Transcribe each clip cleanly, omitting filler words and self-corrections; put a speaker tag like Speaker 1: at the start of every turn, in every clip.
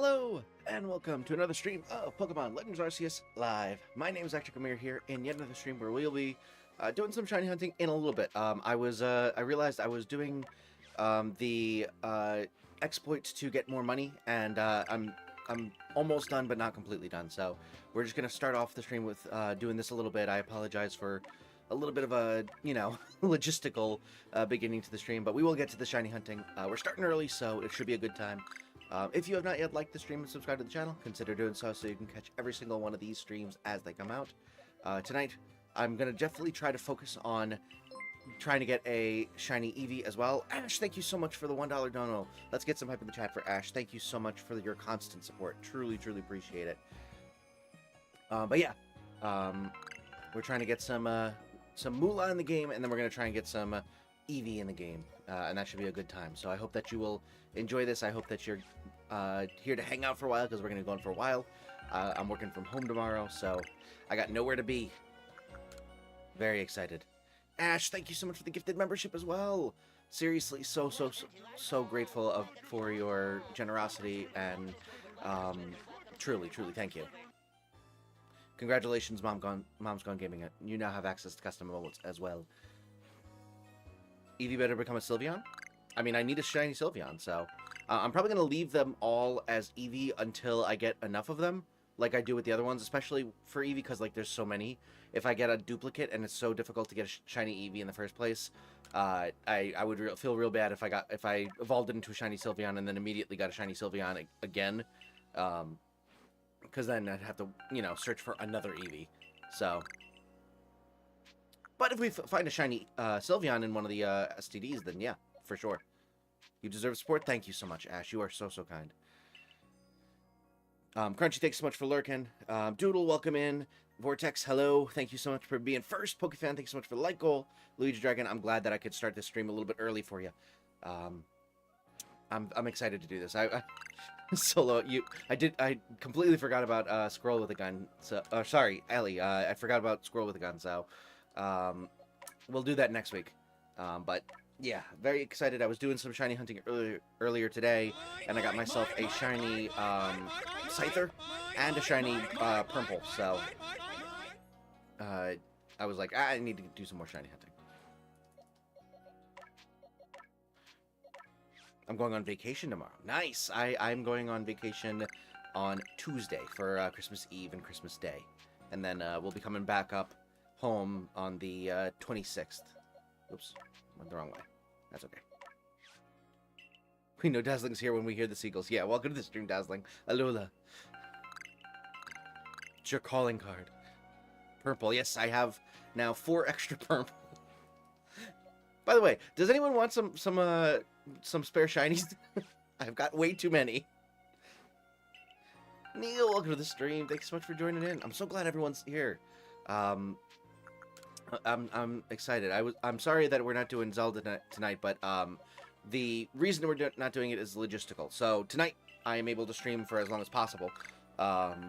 Speaker 1: Hello, and welcome to another stream of Pokemon Legends Arceus Live. My name is Ectric here in yet another stream where we'll be doing some shiny hunting in a little bit. I realized I was doing the exploits to get more money, and I'm almost done, but not completely done. So we're just gonna start off the stream with doing this a little bit. I apologize for a little bit of a, logistical beginning to the stream, but we will get to the shiny hunting. We're starting early, so it should be a good time. If you have not yet liked the stream and subscribed to the channel, consider doing so you can catch every single one of these streams as they come out. Tonight, I'm going to definitely try to focus on trying to get a shiny Eevee as well. Ash, thank you so much for the $1 dono. Let's get some hype in the chat for Ash. Thank you so much for your constant support. Truly, truly appreciate it. But yeah, we're trying to get some moolah in the game, and then we're going to try and get some Eevee in the game, and that should be a good time. So I hope that you will enjoy this. I hope that you're here to hang out for a while, because we're going to go on for a while. I'm working from home tomorrow, so I got nowhere to be. Very excited. Ash, thank you so much for the gifted membership as well. Seriously, so grateful for your generosity, and truly thank you. Congratulations, Mom's Gone Gaming. You now have access to custom emotes as well. Eevee better become a Sylveon? I mean, I need a shiny Sylveon, so I'm probably going to leave them all as Eevee until I get enough of them, like I do with the other ones, especially for Eevee, because like there's so many. If I get a duplicate and it's so difficult to get a shiny Eevee in the first place, I would feel real bad if I evolved it into a shiny Sylveon and then immediately got a shiny Sylveon again, because then I'd have to, search for another Eevee. So, but if we find a shiny Sylveon in one of the STDs, then yeah, for sure. You deserve support. Thank you so much, Ash. You are so kind. Crunchy, thanks so much for lurking. Doodle, welcome in. Vortex, hello. Thank you so much for being first. Pokefan, thank you so much for the light goal. Luigi Dragon, I'm glad that I could start this stream a little bit early for you. I'm excited to do this. Solo, I completely forgot about Squirrel with a Gun. So, sorry, Ellie. I forgot about Squirrel with a Gun. So, we'll do that next week. But yeah, very excited. I was doing some shiny hunting earlier today, and I got myself a shiny Scyther and a shiny Purple. So, I was like, I need to do some more shiny hunting. I'm going on vacation tomorrow. Nice. I'm going on vacation on Tuesday for Christmas Eve and Christmas Day. And then we'll be coming back up home on the 26th. Oops. Went the wrong way. That's okay. We know Dazzling's here when we hear the seagulls. Yeah, welcome to the stream, Dazzling. Alola. It's your calling card. Purple. Yes, I have now 4 extra purple. By the way, does anyone want some spare shinies? I've got way too many. Neil, welcome to the stream. Thanks so much for joining in. I'm so glad everyone's here. I'm excited. I'm sorry that we're not doing Zelda tonight, but the reason we're not doing it is logistical. So tonight I am able to stream for as long as possible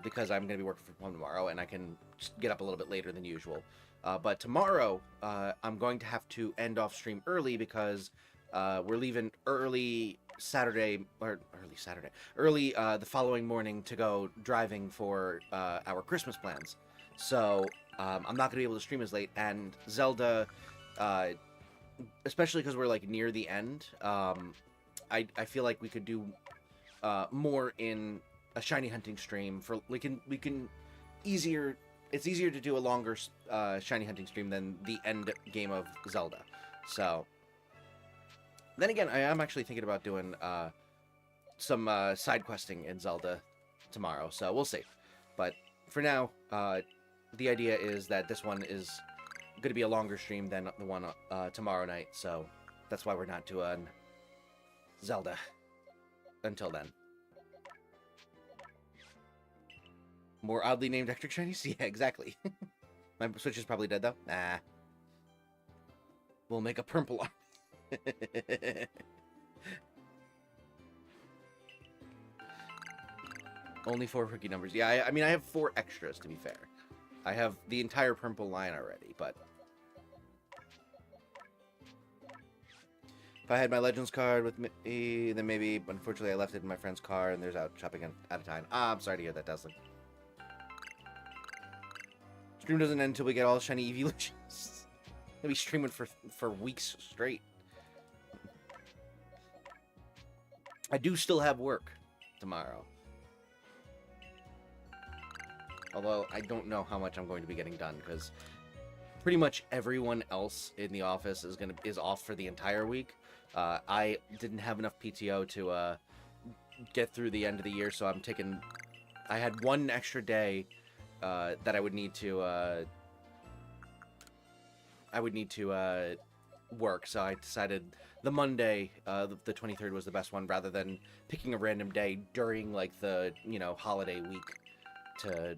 Speaker 1: because I'm going to be working from home tomorrow, and I can just get up a little bit later than usual. But tomorrow I'm going to have to end off stream early because we're leaving early the following morning to go driving for our Christmas plans. So I'm not going to be able to stream as late, and Zelda, especially because we're like near the end, I feel like we could do more in a shiny hunting stream. For we can easier. It's easier to do a longer shiny hunting stream than the end game of Zelda. So then again, I am actually thinking about doing some side questing in Zelda tomorrow. So we'll see. But for now, the idea is that this one is going to be a longer stream than the one tomorrow night, so that's why we're not doing Zelda until then. More oddly named Ectric shinies? Yeah, exactly. My Switch is probably dead, though. Nah. We'll make a purple one. Only 4 rookie numbers. Yeah, I mean, I have 4 extras, to be fair. I have the entire purple line already, but If I had my Legends card with me, then maybe, unfortunately, I left it in my friend's car, and there's out shopping out of time. I'm sorry to hear that, Deslan. Stream doesn't end until we get all shiny Eevee legends. We'll be streaming for weeks straight. I do still have work tomorrow. Although, I don't know how much I'm going to be getting done, because pretty much everyone else in the office is off for the entire week. I didn't have enough PTO to get through the end of the year, so I had one extra day that I would need to work, so I decided the Monday, the 23rd, was the best one, rather than picking a random day during, like, the, holiday week to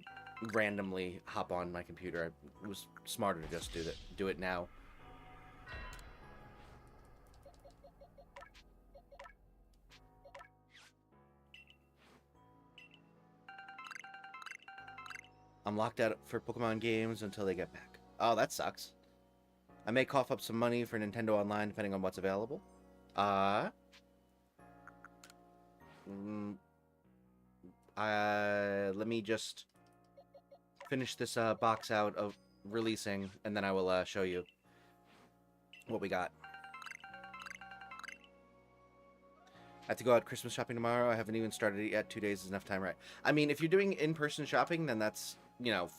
Speaker 1: randomly hop on my computer. It was smarter to just do it now. I'm locked out for Pokemon games until they get back. Oh, that sucks. I may cough up some money for Nintendo Online, depending on what's available. Let me just finish this box out of releasing, and then I will show you what we got. I have to go out Christmas shopping tomorrow. I haven't even started it yet. 2 days is enough time, right? I mean, if you're doing in-person shopping, then that's,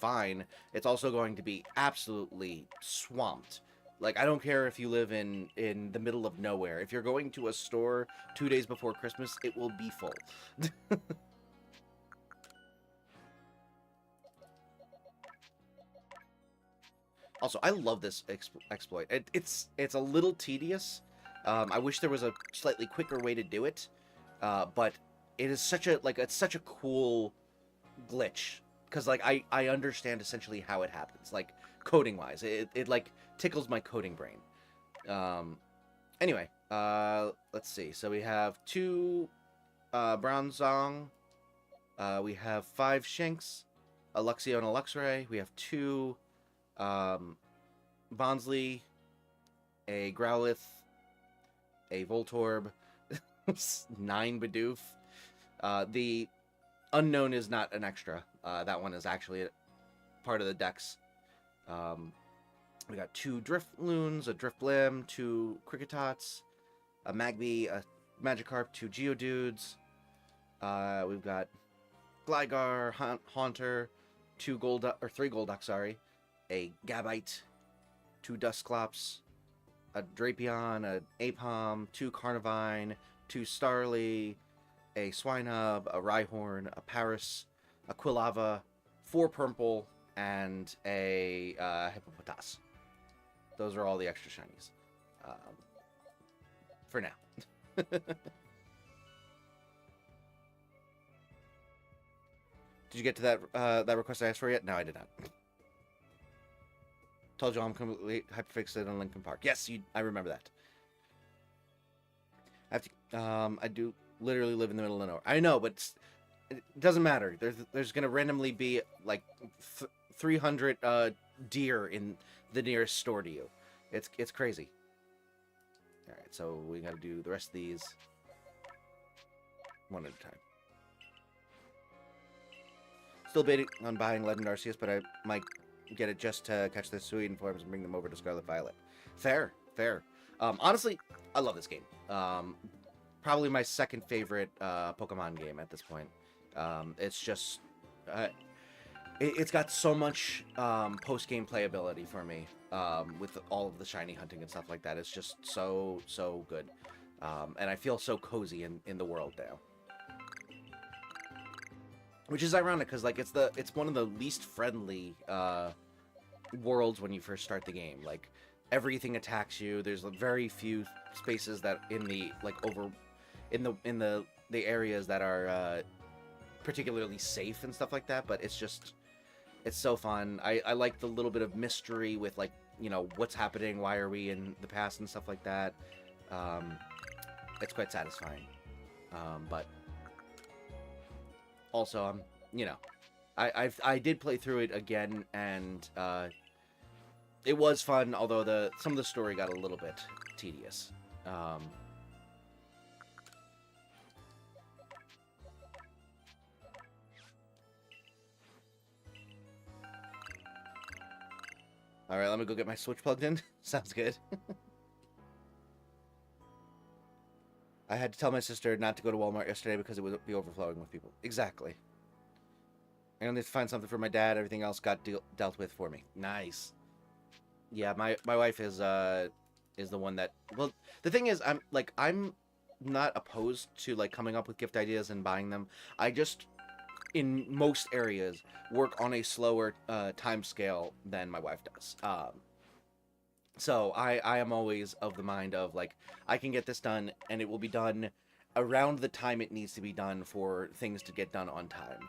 Speaker 1: fine. It's also going to be absolutely swamped. Like, I don't care if you live in the middle of nowhere. If you're going to a store 2 days before Christmas, it will be full. Also, I love this exploit. It's a little tedious. I wish there was a slightly quicker way to do it, but it is such a cool glitch, because like I understand essentially how it happens, like coding wise. It like tickles my coding brain. Anyway, let's see. So we have 2 Bronzong. We have 5 Shinx, a Luxio and a Luxray. We have 2 Bonsly, a Growlithe, a Voltorb, 9 Bidoof. The unknown is not an extra. That one is actually part of the dex. We got 2 Drifloons, a Drifblim, 2 Cricketots, a Magby, a Magikarp, 2 Geodudes. We've got Gligar, Haunter, 3 Golduck, sorry, a Gabite, 2 Dusclops, a Drapion, a Apom, 2 Carnivine, 2 Starly, a Swinub, a Rhyhorn, a Paris, a Quilava, 4 Purple, and a Hippopotas. Those are all the extra shinies. For now. Did you get to that request I asked for yet? No, I did not. Told you I'm completely hyperfixated on Linkin Park. Yes, I remember that. I do literally live in the middle of nowhere. I know, but it doesn't matter. There's gonna randomly be like 300 deer in the nearest store to you. It's crazy. All right, so we gotta do the rest of these one at a time. Still debating on buying Legend Arceus, but I might get it just to catch the Suian forms and bring them over to Scarlet Violet. Fair. Honestly, I love this game. Probably my second favorite Pokemon game at this point. It's just... it's got so much post-game playability for me, with all of the shiny hunting and stuff like that. It's just so good. And I feel so cozy in the world now. Which is ironic, because like it's one of the least friendly worlds when you first start the game. Like, everything attacks you. There's very few spaces that in the areas that are particularly safe and stuff like that. But it's so fun. I like the little bit of mystery with, like, what's happening, why are we in the past and stuff like that. It's quite satisfying. But also, I did play through it again, and it was fun, although some of the story got a little bit tedious. Um, all right, let me go get my Switch plugged in. Sounds good. I had to tell my sister not to go to Walmart yesterday because it would be overflowing with people. Exactly. I only have to find something for my dad. Everything else got dealt with for me. Nice. Yeah, my wife is the one that... Well, the thing is, I'm not opposed to, like, coming up with gift ideas and buying them. I just, in most areas, work on a slower time scale than my wife does. So I am always of the mind of, like, I can get this done, and it will be done around the time it needs to be done for things to get done on time,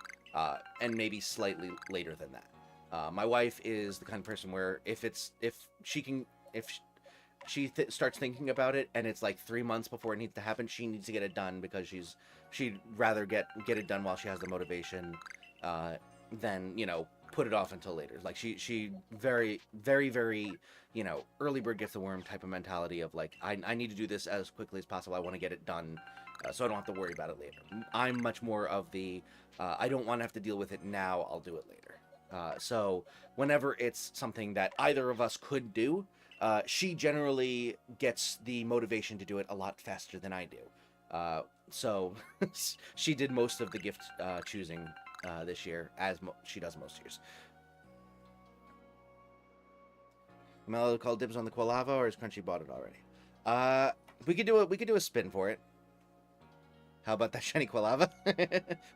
Speaker 1: and maybe slightly later than that. My wife is the kind of person where if she starts thinking about it and it's like 3 months before it needs to happen, she needs to get it done because she'd rather get it done while she has the motivation than, you know, put it off until later. Like she very, very, very, you know, early bird gets the worm type of mentality of like, I need to do this as quickly as possible. I want to get it done so I don't have to worry about it later. I'm much more of the, I don't want to have to deal with it now, I'll do it later. So whenever it's something that either of us could do, she generally gets the motivation to do it a lot faster than I do. So she did most of the gift choosing this year, as she does most years. Am I allowed to call dibs on the Quilava, or has Crunchy bought it already? We could do a spin for it. How about that shiny Quilava?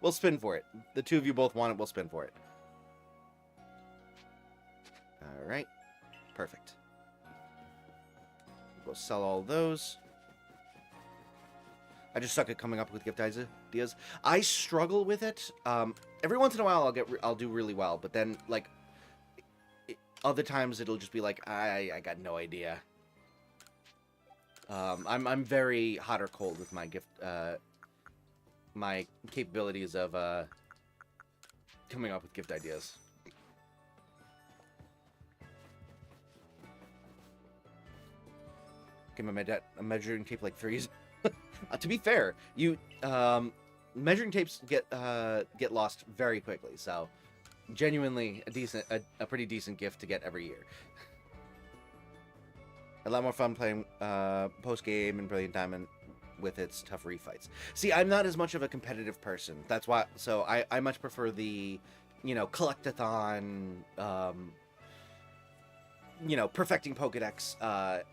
Speaker 1: We'll spin for it. The two of you both want it, we'll spin for it. Alright. Perfect. We'll sell all those. I just suck at coming up with gift ideas. I struggle with it. Every once in a while I'll do really well, but then like other times it'll just be like I got no idea. I'm very hot or cold with my gift my capabilities of coming up with gift ideas. Give my dad a measuring tape like threes. To be fair, you measuring tapes get lost very quickly, so genuinely a pretty decent gift to get every year. A lot more fun playing post game and Brilliant Diamond with its tough refights. See, I'm not as much of a competitive person. That's why. So I much prefer the, you know, collectathon, you know, perfecting Pokedex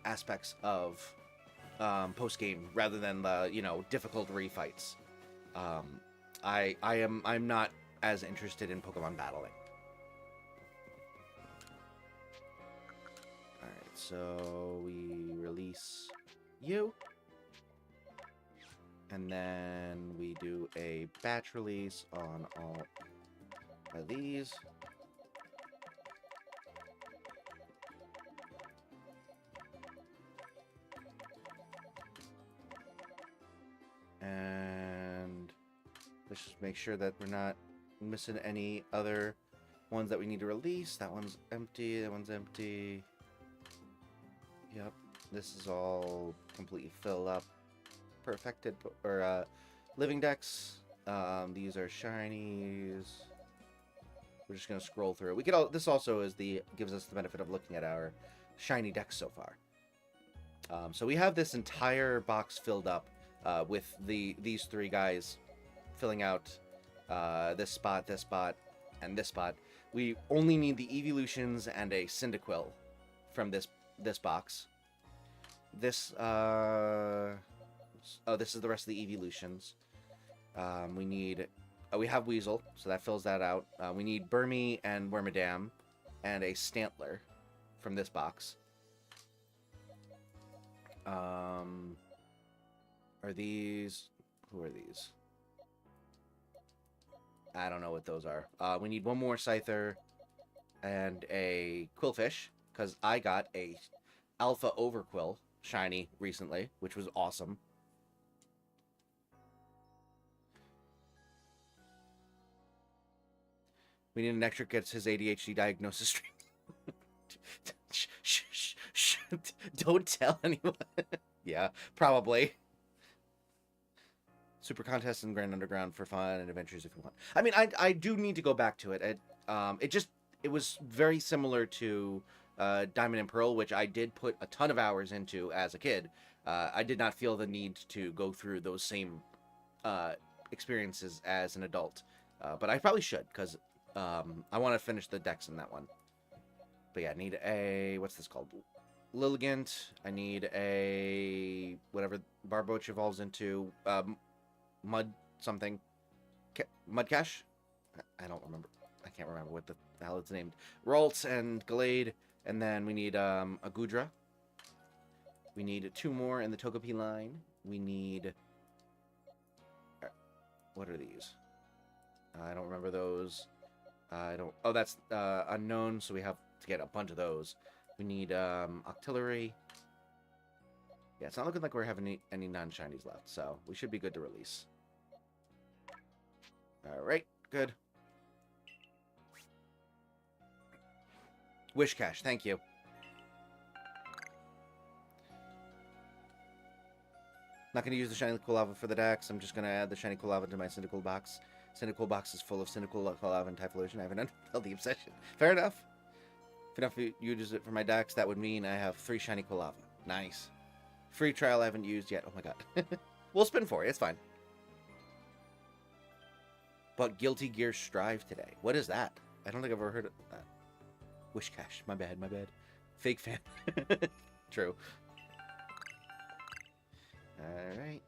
Speaker 1: aspects of post game rather than the, you know, difficult refights. I'm not as interested in Pokemon battling. All right, so we release you. And then we do a batch release on all of these. And let's just make sure that we're not missing any other ones that we need to release. That one's empty, that one's empty. Yep, this is all completely filled up. Perfected, or living decks. These are shinies. We're just gonna scroll through. We could this also gives us the benefit of looking at our shiny decks so far. So we have this entire box filled up with these three guys filling out this spot, and this spot. We only need the evolutions and a Cyndaquil from this box. This this is the rest of the evolutions. We have Weasel, so that fills that out. We need Burmy and Wormadam and a Stantler from this box. Are these... Who are these? I don't know what those are. We need one more Scyther and a Quillfish, because I got a Alpha Overquill shiny recently, which was awesome. We need an Ectric gets his ADHD diagnosis straight. Don't tell anyone. Yeah, probably. Super contests and Grand Underground for fun and adventures if you want. I mean, I do need to go back to it. It was very similar to Diamond and Pearl, which I did put a ton of hours into as a kid. I did not feel the need to go through those same experiences as an adult, but I probably should because I want to finish the decks in that one. But yeah, I need a what's this called? Lilligant. I need a whatever Barboach evolves into. Mud something. Mudcash? I don't remember. I can't remember what the hell it's named. Ralts and Gallade. And then we need a Gudra. We need 2 more in the Togepi line. We need... What are these? I don't remember those. I don't... Oh, that's unknown, so we have to get a bunch of those. We need Octillery. Yeah, it's not looking like we're having any non-shinies left, so we should be good to release. Alright, good. Wish Cash, thank you. Not going to use the Shiny Cool Lava for the decks. I'm just going to add the Shiny Cool Lava to my Cyndaquil box. Cyndaquil box is full of Cyndaquil, Cool Lava, and Typhlosion. I haven't unfilled the obsession. Fair enough. If enough you use it for my decks, that would mean I have 3 Shiny Cool Lava. Nice. Free trial I haven't used yet. Oh my god. We'll spin for it. It's fine. But Guilty Gear Strive today. What is that? I don't think I've ever heard of that. Wish Cash. My bad, my bad. Fake fan. True. Alright.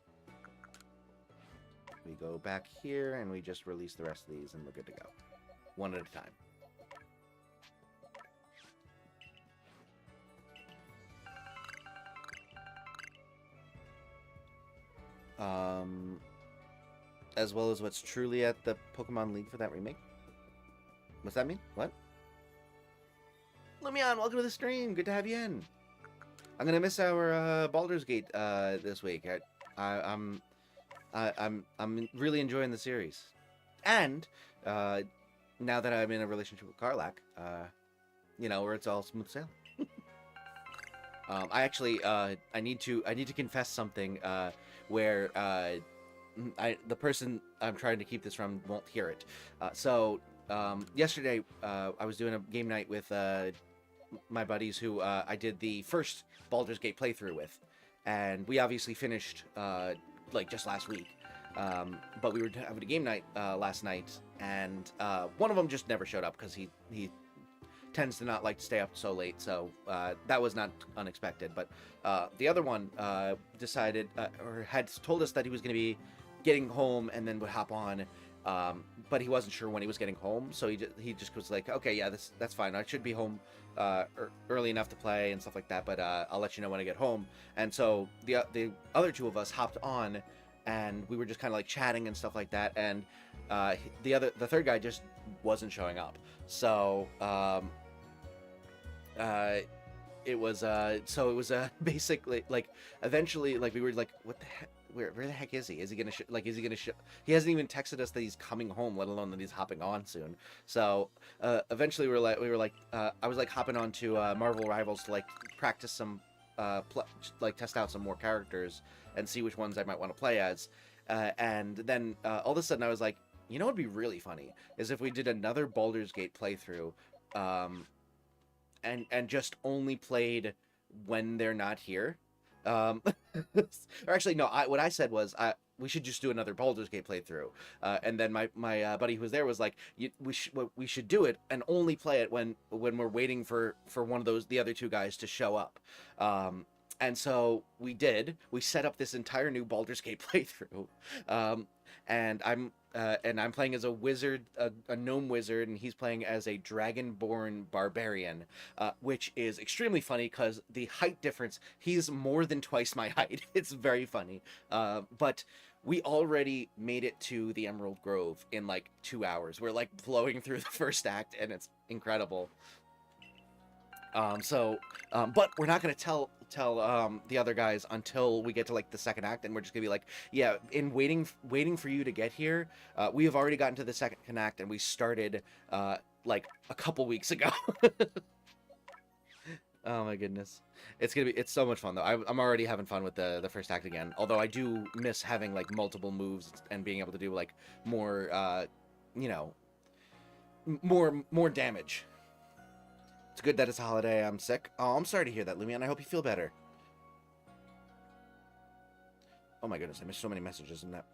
Speaker 1: We go back here and we just release the rest of these and we're good to go. One at a time. As well as what's truly at the Pokemon League for that remake. What's that mean? What? Lumion, welcome to the stream. Good to have you in. I'm gonna miss our Baldur's Gate this week. I'm really enjoying the series, and now that I'm in a relationship with Karlak, you know, where it's all smooth sailing. I actually I need to confess something where the person I'm trying to keep this from won't hear it. So yesterday I was doing a game night with my buddies who I did the first Baldur's Gate playthrough with, and we obviously finished like just last week. But we were having a game night last night, and one of them just never showed up because he tends to not like to stay up so late, so that was not unexpected. But the other one decided, or had told us that he was going to be getting home and then would hop on, but he wasn't sure when he was getting home, so he just was like, okay, yeah, that's fine. I should be home early enough to play and stuff like that, but I'll let you know when I get home. And so the other two of us hopped on, and we were just kind of like chatting and stuff like that, and the third guy just wasn't showing up. So it was basically like eventually like we were like, what the heck, where the heck is he? Is he gonna he hasn't even texted us that he's coming home, let alone that he's hopping on soon. So eventually we were like I was like hopping on to Marvel Rivals to like practice some like test out some more characters and see which ones I might want to play as, and then all of a sudden I was like, you know what would be really funny is if we did another Baldur's Gate playthrough, and just only played when they're not here. Or actually, no. What I said was, we should just do another Baldur's Gate playthrough. And then my buddy who was there was like, we should do it and only play it when we're waiting for one of the other two guys to show up. And so we did. We set up this entire new Baldur's Gate playthrough. And I'm playing as a wizard, a gnome wizard, and he's playing as a dragonborn barbarian, which is extremely funny because the height difference, he's more than twice my height. It's very funny. But we already made it to the Emerald Grove in like 2 hours. We're like blowing through the first act, and it's incredible. But we're not going to tell the other guys until we get to like the second act, and we're just gonna be like, yeah, in waiting for you to get here, we have already gotten to the second act, and we started like a couple weeks ago. Oh my goodness, it's so much fun though. I'm already having fun with the first act again. Although I do miss having like multiple moves and being able to do like more, you know, more damage. It's good that it's a holiday. I'm sick. Oh, I'm sorry to hear that, Lumion. I hope you feel better. Oh my goodness, I missed so many messages in that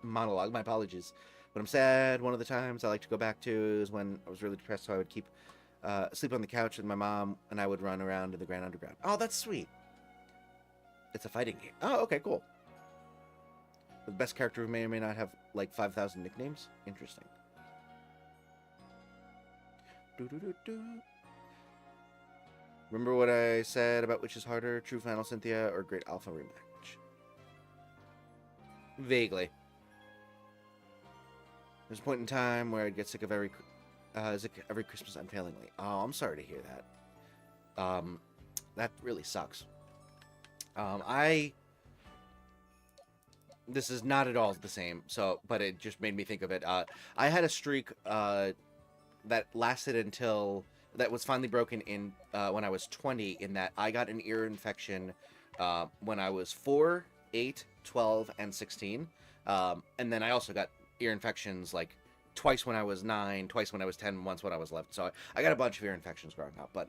Speaker 1: monologue. My apologies. But I'm sad. One of the times I like to go back to is when I was really depressed, so I would keep sleep on the couch with my mom, and I would run around in the Grand Underground. Oh, that's sweet. It's a fighting game. Oh, okay, cool. The best character who may or may not have like 5,000 nicknames. Interesting. Do. Remember what I said about which is harder, True Final Cynthia or Great Alpha Rematch? Vaguely. There's a point in time where I'd get sick of every Christmas unfailingly. Oh, I'm sorry to hear that. That really sucks. This is not at all the same, but it just made me think of it. I had a streak that lasted until that was finally broken in when I was 20. In that I got an ear infection when I was 4, 8, 12, and 16, and then I also got ear infections like twice when I was 9, twice when I was 10, once when I was 11. So I got a bunch of ear infections growing up, but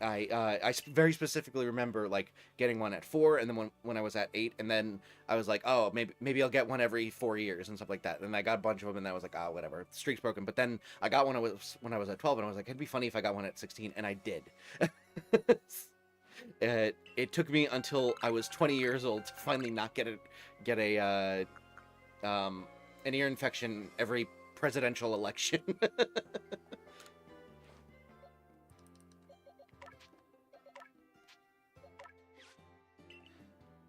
Speaker 1: I very specifically remember like getting one at 4, and then when I was at 8, and then I was like, oh, maybe I'll get one every 4 years and stuff like that. And I got a bunch of them, and I was like, oh, whatever, the streak's broken. But then I got one when I was at 12, and I was like, it'd be funny if I got one at 16, and I did. It took me until I was 20 years old to finally not get an ear infection every presidential election.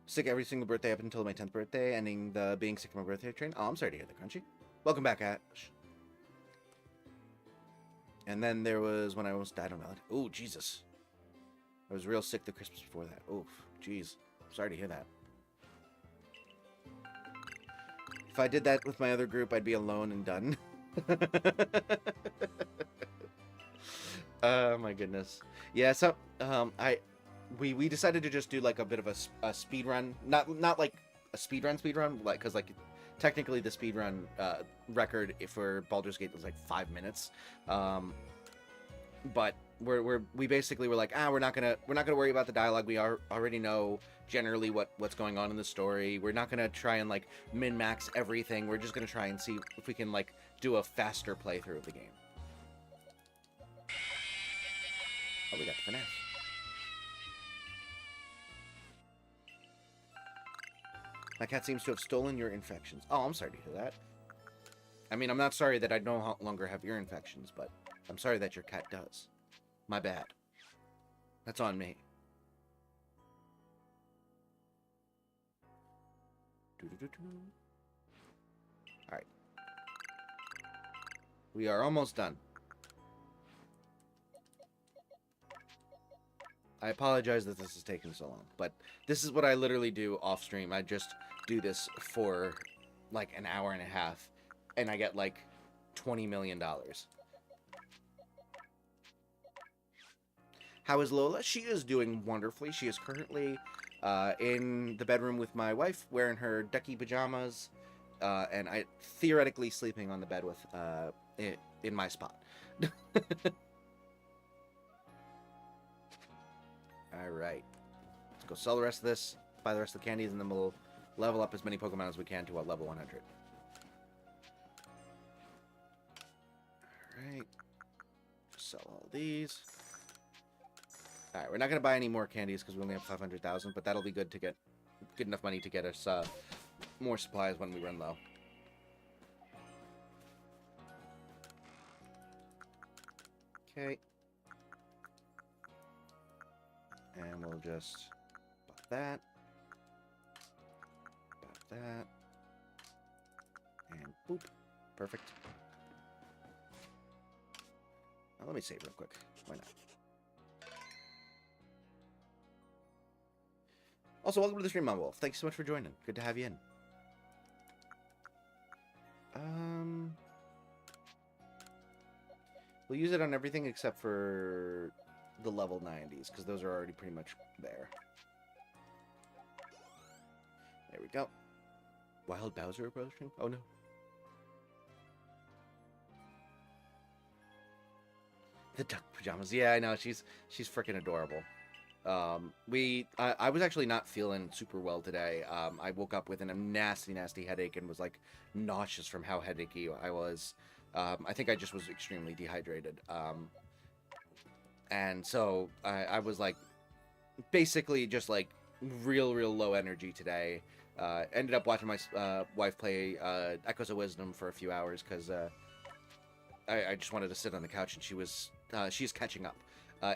Speaker 1: Sick every single birthday up until my 10th birthday, ending the being sick of my birthday train. Oh, I'm sorry to hear that, Crunchy. Welcome back, Ash. And then there was when I almost died on Valentine. Oh, Jesus. I was real sick the Christmas before that. Oh, jeez. Sorry to hear that. If I did that with my other group, I'd be alone and done. Oh, my goodness. Yeah, so, we decided to just do like a bit of a speed run, not like a speed run, like because like technically the speed run record for Baldur's Gate was like 5 minutes, but we basically were like, we're not gonna worry about the dialogue. We already know generally what's going on in the story. We're not gonna try and like min max everything. We're just gonna try and see if we can like do a faster playthrough of the game. Oh, we got the finesse. My cat seems to have stolen your infections. Oh, I'm sorry to hear that. I mean, I'm not sorry that I no longer have ear infections, but I'm sorry that your cat does. My bad. That's on me. Alright. We are almost done. I apologize that this is taking so long, but this is what I literally do off stream. I just do this for like an hour and a half, and I get like $20 million. How is Lola? She is doing wonderfully. She is currently in the bedroom with my wife, wearing her ducky pajamas, and I theoretically sleeping on the bed with in my spot. Alright. Let's go sell the rest of this, buy the rest of the candies, and then we'll level up as many Pokemon as we can to a level 100. Alright. Sell all these. Alright, we're not going to buy any more candies because we only have 500,000, but that'll be good to get good enough money to get us more supplies when we run low. Okay. And we'll just pop that. Pop that. And boop. Perfect. Now, let me save real quick. Why not? Also, welcome to the stream, Mom Wolf. Thanks so much for joining. Good to have you in. We'll use it on everything except for the level 90s, because those are already pretty much there. There we go. Wild Bowser approaching? Oh no. The duck pajamas. Yeah, I know. She's freaking adorable. I was actually not feeling super well today. I woke up with a nasty headache and was like nauseous from how headachy I was. I think I just was extremely dehydrated. And so I was like basically just like real low energy today. Ended up watching my wife play Echoes of Wisdom for a few hours because I just wanted to sit on the couch, and she's catching up.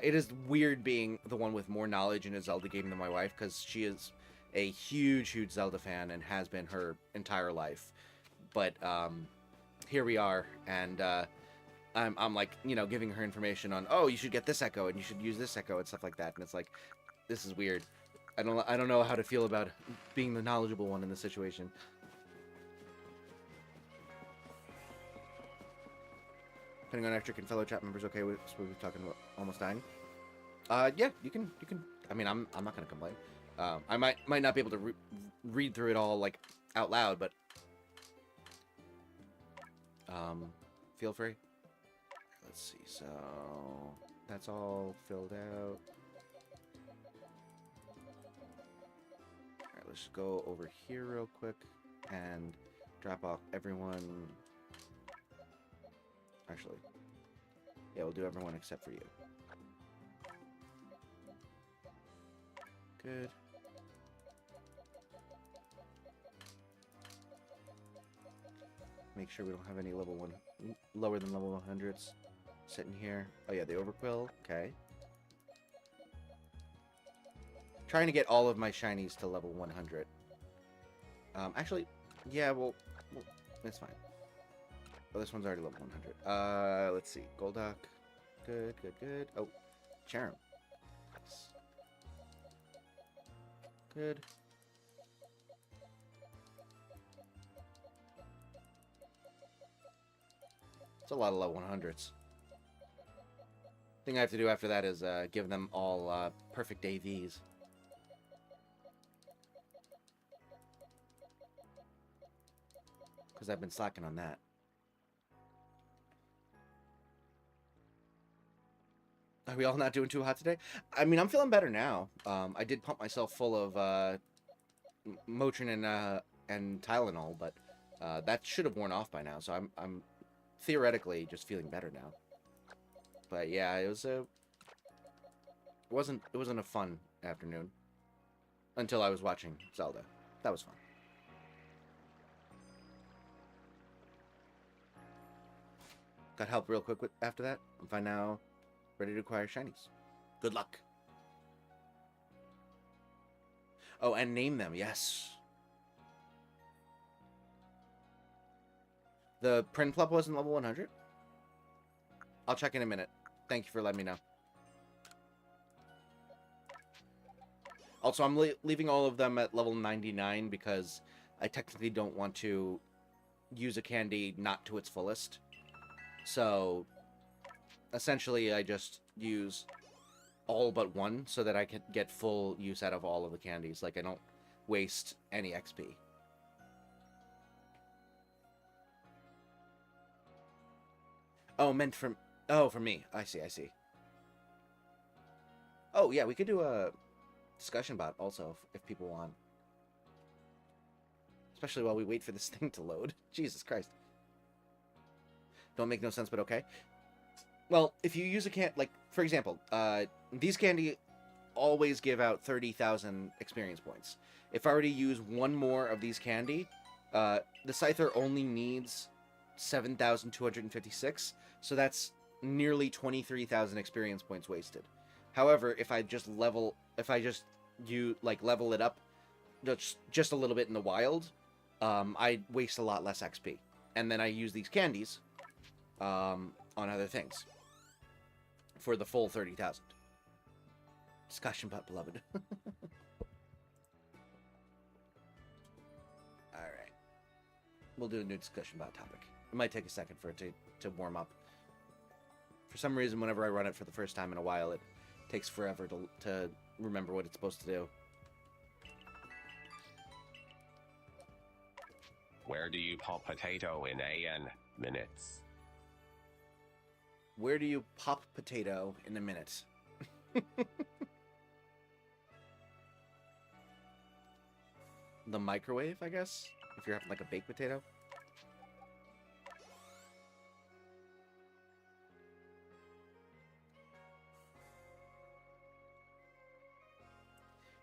Speaker 1: It is weird being the one with more knowledge in a Zelda game than my wife, because she is a huge Zelda fan and has been her entire life. But here we are, and I'm like, you know, giving her information on, oh, you should get this echo and you should use this echo and stuff like that, and it's like, this is weird. I don't know how to feel about being the knowledgeable one in this situation. Depending on Ectric and fellow chat members, okay, we're talking about almost dying. Yeah, you can. I mean, I'm not gonna complain. I might not be able to read through it all like out loud, but feel free. Let's see. So that's all filled out. All right, let's go over here real quick and drop off everyone. Actually, yeah, we'll do everyone except for you. Good. Make sure we don't have any level 1 lower than level 100s sitting here. Oh yeah, the overquill. Okay. Trying to get all of my shinies to level 100. Actually, yeah, well, it's fine. Oh, this one's already level 100. Let's see. Golduck. Good. Oh, Charum. Nice. Good. It's a lot of level 100s. Thing I have to do after that is give them all perfect AVs. Because I've been slacking on that. Are we all not doing too hot today? I mean, I'm feeling better now. I did pump myself full of Motrin and Tylenol, but that should have worn off by now. So I'm theoretically just feeling better now. But yeah, it wasn't a fun afternoon until I was watching Zelda. That was fun. Got help real quick after that. I'm fine now. Ready to acquire shinies. Good luck. Oh, and name them, yes. The Prinplup wasn't level 100? I'll check in a minute. Thank you for letting me know. Also, I'm leaving all of them at level 99 because I technically don't want to use a candy not to its fullest. So essentially, I just use all but one so that I can get full use out of all of the candies. Like, I don't waste any XP. Oh, meant from... Oh, for me. I see. Oh, yeah, we could do a discussion bot also if people want. Especially while we wait for this thing to load. Jesus Christ. Don't make no sense, but okay. Well, if you use a like, for example, these candy always give out 30,000 experience points. If I were to use one more of these candy, the Scyther only needs 7,256, so that's nearly 23,000 experience points wasted. However, if I just level it up just a little bit in the wild, I waste a lot less XP. And then I use these candies on other things for the full 30,000. Discussion bot, beloved. Alright. We'll do a new discussion bot topic. It might take a second for it to warm up. For some reason, whenever I run it for the first time in a while, it takes forever to remember what it's supposed to do.
Speaker 2: Where do you pop potato in AN minutes?
Speaker 1: Where do you pop potato in a minute? The microwave, I guess? If you're having like a baked potato.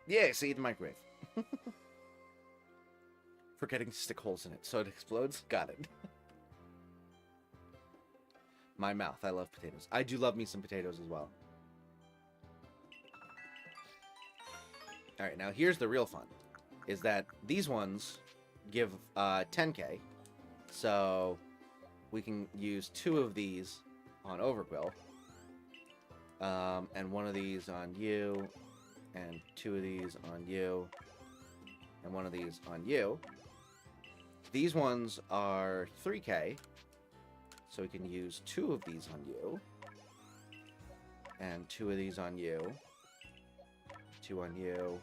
Speaker 1: Yeah, see, the microwave. Forgetting to stick holes in it so it explodes. Got it. My mouth. I love potatoes. I do love me some potatoes as well. Alright, now here's the real fun. Is that these ones give 10k. So we can use 2 of these on Overquill. And 1 of these on you. And 2 of these on you. And 1 of these on you. These ones are 3k. So we can use 2 of these on you. And 2 of these on you. 2 on you.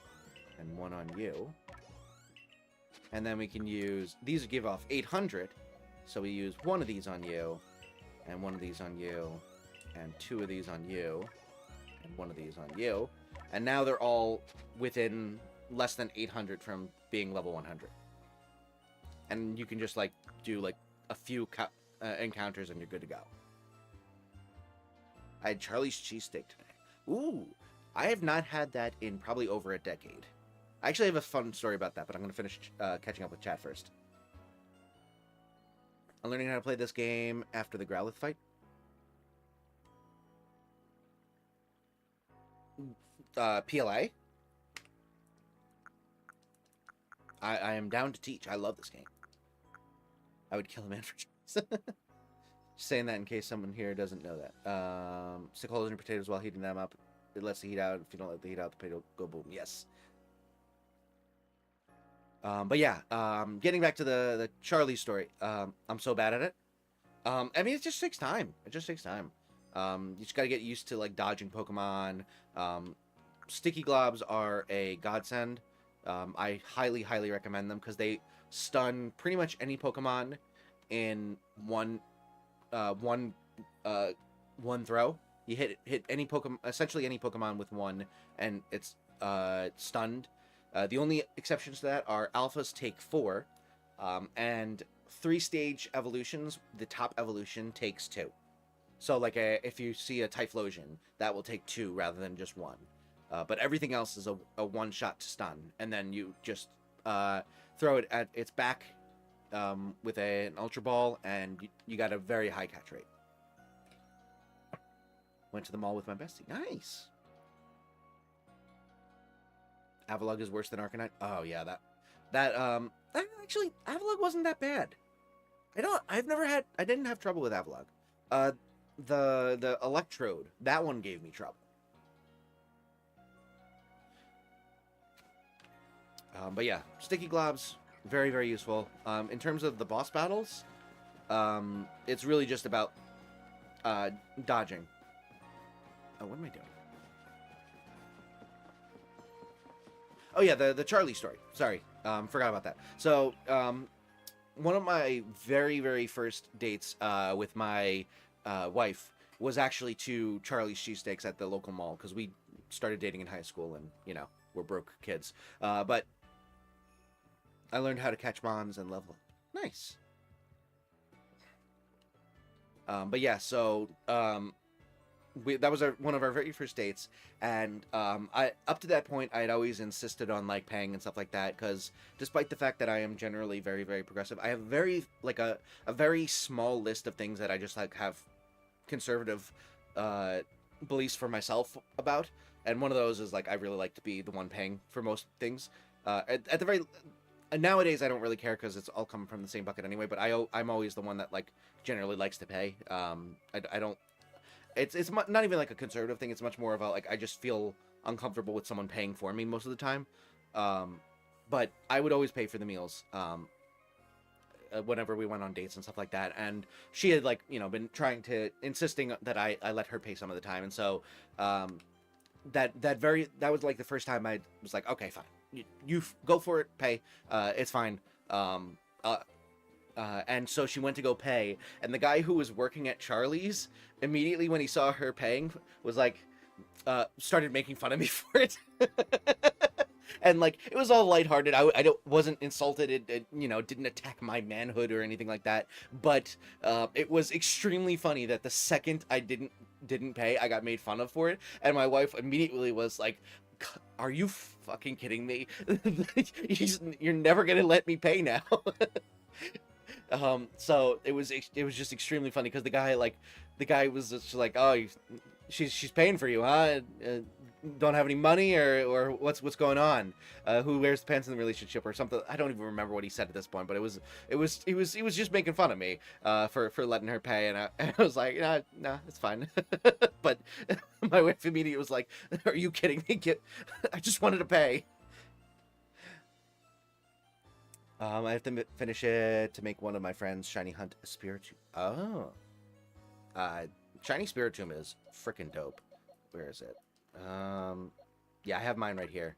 Speaker 1: And 1 on you. And then we can use... These give off 800. So we use 1 of these on you. And 1 of these on you. And 2 of these on you. And 1 of these on you. And now they're all within less than 800 from being level 100. And you can just, like, do, like, a few encounters and you're good to go. I had Charlie's cheesesteak today. Ooh, I have not had that in probably over a decade. I actually have a fun story about that, but I'm going to finish catching up with chat first. I'm learning how to play this game after the Growlithe fight. PLA? I am down to teach. I love this game. I would kill a man for cheese. Just saying that in case someone here doesn't know that. Stick holes in your potatoes while heating them up. It lets the heat out. If you don't let the heat out, the potato go boom. Yes. But yeah, getting back to the Charlie story. I'm so bad at it. I mean, it just takes time. It just takes time. You just gotta get used to, like, dodging Pokemon. Sticky Globs are a godsend. I highly, highly recommend them because they stun pretty much any Pokemon in one throw. You hit any Pokemon, essentially any Pokemon with 1, and it's stunned. The only exceptions to that are Alphas take 4, and 3-stage evolutions, the top evolution takes 2. So, like, if you see a Typhlosion, that will take 2 rather than just 1. But everything else is a one-shot to stun, and then you just throw it at its back with an Ultra Ball, and you got a very high catch rate. Went to the mall with my bestie. Nice! Avalugg is worse than Arcanine? Oh, yeah, that actually, Avalugg wasn't that bad. I didn't have trouble with Avalugg. The Electrode, that one gave me trouble. But yeah, Sticky Globs, very, very useful. In terms of the boss battles, it's really just about dodging. Oh, what am I doing? Oh yeah, the Charlie story. Sorry, forgot about that. So, one of my very, very first dates with my wife was actually to Charlie's cheesesteaks at the local mall, because we started dating in high school and, you know, we're broke kids. But I learned how to catch mons and level up. Nice. But yeah, so that was one of our very first dates, and up to that point, I had always insisted on, like, paying and stuff like that, because despite the fact that I am generally very, very progressive, I have a very small list of things that I just, like, have conservative beliefs for myself about, and one of those is, like, I really like to be the one paying for most things. At the very nowadays, I don't really care because it's all coming from the same bucket anyway. But I'm always the one that, like, generally likes to pay. I don't. It's not even like a conservative thing. It's much more of a, like, I just feel uncomfortable with someone paying for me most of the time. But I would always pay for the meals. whenever we went on dates and stuff like that. And she had, like, you know, been insisting that I let her pay some of the time. And so that was like the first time I was like, okay, fine, you go for it, pay, it's fine. And so she went to go pay, and the guy who was working at Charlie's, immediately when he saw her paying, was like, started making fun of me for it. And, like, it was all lighthearted. I wasn't insulted. It, you know, didn't attack my manhood or anything like that. But it was extremely funny that the second I didn't pay, I got made fun of for it. And my wife immediately was like, "Are you fucking kidding me? You're never gonna let me pay now." So it was just extremely funny because the guy was just like, "Oh, she's paying for you, huh? Don't have any money, or what's going on? Who wears the pants in the relationship or something?" I don't even remember what he said at this point, but he was just making fun of me for letting her pay, and I was like, nah, it's fine. But my wife immediately was like, "Are you kidding me? I just wanted to pay." I have to finish it to make one of my friends shiny hunt a Spiritomb. Oh. Shiny Spiritomb is freaking dope. Where is it? Yeah, I have mine right here.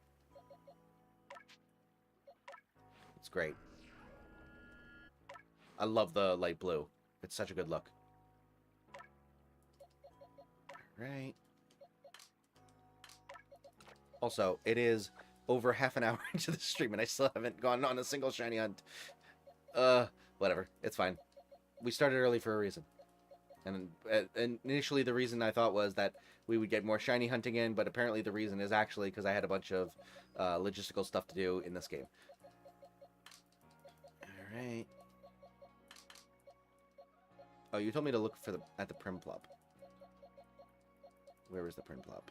Speaker 1: It's great. I love the light blue. It's such a good look. Alright. Also, it is over half an hour into the stream, and I still haven't gone on a single shiny hunt. Whatever. It's fine. We started early for a reason. And initially the reason I thought was that we would get more shiny hunting in, but apparently the reason is actually because I had a bunch of logistical stuff to do in this game. Alright. Oh, you told me to look for at the Primplop. Where was the Primplop?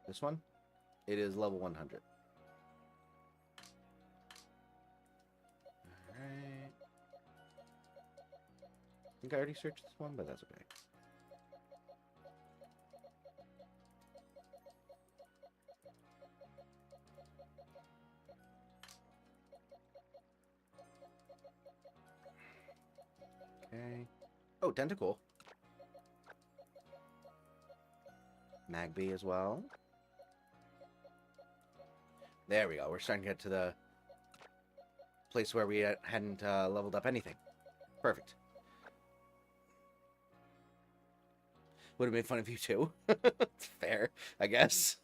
Speaker 1: This one? It is level 100. Alright. I think I already searched this one, but that's okay. Okay. Oh, Tentacle. Magby as well. There we go. We're starting to get to the place where we hadn't leveled up anything. Perfect. Would have made fun of you too. Fair, I guess.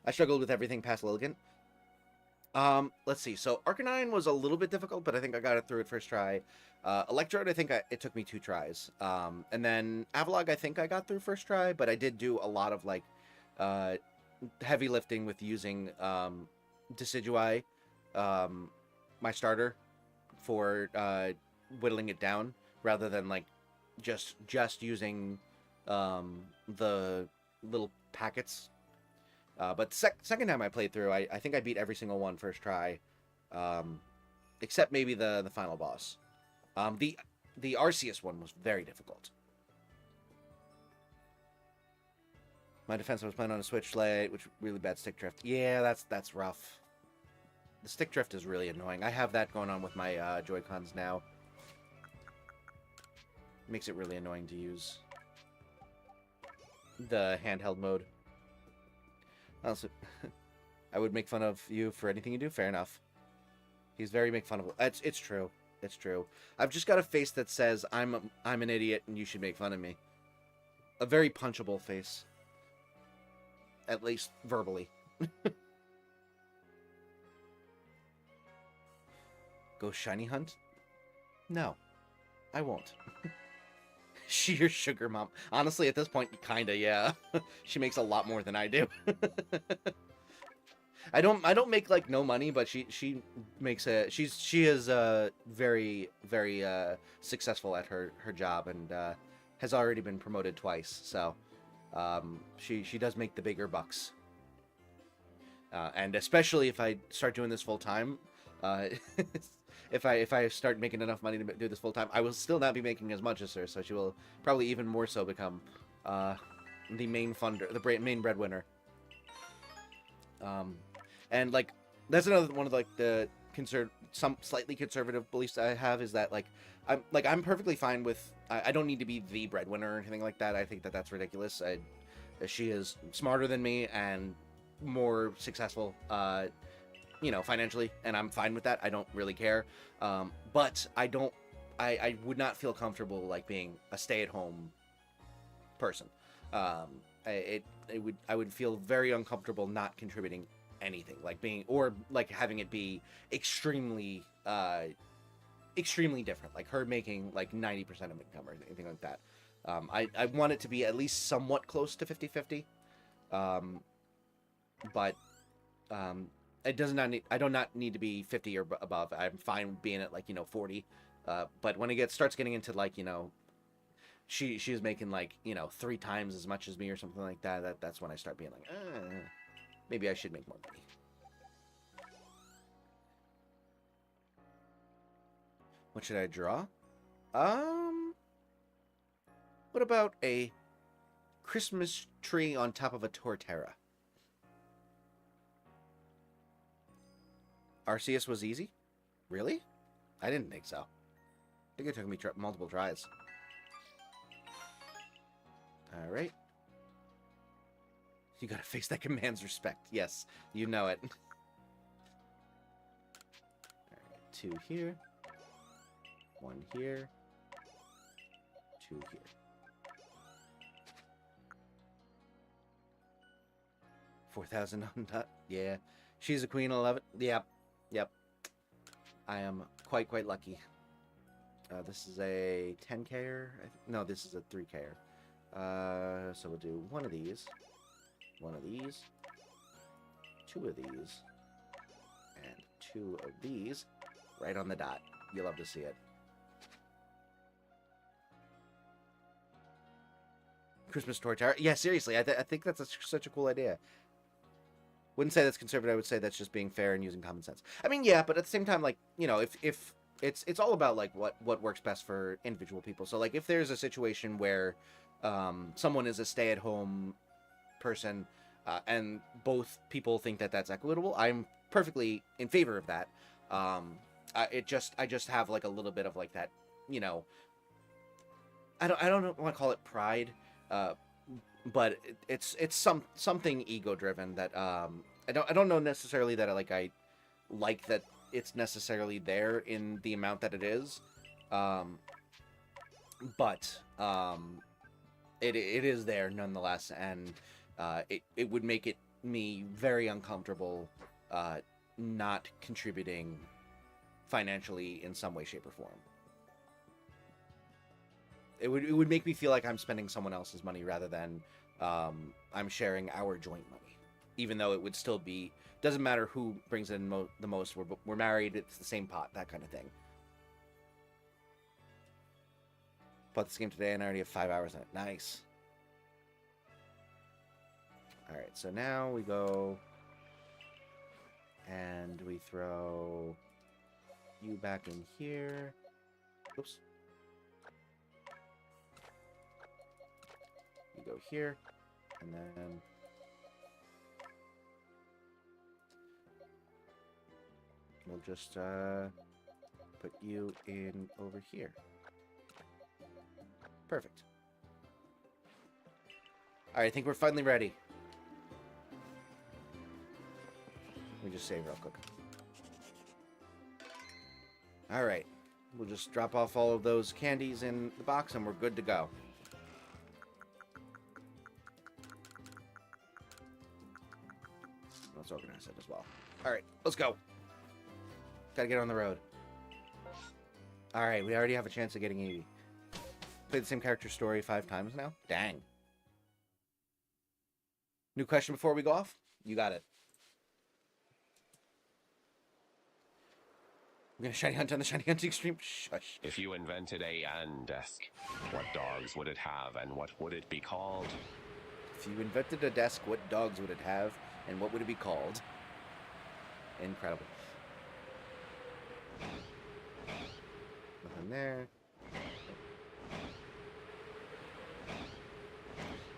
Speaker 1: I struggled with everything past Lilligant. Let's see. So Arcanine was a little bit difficult, but I think I got it through it first try. Electrode, I think it took me 2 tries. And then Avalog, I think I got through first try, but I did do a lot of, like, heavy lifting with using Decidueye, my starter, for whittling it down, rather than, like, just using the little packets. But second time I played through, I think I beat every single one first try, except maybe the final boss. The Arceus one was very difficult. My defense, I was playing on a Switch Lite, which really bad stick drift. Yeah, that's rough. The stick drift is really annoying. I have that going on with my Joy-Cons now. Makes it really annoying to use the handheld mode. Also, I would make fun of you for anything you do. Fair enough. He's very make fun of. It's true. It's true. I've just got a face that says I'm an idiot and you should make fun of me. A very punchable face. At least verbally. Go shiny hunt? No, I won't. She your sugar mom. Honestly, at this point, kinda, yeah. She makes a lot more than I do. I don't make, like, no money, but she makes she is very successful at her job, and has already been promoted twice. So she does make the bigger bucks. And especially if I start doing this full time, if I start making enough money to do this full time, I will still not be making as much as her. So she will probably even more so become the main funder, the main breadwinner. And, like, That's another one of like the some slightly conservative beliefs I have is that I'm perfectly fine with I don't need to be the breadwinner or anything like that. I think that that's ridiculous. She is smarter than me and more successful, financially, and I'm fine with that. I don't really care. But I would not feel comfortable like being a stay-at-home person. I would feel very uncomfortable not contributing anything, like being or like having it be extremely different, like her making like 90% of income or anything like that. I want it to be at least somewhat close to 50-50. But it does not need, I do not need to be 50 or above. I'm fine being at 40. But when it starts getting into she's making 3 times as much as me or something like that, that's when I start being like, maybe I should make more money. What should I draw? What about a Christmas tree on top of a tortera? Arceus was easy? Really? I didn't think so. I think it took me multiple tries. Alright. You gotta face that commands respect. Yes, you know it. Alright, 2 here. 1 here. 2 here. 4,000 on that. Yeah. She's a queen 11. Yep. Yep. I am quite lucky. This is a 10K-er. No, this is a 3K-er. So we'll do 1 of these. 1 of these. 2 of these. And 2 of these. Right on the dot. You'll love to see it. Christmas tortilla. Yeah, seriously. I think that's such a cool idea. Wouldn't say that's conservative. I would say that's just being fair and using common sense. I mean, yeah, but at the same time, if it's all about what works best for individual people. So if there's a situation where someone is a stay-at-home person and both people think that that's equitable, I'm perfectly in favor of that. I just have a little bit of that, I don't want to call it pride, but it's something ego-driven that I don't know necessarily that I like that it's necessarily there in the amount that it is, but it is there nonetheless, and it would make me very uncomfortable not contributing financially in some way, shape, or form. It would make me feel like I'm spending someone else's money rather than I'm sharing our joint money. Even though it would still be, doesn't matter who brings in the most. We're married. It's the same pot, that kind of thing. Bought this game today and I already have 5 hours in it. Nice. All right, so now we go and we throw you back in here. Oops. You go here, and then we'll just put you in over here. Perfect. All right, I think we're finally ready. Let me just save real quick. All right, we'll just drop off all of those candies in the box, and we're good to go. Let's organize it as well. All right, let's go. Gotta get on the road. All right, we already have a chance of getting Eevee. Played the same character story 5 times now? Dang. New question before we go off? You got it. We're gonna shiny hunt on the shiny hunting stream? Shush.
Speaker 2: If you invented a desk, what dogs would it have and what would it be called?
Speaker 1: If you invented a desk, what dogs would it have and what would it be called? Incredible. Nothing there.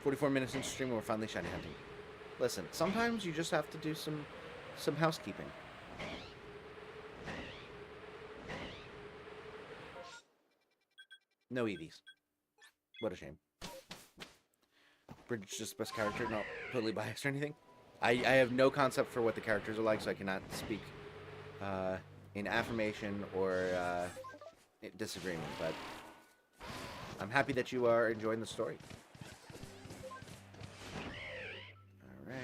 Speaker 1: 44 minutes into stream and we're finally shiny hunting. Listen, sometimes you just have to do some housekeeping. No Eevees. What a shame. Bridget's just the best character, not totally biased or anything. I have no concept for what the characters are like, so I cannot speak in affirmation or disagreement, but I'm happy that you are enjoying the story. Alright.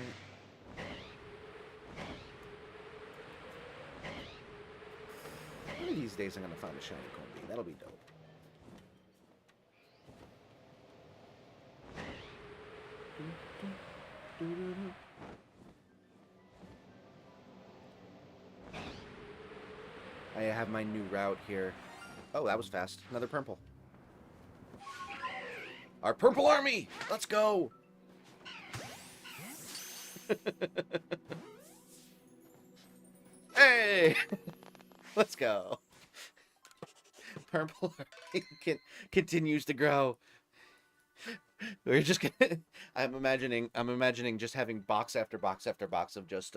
Speaker 1: One of these days I'm going to find a shiny Combi. That'll be dope. I have my new route here. Oh, that was fast. Another purple. Our purple army! Let's go! Hey! Let's go. Purple army continues to grow. We're just gonna... I'm imagining just having box after box after box of just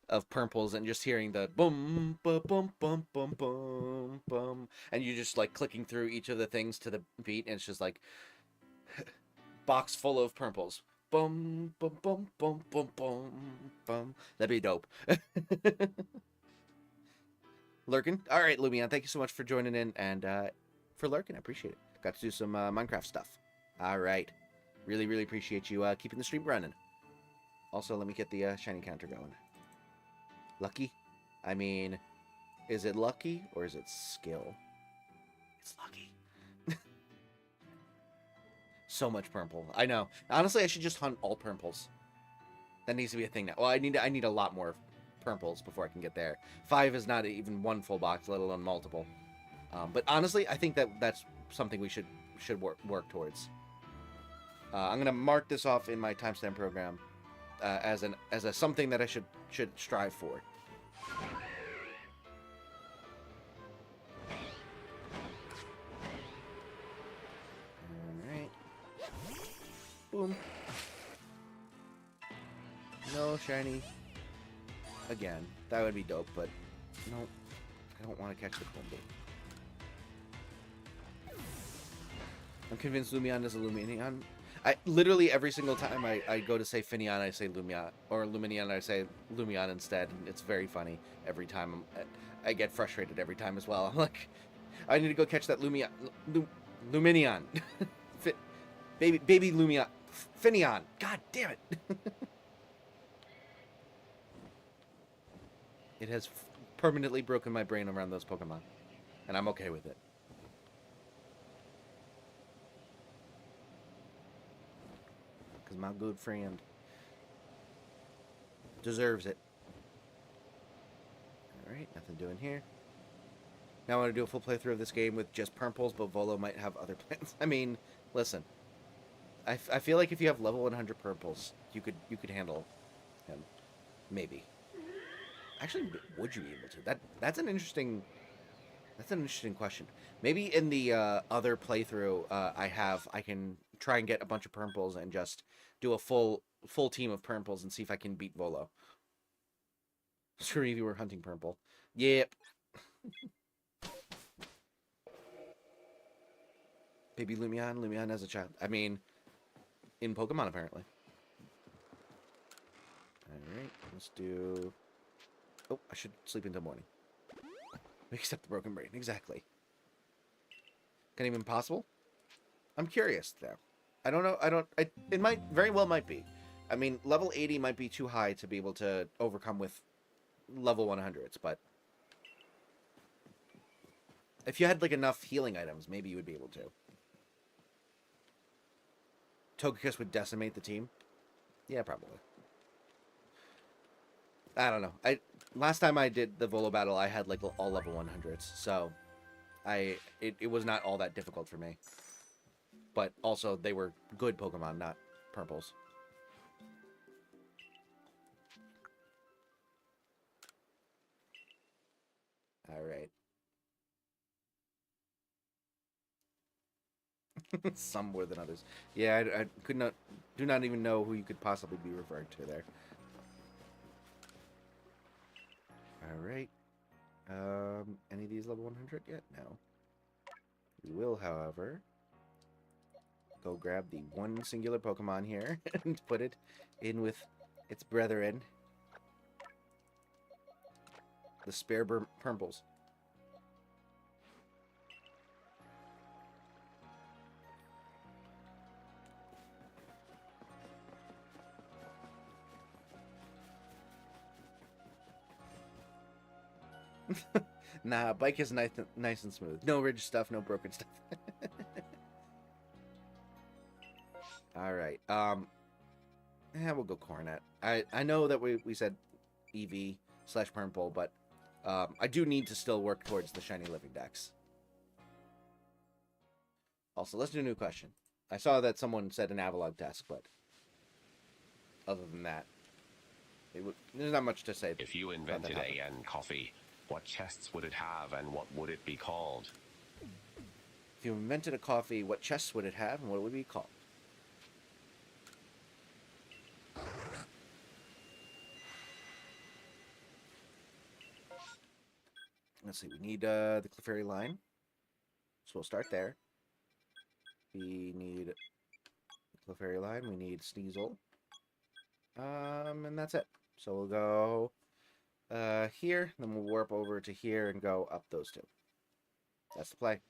Speaker 1: of purples and just hearing the boom bum bum bum bum bum bum, and you just like clicking through each of the things to the beat, and it's just like box full of purples. Bum bum bum bum bum bum bum. That'd be dope. Lurkin. All right, Lumion, thank you so much for joining in and for lurking. I appreciate it. Got to do some Minecraft stuff. All right. Really, really appreciate you keeping the stream running. Also, let me get the shiny counter going. Lucky? I mean, is it lucky or is it skill? It's lucky. So much purple. I know. Honestly, I should just hunt all purples. That needs to be a thing now. Well, I need a lot more purples before I can get there. 5 is not even one full box, let alone multiple. But honestly, I think that's something we should work towards. I'm gonna mark this off in my timestamp program as a something that I should strive for. All right. Boom. No shiny. Again, that would be dope, but no, I don't want to catch the combo. I'm convinced Lumion is a Luminion. I literally every single time I go to say Finion, I say Lumion, or Luminion, I say Lumion instead. And it's very funny every time. I get frustrated every time as well. I'm like, I need to go catch that Luminion, baby Lumion, Finion. God damn it! It has permanently broken my brain around those Pokemon, and I'm okay with it. Because my good friend deserves it. Alright, nothing doing here. Now I want to do a full playthrough of this game with just purples, but Volo might have other plans. I mean, listen. I feel like if you have level 100 purples, you could handle him. Maybe. Actually, would you be able to? That's an interesting question. Maybe in the other playthrough I can try and get a bunch of purples and just do a full team of purples and see if I can beat Volo. Sure, if you were hunting purple. Yep. Baby Lumion as a child. I mean, in Pokemon apparently. Alright, let's do... Oh, I should sleep until morning. Except the broken brain. Exactly. Can it even possible? I'm curious, though. I don't know. It might very well might be. I mean, level 80 might be too high to be able to overcome with level 100s, but if you had, like, enough healing items, maybe you would be able to. Togekiss would decimate the team? Yeah, probably. I don't know. Last time I did the Volo battle, I had like all level 100s, so it was not all that difficult for me. But also, they were good Pokemon, not purples. All right. Some more than others. Yeah, I do not even know who you could possibly be referring to there. All right. Any of these level 100 yet? No. We will, however, go grab the one singular Pokemon here and put it in with its brethren, the spare Purmples. Nah, bike is nice and smooth. No ridge stuff, no broken stuff. All right. Yeah, we'll go Coronet. I know that we said Eevee / Purple, but I do need to still work towards the Shiny Living Dex. Also, let's do a new question. I saw that someone said an Avalog desk, but other than that, there's not much to say.
Speaker 2: If you invented AN coffee, what chests would it have and what would it be called?
Speaker 1: If you invented a coffee, what chests would it have and what would it be called? Let's see, we need the Clefairy line. So we'll start there. We need the Clefairy line, we need Sneasel. And that's it. So we'll go here, then we'll warp over to here and go up those two. That's the play.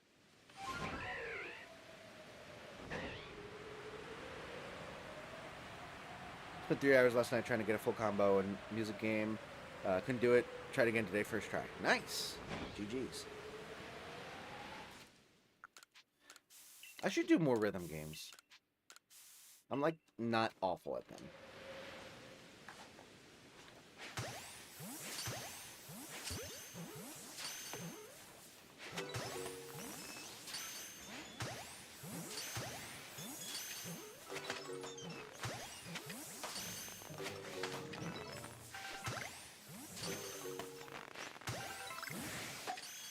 Speaker 1: Spent 3 hours last night trying to get a full combo and music game. Couldn't do it. Tried again today, first try. Nice. GG's. I should do more rhythm games. I'm like not awful at them.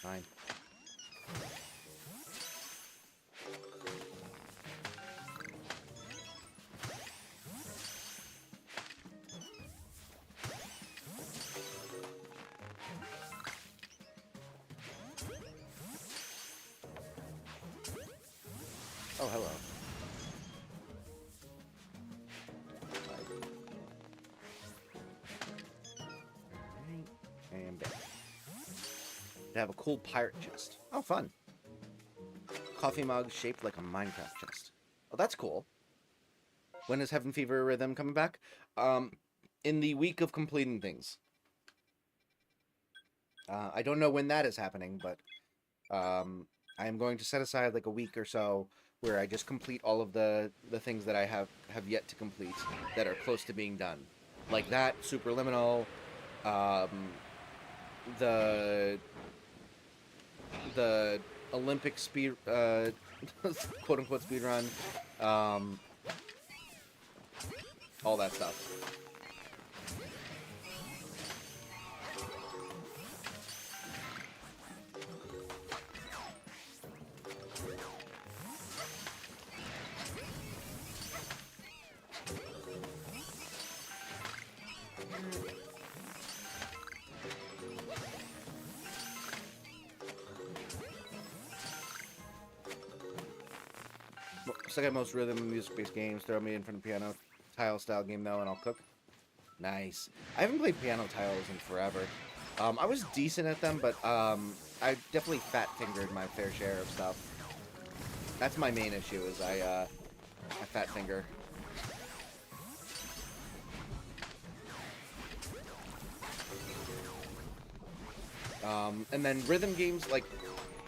Speaker 1: Fine. Oh, hello. And back. To have a cool pirate chest. Oh, fun. Coffee mug shaped like a Minecraft chest. Oh, that's cool. When is Heaven Fever Rhythm coming back? In the week of completing things. I don't know when that is happening, but I am going to set aside like a week or so where I just complete all of the things that I have yet to complete that are close to being done. Like that, Superliminal, the Olympic speed, quote-unquote speed run, all that stuff. Second most rhythm and music-based games. Throw me in front of piano tile style game though, and I'll cook. Nice. I haven't played piano tiles in forever. I was decent at them, but I definitely fat-fingered my fair share of stuff. That's my main issue. Is I fat finger. And then rhythm games, like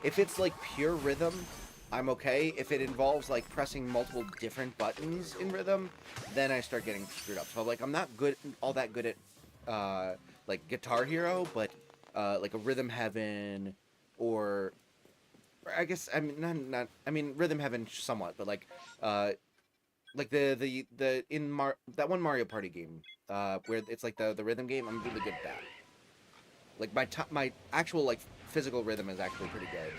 Speaker 1: if it's like pure rhythm, I'm okay. If it involves like pressing multiple different buttons in rhythm, then I start getting screwed up. So like I'm not all that good at like Guitar Hero, but like a Rhythm Heaven or I guess I mean not I mean Rhythm Heaven somewhat, but like the that one Mario Party game where it's like the rhythm game, I'm really good at that. Like my actual like physical rhythm is actually pretty good.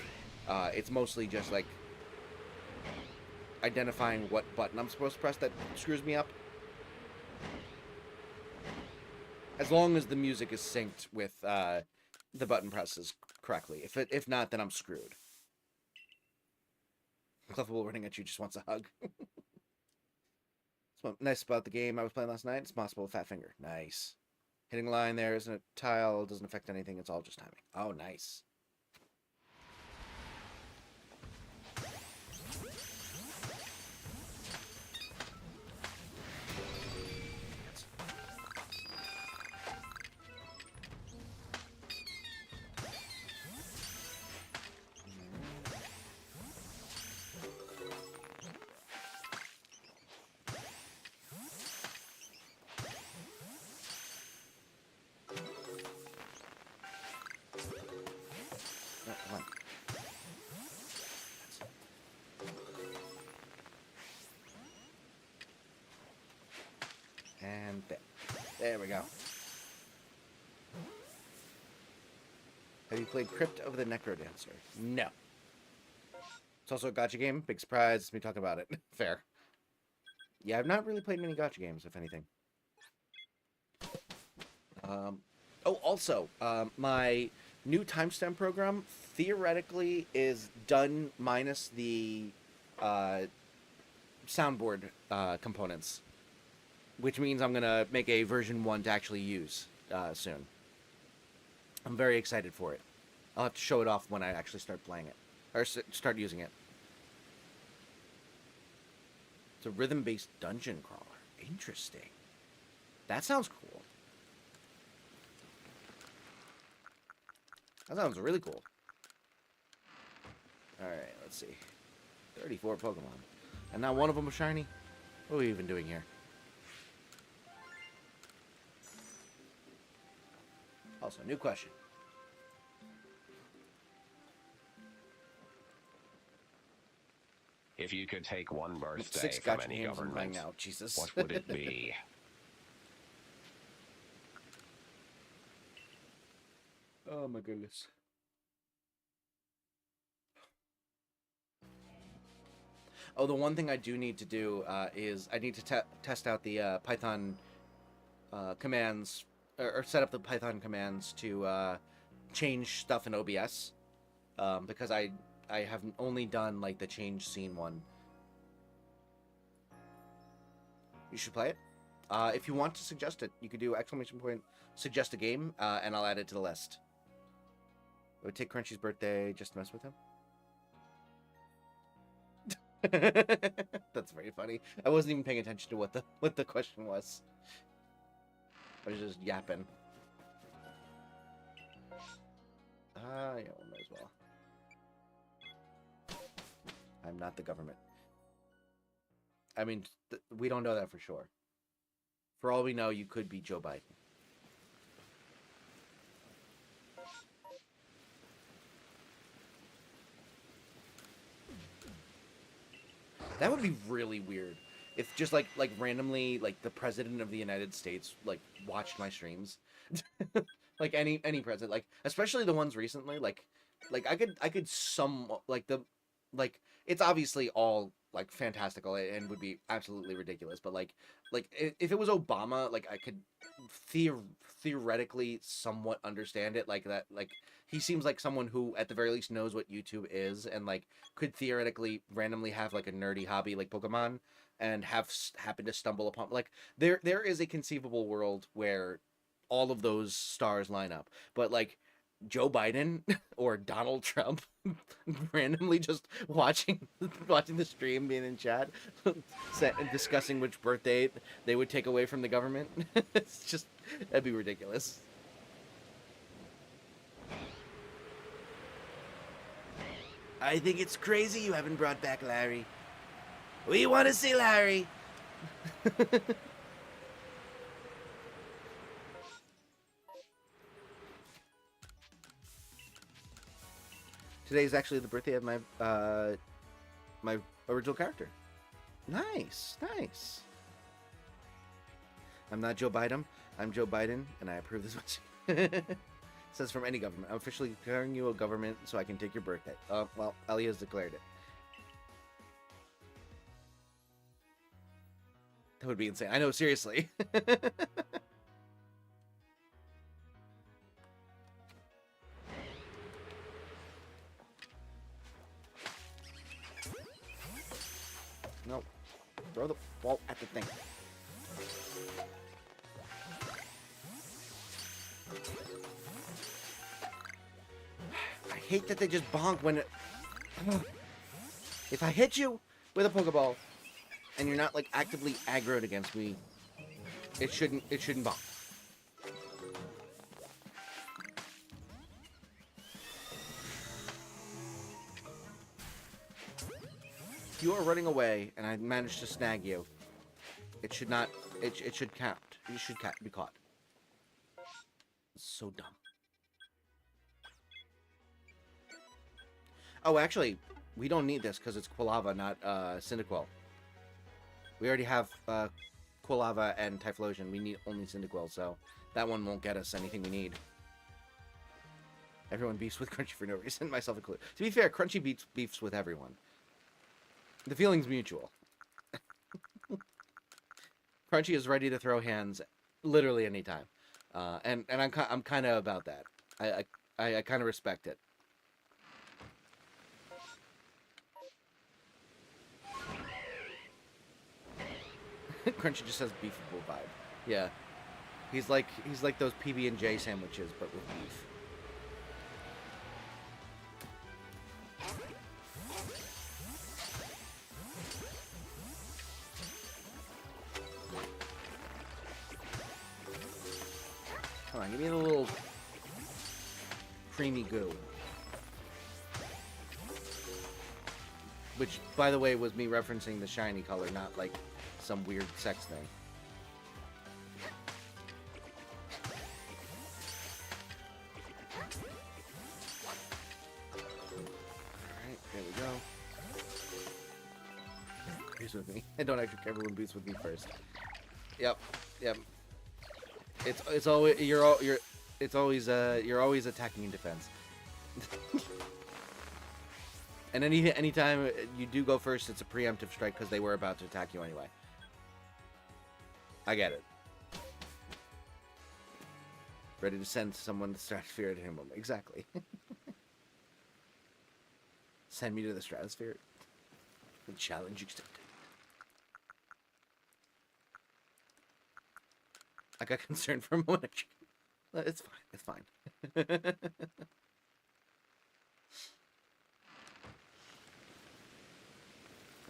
Speaker 1: It's mostly just like identifying what button I'm supposed to press that screws me up. As long as the music is synced with the button presses correctly. If not, then I'm screwed. Clefable running at you just wants a hug. What's nice about the game I was playing last night? It's possible with Fat Finger. Nice. Hitting a line there isn't a tile, doesn't affect anything, it's all just timing. Oh, nice. And there we go. Have you played Crypt of the Necrodancer? No. It's also a gacha game. Big surprise. It's me talking about it. Fair. Yeah, I've not really played many gacha games, if anything. Also, my new timestamp program theoretically is done minus the soundboard components, which means I'm going to make a version 1 to actually use soon. I'm very excited for it. I'll have to show it off when I actually start playing it, or start using it. It's a rhythm-based dungeon crawler. Interesting. That sounds cool. That sounds really cool. Alright, let's see. 34 Pokemon. And not one of them was shiny? What are we even doing here? Also, new question.
Speaker 2: If you could take one birthday
Speaker 1: 6
Speaker 2: from
Speaker 1: gacha
Speaker 2: any
Speaker 1: games I'm playing
Speaker 2: government,
Speaker 1: now. Jesus.
Speaker 2: what would it be?
Speaker 1: Oh my goodness. Oh, the one thing I do need to do is I need to test out the Python commands, or set up the Python commands to change stuff in OBS, because I have only done like the change scene one. You should play it. If you want to suggest it, you could do ! Suggest a game, and I'll add it to the list. It would take Crunchy's birthday just to mess with him. That's very funny. I wasn't even paying attention to what the question was. I was just yapping. Yeah, well, might as well. I'm not the government. I mean, we don't know that for sure. For all we know, you could be Joe Biden. That would be really weird if just like randomly like the president of the United States like watched my streams. Like any president, like especially the ones recently, like I could it's obviously all like fantastical and would be absolutely ridiculous, but like if it was Obama, like I could theoretically somewhat understand it, like that, like he seems like someone who at the very least knows what YouTube is and like could theoretically randomly have like a nerdy hobby like Pokemon and happen to stumble upon, like there is a conceivable world where all of those stars line up, but like Joe Biden or Donald Trump randomly just watching the stream, being in chat, discussing which birthday they would take away from the government. It's just, that'd be ridiculous. I think it's crazy you haven't brought back Larry. We want to see Larry. Today is actually the birthday of my my original character. Nice, nice. I'm not Joe Biden. I'm Joe Biden, and I approve this much. Says from any government. I'm officially declaring you a government so I can take your birthday. Well, Ellie has declared it. That would be insane. I know, seriously. Throw the ball at the thing. I hate that they just bonk when it... If I hit you with a Pokeball and you're not like actively aggroed against me, it shouldn't bonk. If you are running away and I manage to snag you, it should not. It should count. You should be caught. It's so dumb. Oh, actually, we don't need this because it's Quilava, not Cyndaquil. We already have Quilava and Typhlosion. We need only Cyndaquil, so that one won't get us anything we need. Everyone beefs with Crunchy for no reason, myself included. To be fair, Crunchy beefs with everyone. The feeling's mutual. Crunchy is ready to throw hands literally anytime, and I'm kind of about that. I kind of respect it. Crunchy just has beefable vibe. Yeah, he's like those PB&J sandwiches, but with beef. Come on, give me a little creamy goo. Which, by the way, was me referencing the shiny color, not like some weird sex thing. Alright, there we go. Boost with me. And don't actually everyone boost with me first. Yep. It's always you're always attacking in defense. And anytime you do go first, it's a preemptive strike because they were about to attack you anyway. I get it. Ready to send someone to stratosphere at him. Exactly. Send me to the stratosphere. The challenge accepted. I got concerned for a moment. It's fine. It's fine.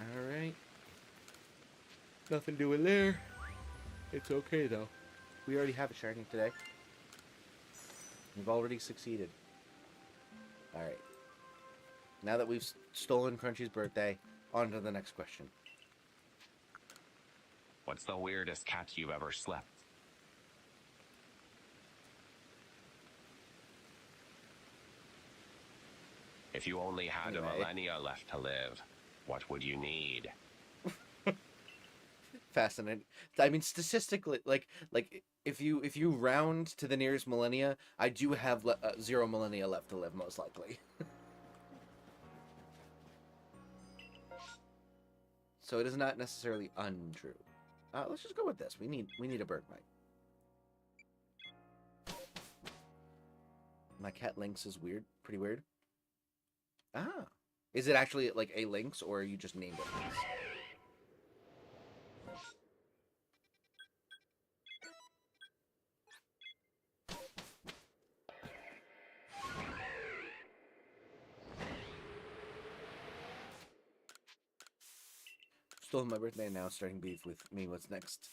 Speaker 1: Alright. Nothing doing there. It's okay, though. We already have a shiny today. We've already succeeded. Alright. Now that we've stolen Crunchy's birthday, on to the next question.
Speaker 2: What's the weirdest cat you've ever slept? If you only had a millennia left to live, what would you need?
Speaker 1: Fascinating. I mean, statistically, like if you round to the nearest millennia, I do have 0 millennia left to live, most likely. So it is not necessarily untrue. Let's just go with this. We need a bird mite. My cat Lynx is weird, pretty weird. Ah, is it actually like a Lynx, or you just named it Lynx? Stole my birthday and now starting beef with me. What's next?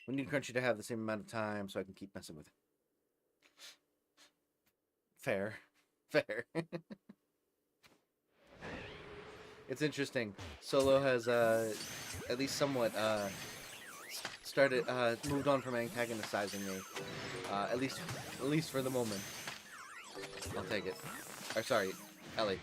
Speaker 1: We need Crunchy to have the same amount of time so I can keep messing with it. Fair. It's interesting. Solo has at least somewhat moved on from antagonizing me. At least for the moment. I'll take it. Or sorry, Ellie.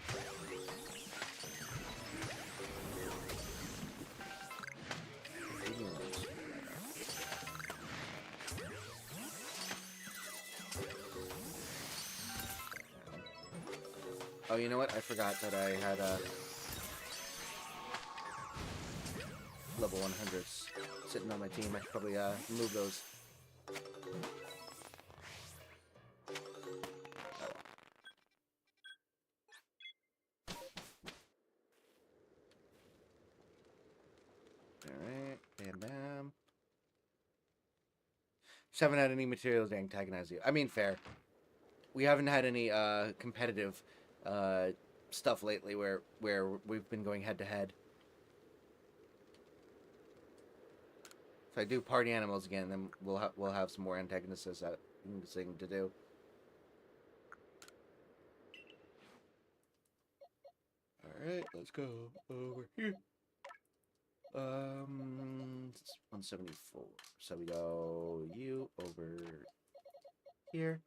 Speaker 1: Oh, you know what? I forgot that I had level 100s sitting on my team. I should probably move those. Just haven't had any materials to antagonize you. I mean, fair. We haven't had any competitive stuff lately where we've been going head to head. If I do party animals again, then we'll have some more antagonists thing to do. All right, let's go over here. 174. So we go you over here.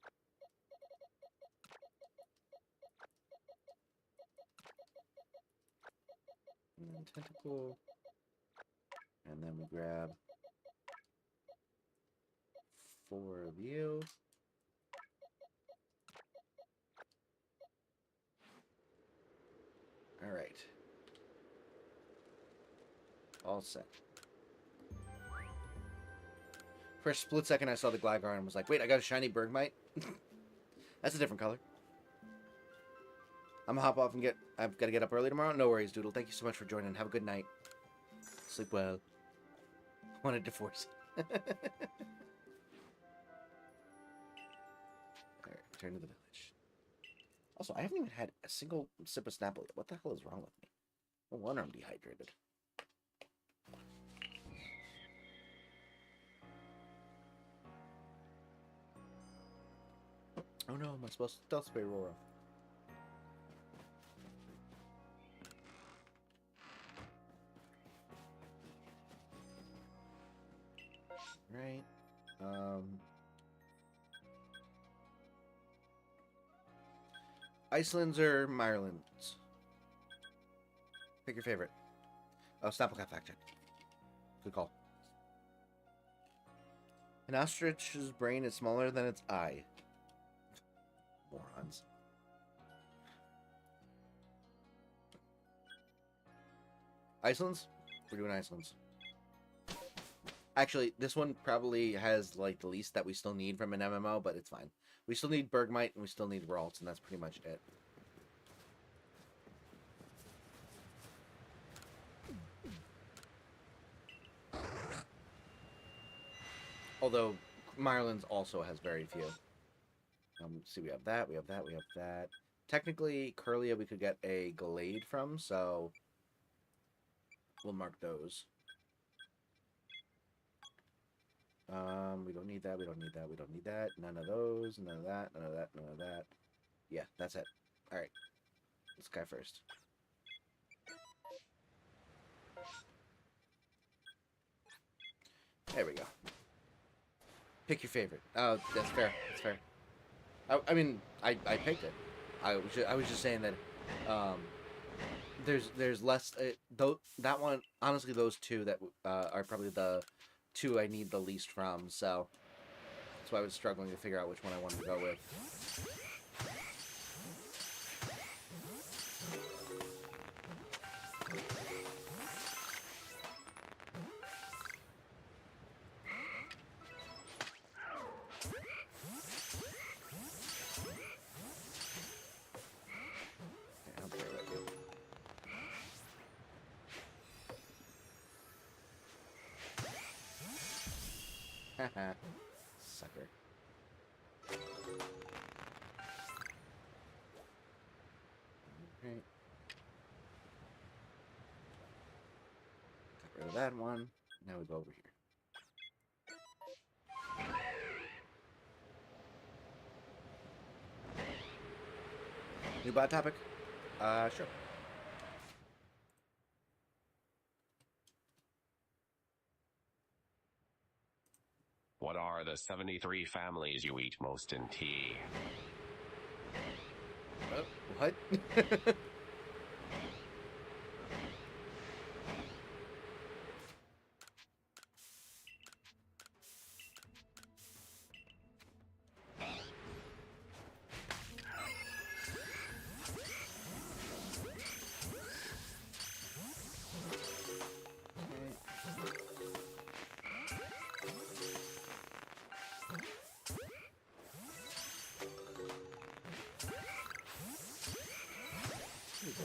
Speaker 1: And then tentacle. And then we grab 4 of you. All right. All set. For a split second, I saw the Gligar and was like, wait, I got a shiny Bergmite? That's a different color. I'm gonna hop off and I've got to get up early tomorrow. No worries, Doodle. Thank you so much for joining. Have a good night. Sleep well. Wanted to force. Alright, return to the village. Also, I haven't even had a single sip of Snapple yet. What the hell is wrong with me? No wonder I'm dehydrated. Oh no, am I supposed to stealth spray Aurora? Right. Icelands or Irelands? Pick your favorite. Oh, Snapplecat fact check. Good call. An ostrich's brain is smaller than its eye. Morons. Iceland's? We're doing Iceland's. Actually, this one probably has like the least that we still need from an MMO, but it's fine. We still need Bergmite and we still need Ralts, and that's pretty much it. Although, Ireland's also has very few. See, we have that, we have that, we have that. Technically, Curlia we could get a Glade from, so we'll mark those. We don't need that, we don't need that, we don't need that. None of those, none of that, none of that, none of that. Yeah, that's it. Alright. This guy first. There we go. Pick your favorite. Oh, that's fair. That's fair. I mean, I picked it. I was just saying that there's less that one, honestly, those two that are probably the two I need the least from, so that's why I was struggling to figure out which one I wanted to go with. Sucker. Okay. Got rid of that one. Now we go over here. New bot topic? Sure.
Speaker 2: What are the 73 families you eat most in tea?
Speaker 1: What?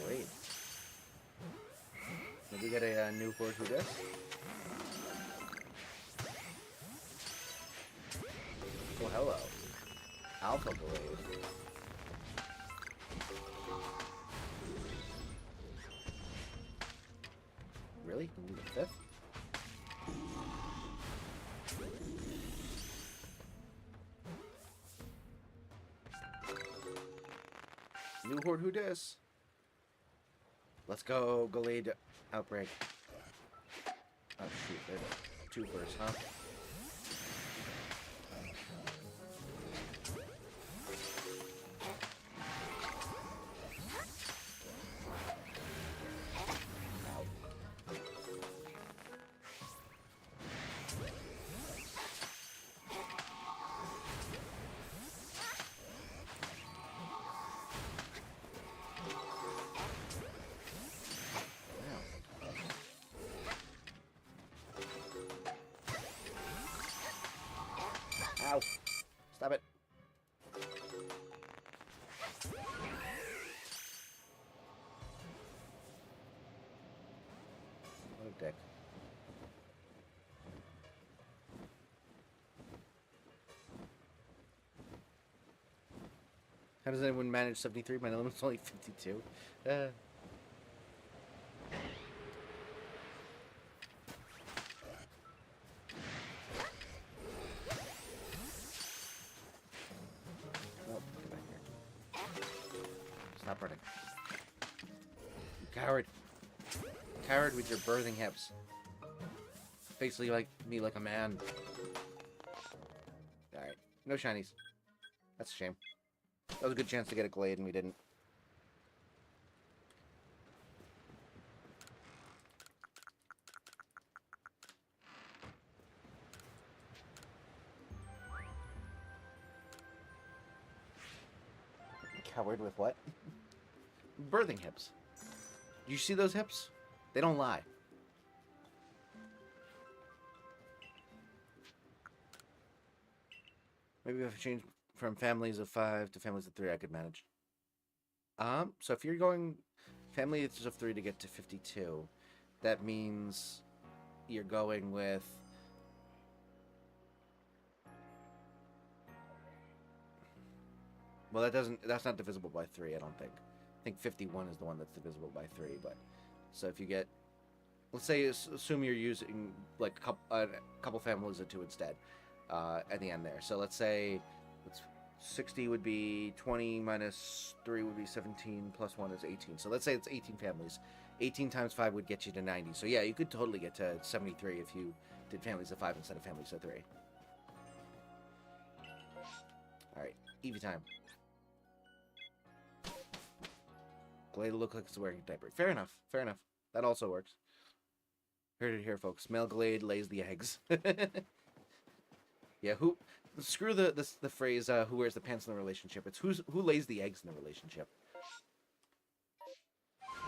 Speaker 1: Great. Did we get a new 4-2 disc? Well, hello. Alpha Blade. Really? You need a fifth? New Horde who dis? Let's go, Gallade Outbreak. Oh shoot, there's a 2 burst, huh? Ow. Stop it. What a dick. How does anyone manage 73? My limit's only 52. Nope, get back here. Stop running. You coward. Coward with your birthing hips. Basically like me like a man. Alright. No shinies. That's a shame. That was a good chance to get a Glade and we didn't. Coward with what? Birthing hips. Do you see those hips? They don't lie. Maybe if I change from families of 5 to families of 3, I could manage. So if you're going families of 3 to get to 52, that means you're going with well, that's not divisible by 3, I don't think. I think 51 is the one that's divisible by 3, but so if you get, let's say, assume you're using like a couple families of 2 instead at the end there. So let's say 60 would be 20 minus 3 would be 17 plus 1 is 18. So let's say it's 18 families. 18 times 5 would get you to 90. So yeah, you could totally get to 73 if you did families of 5 instead of families of 3. Alright, Eevee time. Glade look like it's wearing a diaper. Fair enough. Fair enough. That also works. Heard it here, folks. Male Glade lays the eggs. Yeah, who? Screw the phrase "who wears the pants in the relationship." It's who lays the eggs in the relationship.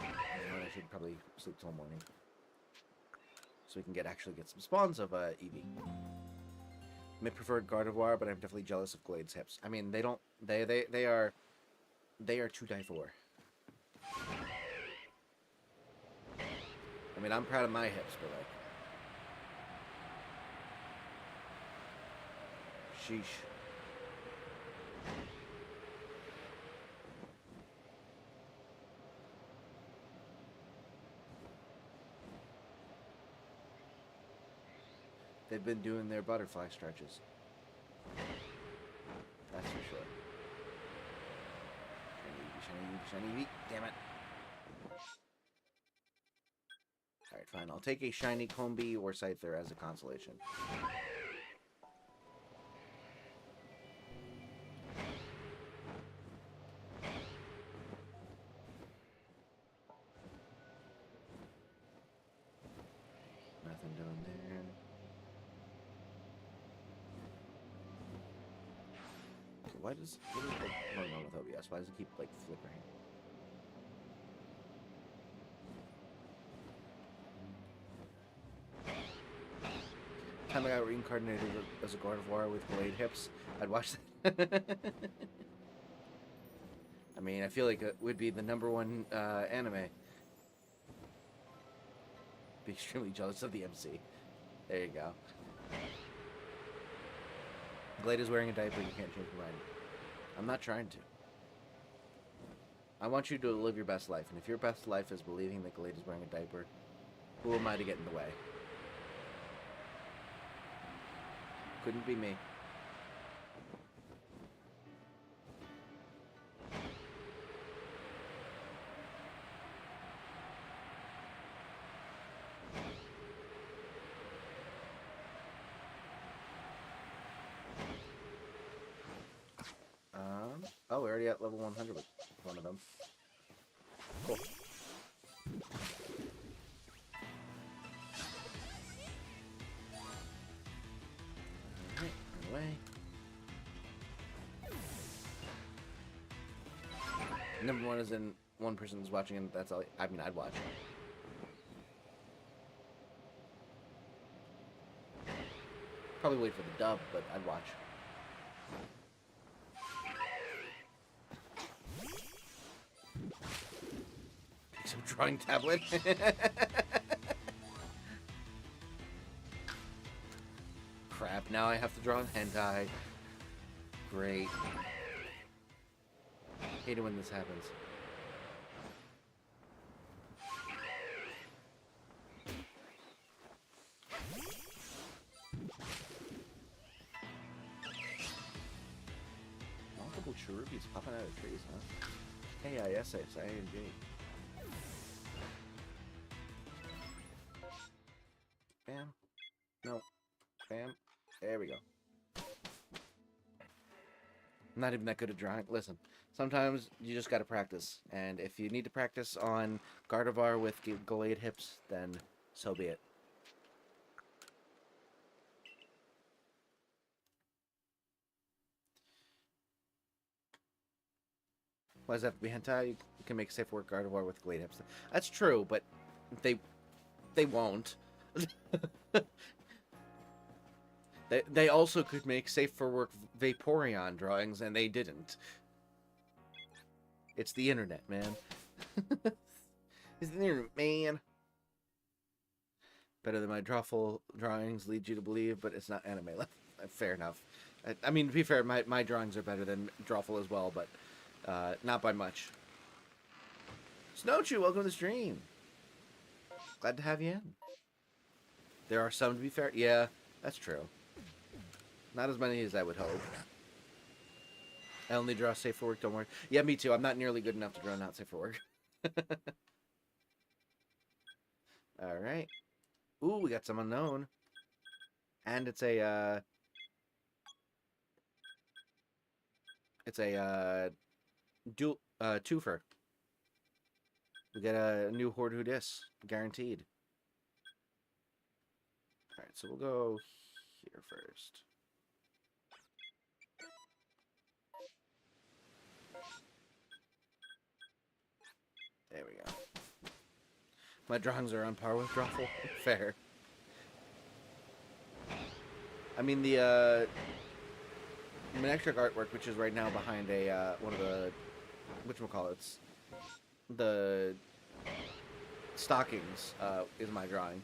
Speaker 1: I should probably sleep till morning, so we can actually get some spawns of Eevee. May prefer Gardevoir, but I'm definitely jealous of Glade's hips. I mean, they don't. They are to die for. I mean, I'm proud of my hips, but like, sheesh. They've been doing their butterfly stretches. That's for sure. Shiny Eevee. Damn it. Alright, fine. I'll take a shiny Combi or Scyther as a consolation. Nothing doing there. Okay, what is going on with OBS? Why does it keep, like, flickering? Time I got reincarnated as a Gardevoir with Glade hips, I'd watch that. I mean, I feel like it would be the #1 anime. Be extremely jealous of the MC. There you go. Glade is wearing a diaper. You can't change your mind. I'm not trying to. I want you to live your best life. And if your best life is believing that Glade is wearing a diaper, who am I to get in the way? Couldn't be me. Oh, we're already at level 100 with one of them. Cool. Alright, run away. Number one is in one person's watching, and that's all. I mean, I'd watch. Probably wait for the dub, but I'd watch. Some drawing tablet. Crap, now I have to draw hentai. Great. Hate it when this happens. Multiple cherubies popping out of trees, huh? K-I-S-S-I-N-G. Bam. No. Bam. There we go. I'm not even that good at drawing. Listen, sometimes you just gotta practice. And if you need to practice on Gardevoir with Glade hips, then so be it. Why does that have to be hentai? You can make safe work Gardevoir with Glade hips. That's true, but they won't. They also could make safe for work Vaporeon drawings, and they didn't. It's the internet, man. It's the internet, man. Better than my drawful drawings lead you to believe, but it's not anime. Fair enough. I mean, to be fair, my drawings are better than drawful as well, but not by much. Snowchew, welcome to the stream. Glad to have you in. There are some, to be fair. Yeah, that's true. Not as many as I would hope. I only draw safe for work, don't worry. Yeah, me too. I'm not nearly good enough to draw not safe for work. Alright. Ooh, we got some unknown. And it's a, dual, twofer. We get a new Hordhudis, guaranteed. Alright, so we'll go here first. There we go. My drawings are on par with Drawful. Fair. I mean, the Electric artwork, which is right now behind a one of the whatchamacallits, the stockings, is my drawing.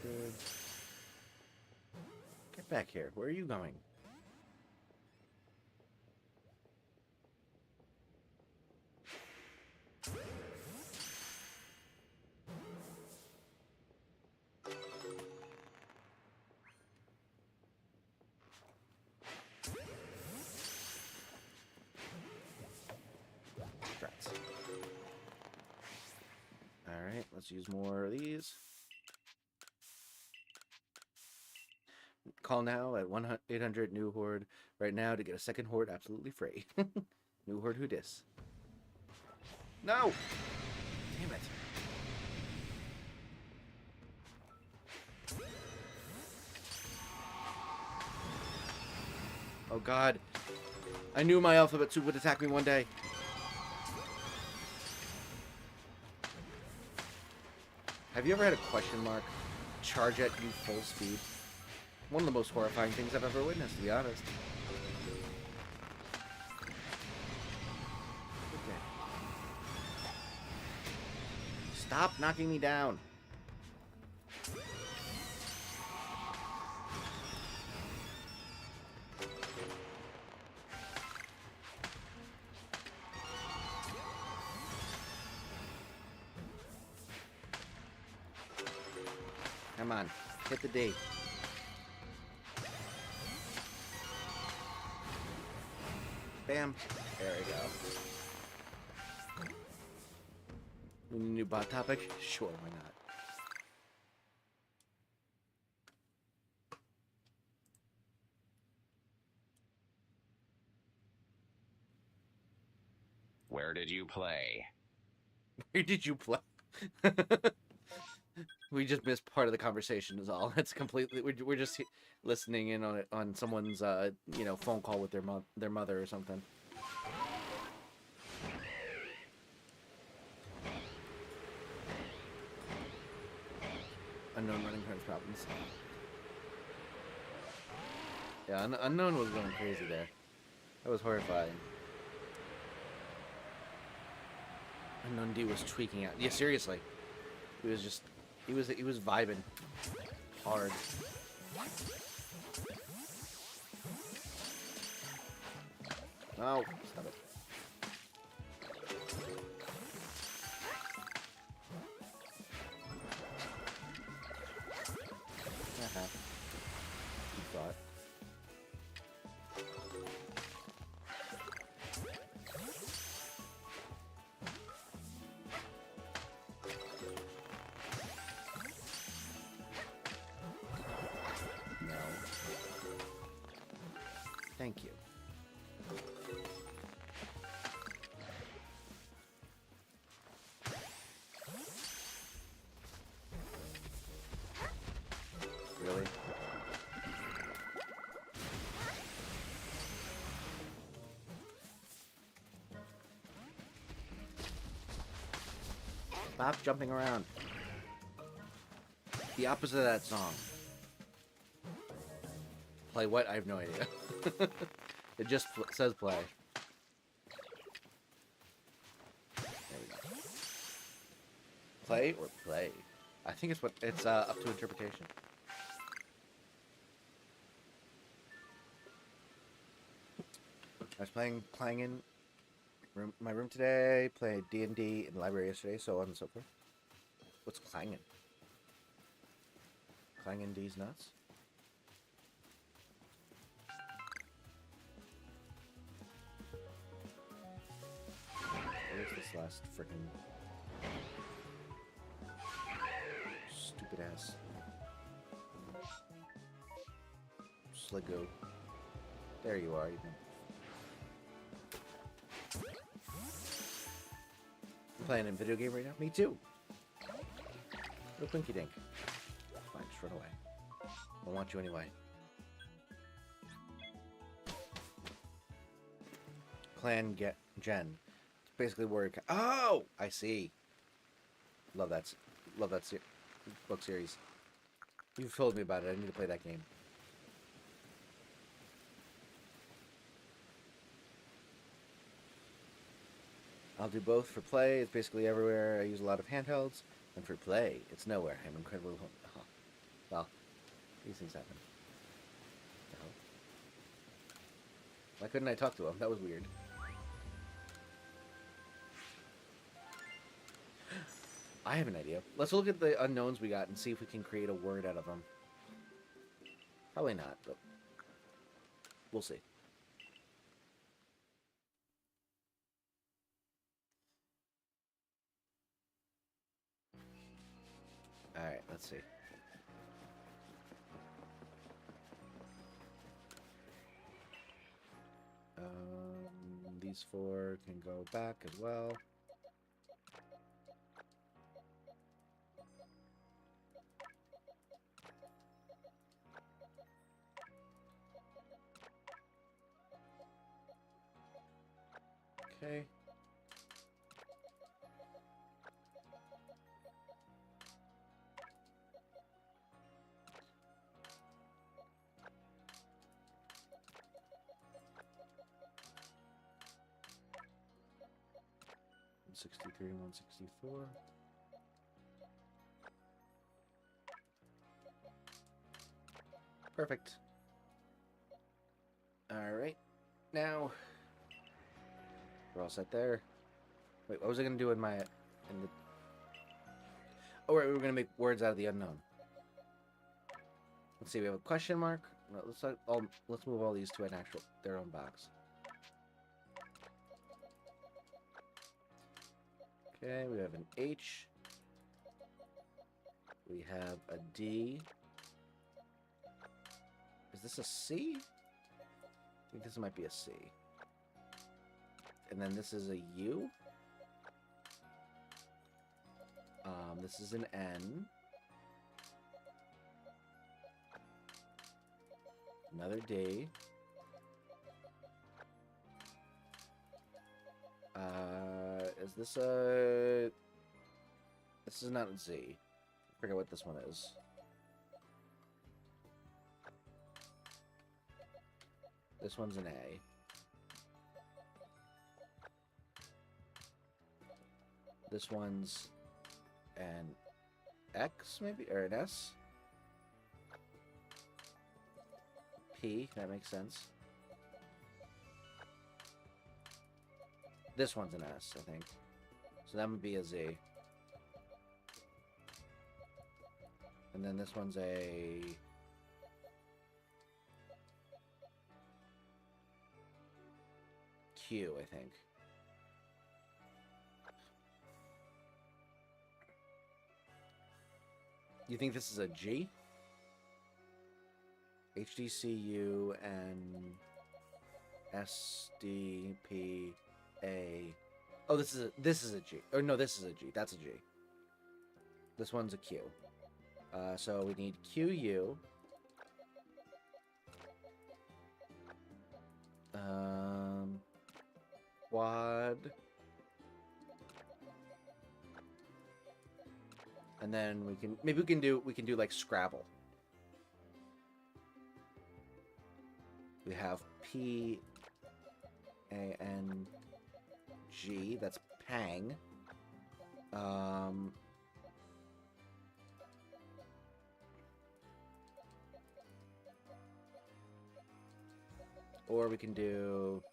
Speaker 1: Good. Get back here. Where are you going? Let's use more of these. Call now at 1-800 new horde right now to get a second horde absolutely free. New horde who dis? No! Damn it. Oh god. I knew my alphabet soup would attack me one day. Have you ever had a question mark charge at you full speed? One of the most horrifying things I've ever witnessed, to be honest. Okay. Stop knocking me down. Come on, hit the D. Bam. There we go. We need a new bot topic? Sure, why not?
Speaker 2: Where did you play?
Speaker 1: Where did you play? We just missed part of the conversation is all. It's completely we're just listening in on it on someone's you know, phone call with their mother or something. Unknown running towards problems. Yeah, Unknown was going crazy there. That was horrifying. Unknown D was tweaking out. Yeah, seriously. He was just he was vibing hard. No, stop it. You thought. No. Thank you. Really? Stop jumping around. The opposite of that song. Play what? I have no idea. It just says play. There we go. Play or play? I think it's up to interpretation. I was playing in my room today, played D&D in the library yesterday, so on and so forth. What's clanging? Clanging D's nuts? Where's this last frickin' stupid ass Sligo? There you are, even. You playing a video game right now? Me too. No Twinky Dink. Fine, just run away. I don't want you anyway. Clan get Gen. It's basically where it. Oh, I see. Love that book series. You've told me about it. I need to play that game. I'll do both. For play, it's basically everywhere. I use a lot of handhelds. And for play, it's nowhere. I'm incredibly well, these things happen. The hell? Why couldn't I talk to him? That was weird. I have an idea. Let's look at the unknowns we got and see if we can create a word out of them. Probably not, but we'll see. Alright, let's see. These 4 can go back as well. Okay. $163 and $164. Perfect. Alright. Now we're all set there. Wait, what was I gonna do in the oh right, we were gonna make words out of the unknown. Let's see, we have a question mark. No, let's move all these to their own box. Okay, we have an H. We have a D. Is this a C? I think this might be a C. And then this is a U. This is an N. Another D. Is this a... This is not a Z. I forget what this one is. This one's an A. This one's an X, maybe? Or an S? P, that makes sense. This one's an S, I think. So that would be a Z. And then this one's a... Q, I think. You think this is a G? HDCU and SDP A. Oh, this is a G. Or no, this is a G. That's a G. This one's a Q. So we need QU. Quad. And then we can do like Scrabble. We have P A N G, that's Pang. Or we can do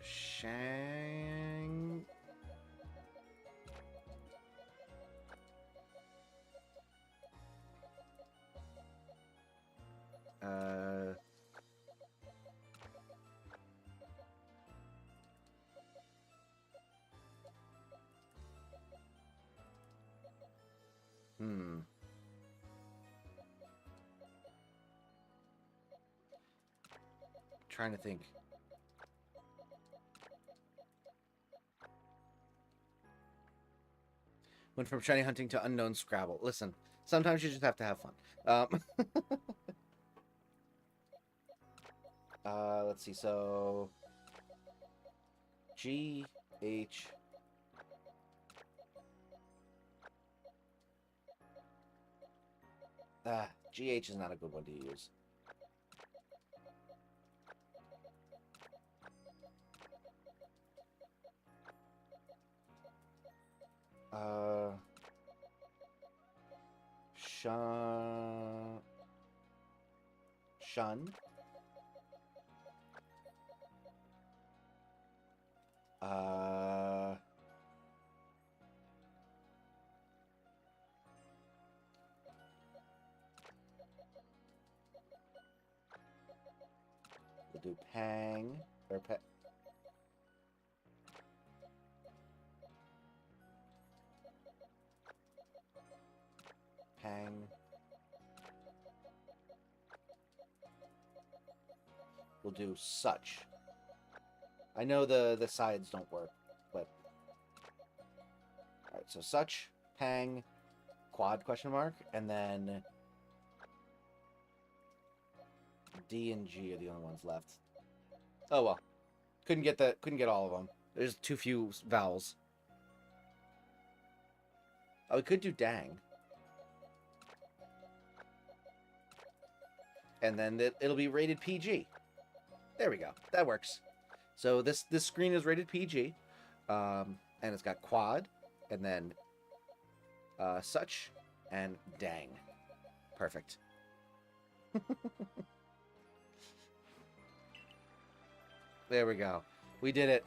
Speaker 1: Shang. Trying to think. Went from shiny hunting to unknown Scrabble. Listen, sometimes you just have to have fun. Let's see. So G H. GH is not a good one to use. Shun. We'll do Pang or Pang. We'll do such. I know the sides don't work, but... Alright, so such, pang, quad question mark, and then... D and G are the only ones left. Oh well. Couldn't get all of them. There's too few vowels. Oh, we could do dang. And then it'll be rated PG. There we go. That works. So this screen is rated PG. And it's got quad, and then such, and dang. Perfect. There we go. We did it.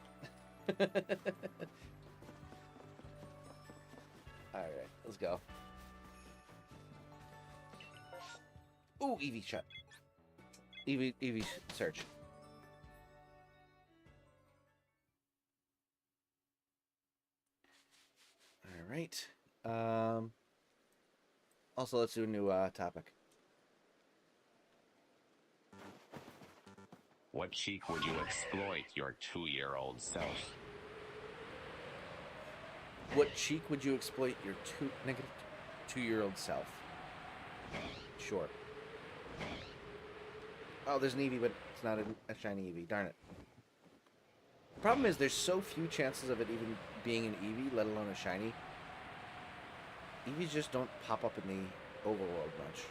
Speaker 1: Alright, let's go. Ooh, Eevee shut. Eevee search. Alright. Also, let's do a new topic.
Speaker 2: What cheek would you exploit your 2-year-old self?
Speaker 1: What cheek would you exploit your negative 2-year-old self? Sure. Oh, there's an Eevee, but it's not a shiny Eevee. Darn it. The problem is there's so few chances of it even being an Eevee, let alone a shiny. Eevees just don't pop up in the overworld much.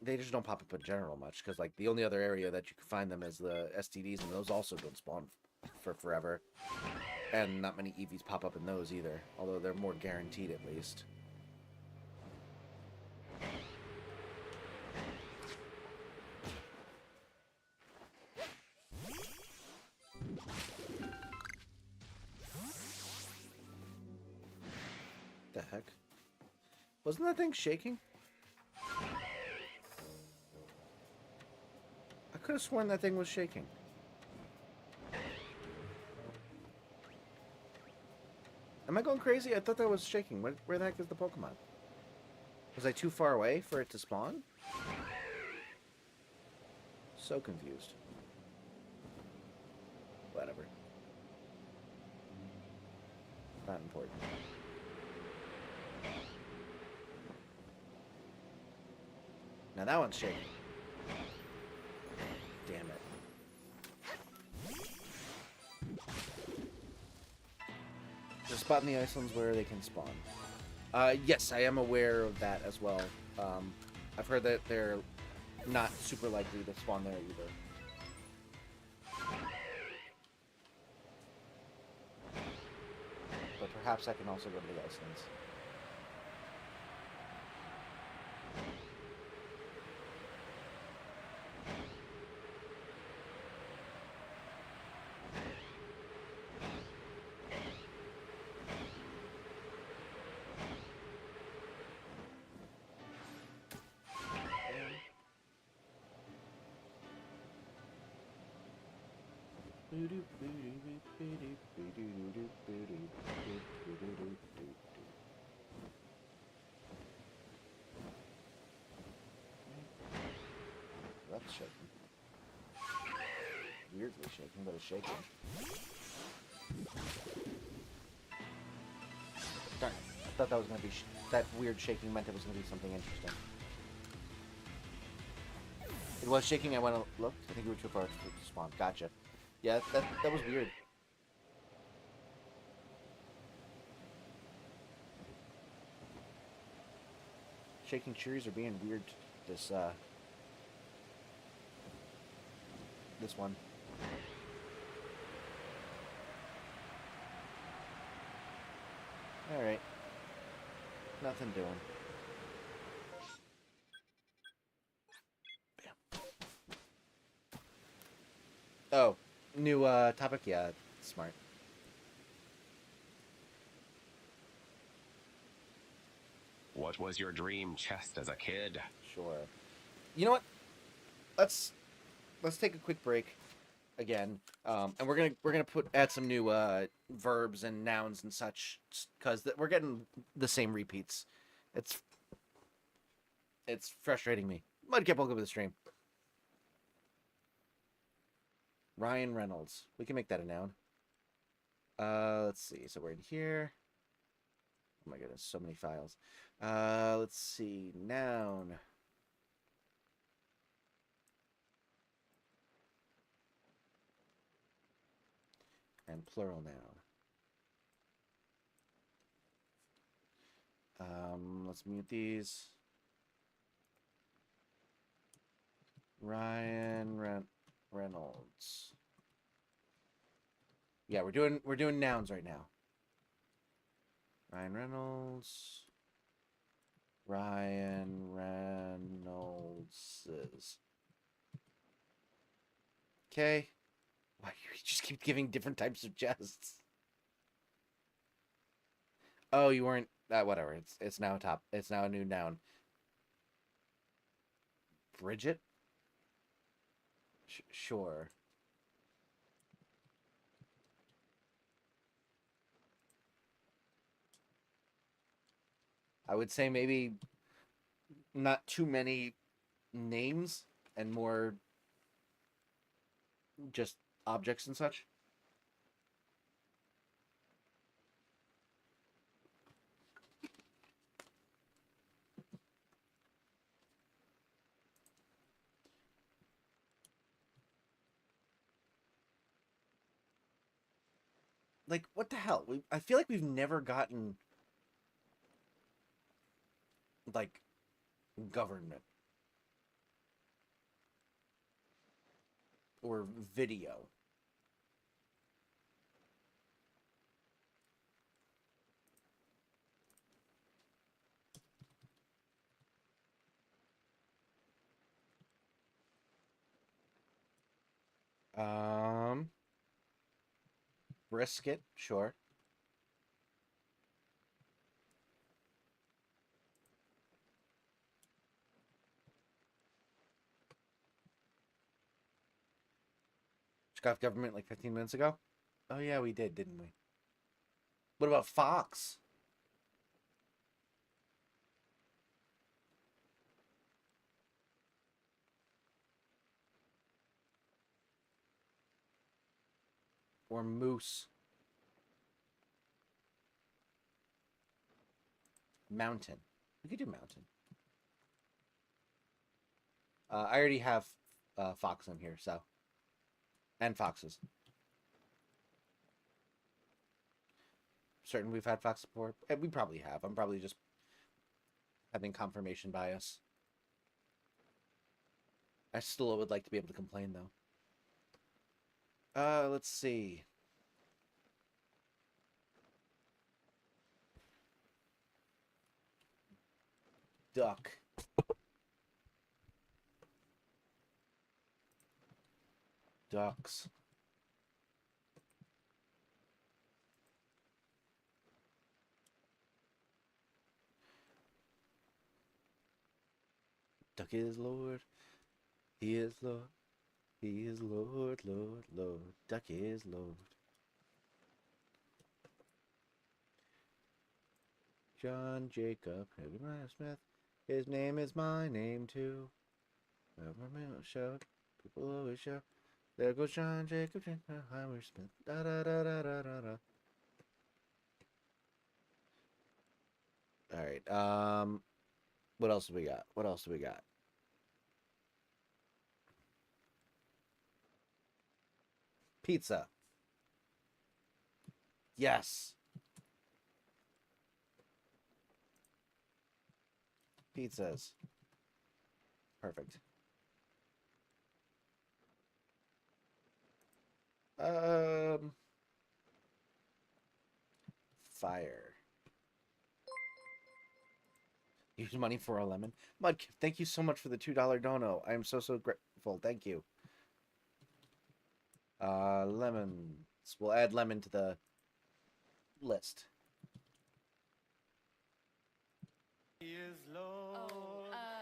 Speaker 1: They just don't pop up in general much, because like the only other area that you can find them is the STDs, and those also don't spawn for forever. And not many Eevees pop up in those either, although they're more guaranteed at least. The heck? Wasn't that thing shaking? I could have sworn that thing was shaking. Am I going crazy? I thought that was shaking. Where the heck is the Pokemon? Was I too far away for it to spawn? So confused. Whatever. Not important. Now that one's shaking. Damn it. There's a spot in the Icelands where they can spawn. Yes, I am aware of that as well. I've heard that they're not super likely to spawn there either. But perhaps I can also go to the Icelands. That's shaking. Weirdly shaking, but it's shaking. Darn it. I thought that was going to be... that weird shaking meant it was going to be something interesting. It was shaking, I went and looked. I think you were too far to spawn. Gotcha. Yeah, that was weird. Shaking trees are being weird this one. Alright. Nothing doing. Bam. Oh, new topic? Yeah, smart.
Speaker 2: What was your dream chest as a kid?
Speaker 1: Sure. You know what? Let's take a quick break. again, and we're gonna add some new verbs and nouns and such because we're getting the same repeats. It's frustrating me. Mudkip, welcome to the stream. Ryan Reynolds. We can make that a noun. Let's see. So we're in here. Oh my goodness, so many files. Let's see. Noun. And plural noun. Let's mute these. Ryan Reynolds. Yeah, we're doing nouns right now. Ryan Reynolds. Ryan Reynolds's. Okay. Why you just keep giving different types of jests? Oh, you weren't. Whatever. It's now It's now a new noun. Bridget. Sure. I would say maybe not too many names and more just objects and such. Like, what the hell? I feel like we've never gotten, like, government. Or video. Brisket, sure. Just got government like 15 minutes ago. Oh yeah, we did, didn't we? What about Fox? Or Moose? Mountain. We could do mountain. I already have Fox in here, so. And foxes. Certain we've had Fox before. We probably have. I'm probably just having confirmation bias. I still would like to be able to complain, though. Let's see. Duck. Ducks. Duck is Lord. He is Lord. He is Lord, Lord, Lord. Duck is Lord. John Jacob Smith. His name is my name too. Shout. People always shout. There goes John Jacob Smith. Da da da da da da da. All right. What else do we got? What else do we got? Pizza. Yes. Pizzas. Perfect. Fire. Use money for a lemon. Mudkip, thank you so much for the $2 dono. I am so grateful. Thank you. Lemons. We'll add lemon to the list.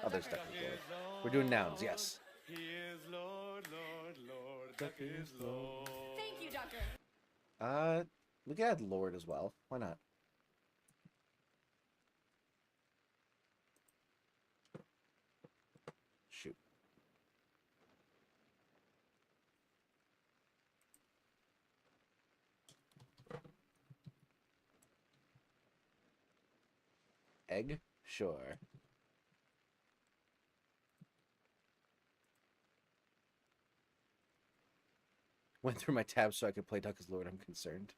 Speaker 1: Other stuff is Lord. We're doing nouns, yes.
Speaker 3: He is Lord, Lord, Lord. Stuck is Lord.
Speaker 4: Thank you, Doctor.
Speaker 1: We could add Lord as well. Why not? Shoot. Egg? Sure. Went through my tabs so I could play Duck as Lord, I'm concerned.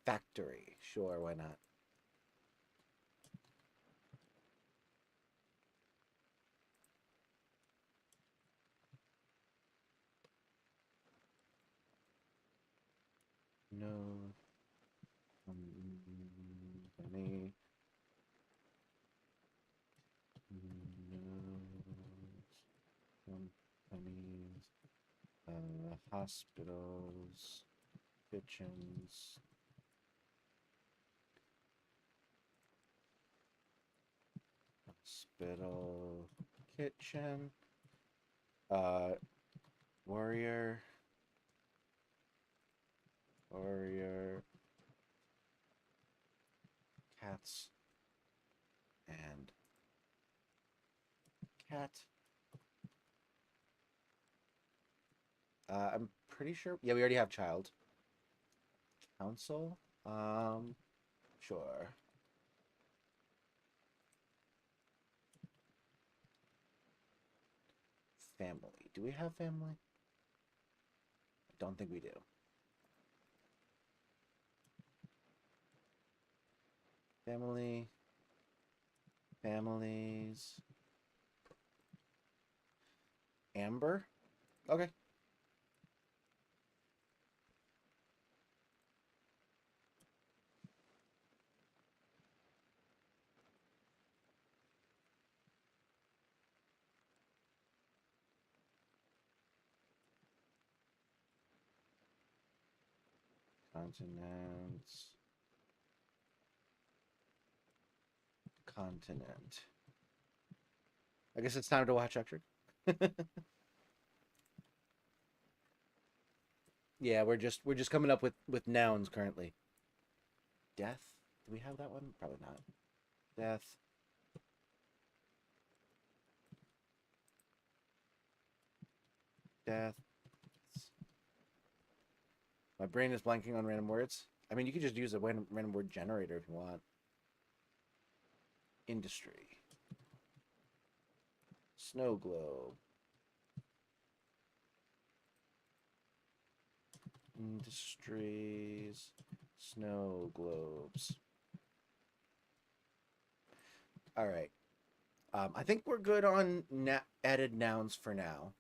Speaker 1: Factory. Sure, why not? No. Company. No. Companies. Hospitals. Kitchens. Hospital. Kitchen. Warrior. Warrior. Cats. And cat. I'm pretty sure. Yeah, we already have child. Council. Sure. Family. Do we have family? I don't think we do. Family. Families. Amber? Okay. Continents. Continent. I guess it's time to watch Ectric. Yeah, we're just coming up with nouns currently. Death? Do we have that one? Probably not. Death. Death. My brain is blanking on random words. I mean, you could just use a random word generator if you want. Industry. Snow globe. Industries. Snow globes. All right. I think we're good on added nouns for now.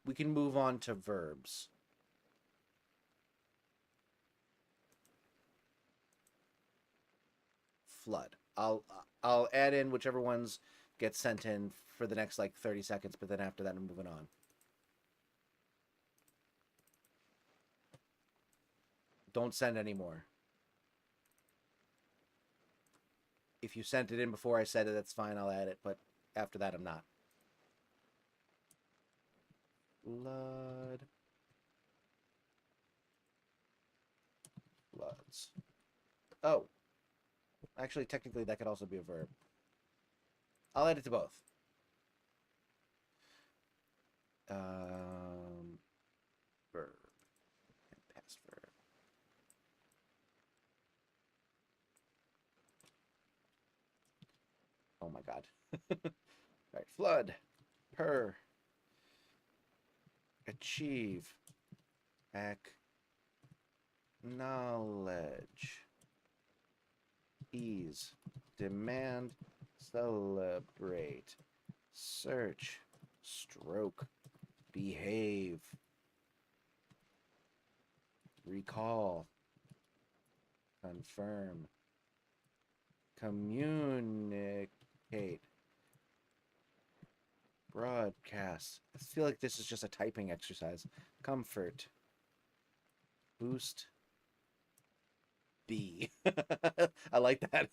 Speaker 1: We can move on to verbs. Flood. I'll add in whichever ones get sent in for the next like 30 seconds, but then after that I'm moving on. Don't send any more. If you sent it in before I said it, that's fine, I'll add it, but after that I'm not. Blood. Bloods. Oh. Actually, technically, that could also be a verb. I'll add it to both. Verb. And past verb. Oh my god. Alright, flood. Per. Achieve. Acknowledge. Ease. Demand. Celebrate. Search. Stroke. Behave. Recall. Confirm. Communicate. Broadcast. I feel like this is just a typing exercise. Comfort. Boost. B. I like that.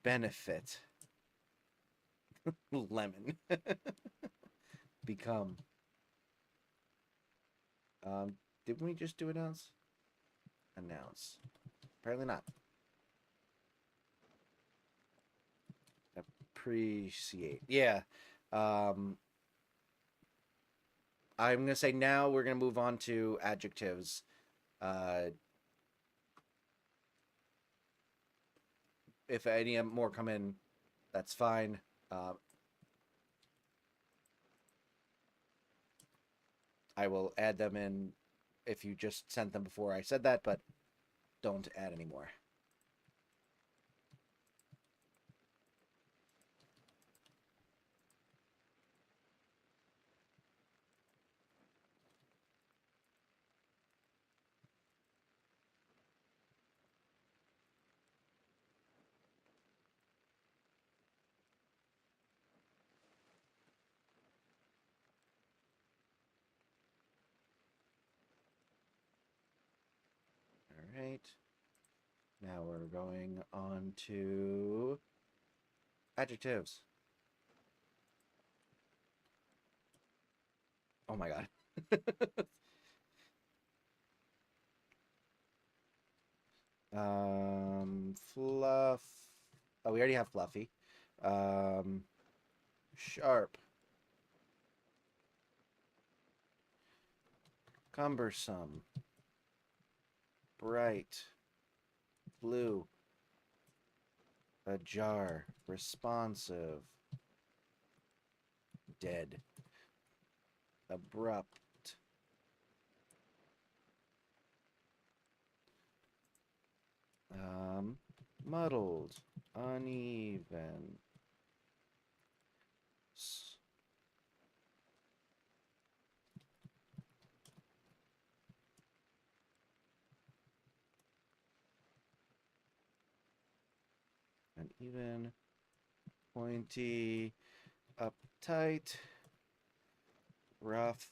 Speaker 1: Benefit. Lemon. Become. Didn't we just do announce? Announce. Apparently not. Appreciate. Yeah. I'm going to say now we're going to move on to adjectives. If any more come in, that's fine. I will add them in if you just sent them before I said that, but don't add any more. All right. Now we're going on to adjectives. Oh my god. Fluff. Oh, we already have fluffy. Sharp. Cumbersome. Bright. Blue. Ajar. Responsive. Dead. Abrupt. Muddled. Uneven. Uneven. Pointy. Uptight. Rough.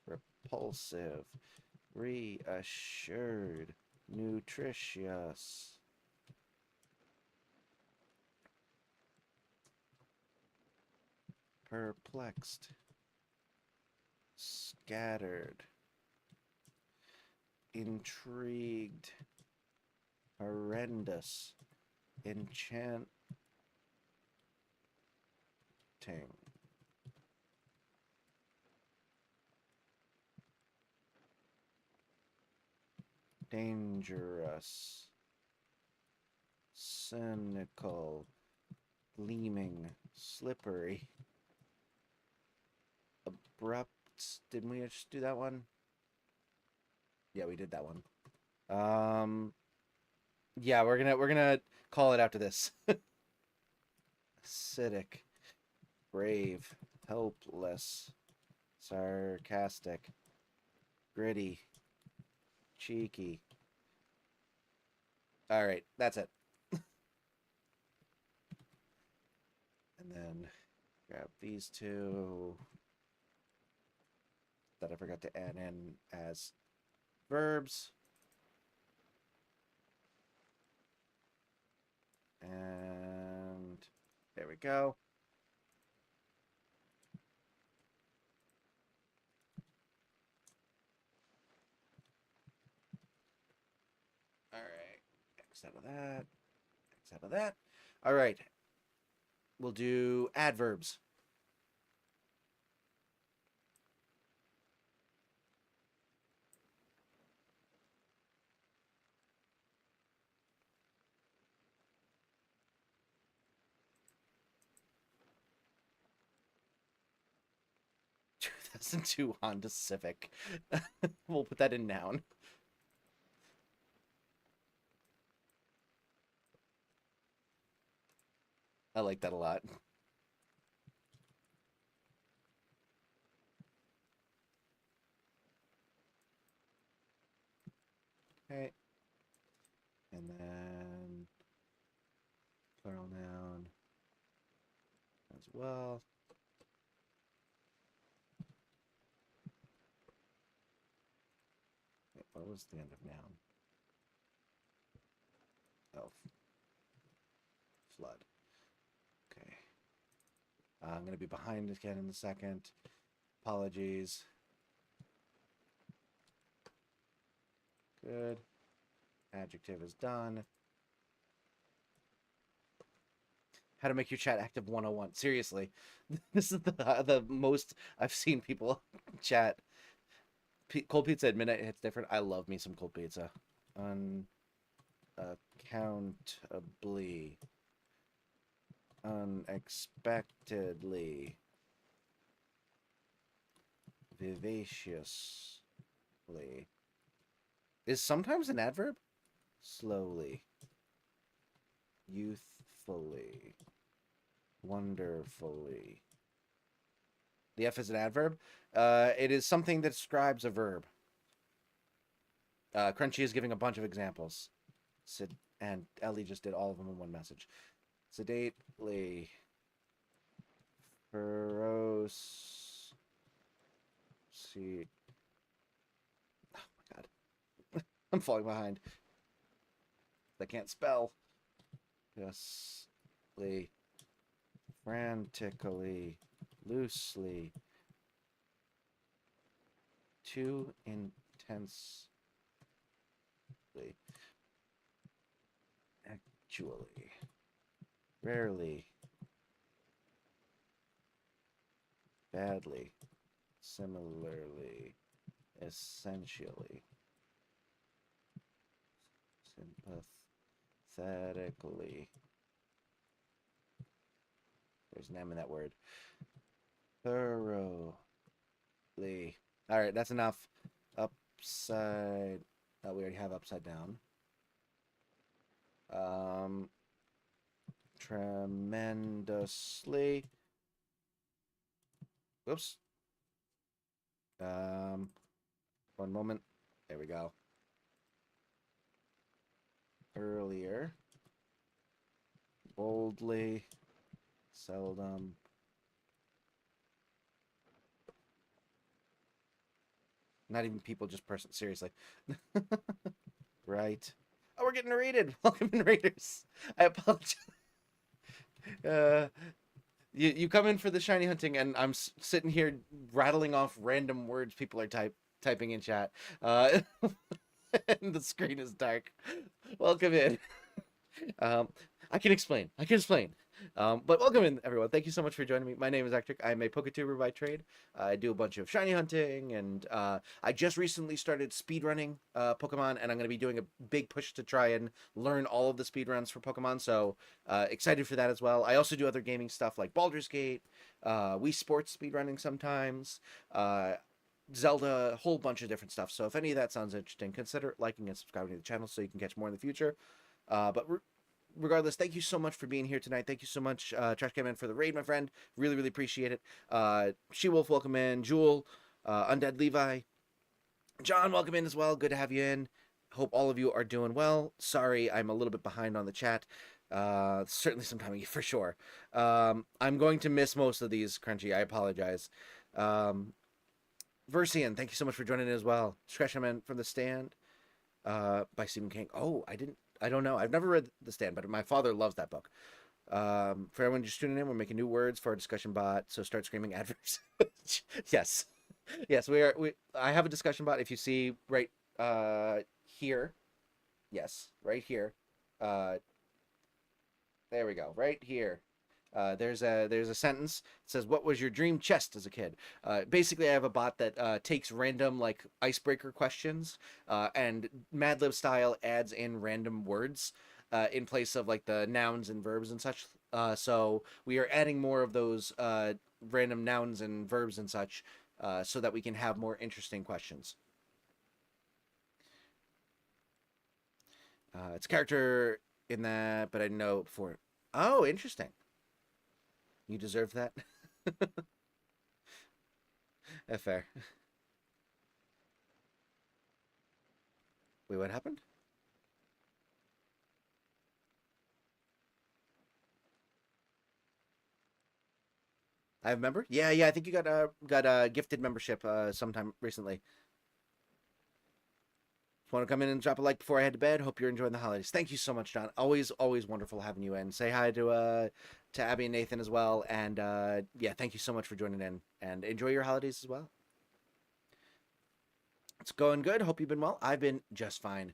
Speaker 1: Repulsive. Reassured. Nutritious. Perplexed. Scattered. Intrigued. Horrendous. Enchanting. Dangerous. Cynical. Gleaming. Slippery. Abrupt. Didn't we just do that one? Yeah, we did that one. Yeah, we're gonna call it after this. Acidic. Brave. Helpless. Sarcastic. Gritty. Cheeky. All right, that's it. And then grab these two that I forgot to add in as verbs. And there we go. All right. X out of that. X out of that. All right. We'll do adverbs. That's into Honda Civic. We'll put that in noun. I like that a lot. Okay. And then plural noun as well. Wait, what was the end of noun? Oh. Flood. Okay. I'm going to be behind again in a second. Apologies. Good. Adjective is done. How to make your chat active 101. Seriously. This is the most I've seen people chat. Cold pizza at midnight hits different. I love me some cold pizza. Unaccountably. Unexpectedly. Vivaciously. Is sometimes an adverb? Slowly. Youthfully. Wonderfully. The F is an adverb. It is something that describes a verb. Crunchy is giving a bunch of examples. And Ellie just did all of them in one message. Sedately. Feroce. See. Oh my god. I'm falling behind. I can't spell. Justly. Frantically. Loosely. Too intensely. Actually. Rarely. Badly. Similarly. Essentially. Sympathetically. There's an M in that word. Thoroughly. Alright, that's enough. Upside. Oh, we already have upside down. Tremendously. Whoops. One moment. There we go. Earlier. Boldly. Seldom. Not even people, just person. Seriously. Right. Oh, we're getting raided. Welcome in, raiders. I apologize. You come in for the shiny hunting, and I'm sitting here rattling off random words people are typing in chat. And the screen is dark. Welcome in. I can explain. But welcome in, everyone. Thank you so much for joining me. My name is Ectric. I'm a PokeTuber by trade. I do a bunch of shiny hunting, and I just recently started speedrunning Pokemon, and I'm going to be doing a big push to try and learn all of the speedruns for Pokemon, so excited for that as well. I also do other gaming stuff like Baldur's Gate, Wii Sports speedrunning sometimes, Zelda, a whole bunch of different stuff. So if any of that sounds interesting, consider liking and subscribing to the channel so you can catch more in the future. But regardless, thank you so much for being here tonight. Thank you so much, Trash Can Man, for the raid, my friend. Really, really appreciate it. She-Wolf, welcome in. Jewel, Undead Levi. John, welcome in as well. Good to have you in. Hope all of you are doing well. Sorry, I'm a little bit behind on the chat. Certainly sometime for sure. I'm going to miss most of these, Crunchy. I apologize. Versian, thank you so much for joining in as well. Scratch Man from the Stand by Stephen King. Oh, I don't know. I've never read The Stand, but my father loves that book. For everyone just tuning in, we're making new words for our discussion bot, so start screaming adverbs. Yes. Yes, I have a discussion bot. If you see right here. Yes, right here. There we go. Right here. There's a sentence that says, "What was your dream chest as a kid?" Basically, I have a bot that takes random like icebreaker questions and Mad Lib style adds in random words in place of like the nouns and verbs and such. So we are adding more of those random nouns and verbs and such so that we can have more interesting questions. It's a character in that, but I know before. Oh, interesting. You deserve that. Fair. Wait, what happened? I have a member? Yeah, I think you got a gifted membership sometime recently. Just want to come in and drop a like before I head to bed. Hope you're enjoying the holidays. Thank you so much, John. Always wonderful having you in. Say hi to to Abby and Nathan as well. And yeah, thank you so much for joining in, and enjoy your holidays as well. It's going good. Hope you've been well. I've been just fine.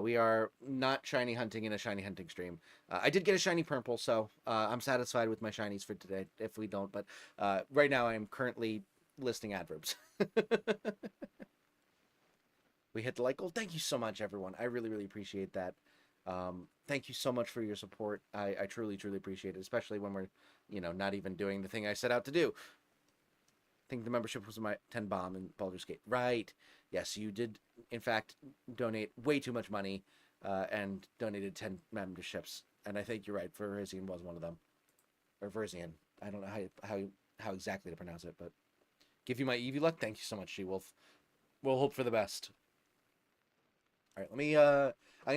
Speaker 1: We are not shiny hunting in a shiny hunting stream. I did get a shiny purple, so I'm satisfied with my shinies for today. If we don't, but right now I am currently listing adverbs. We hit the like goal. Thank you so much, everyone. I really, really appreciate that. Thank you so much for your support. I truly, truly appreciate it, especially when we're, not even doing the thing I set out to do. I think the membership was my 10 bomb in Baldur's Gate. Right. Yes, you did, in fact, donate way too much money and donated 10 memberships. And I think you're right. Verzian was one of them. Or Verzian. I don't know how exactly to pronounce it, but give you my Eevee luck. Thank you so much, She-Wolf. We'll hope for the best. All right, let me, I'm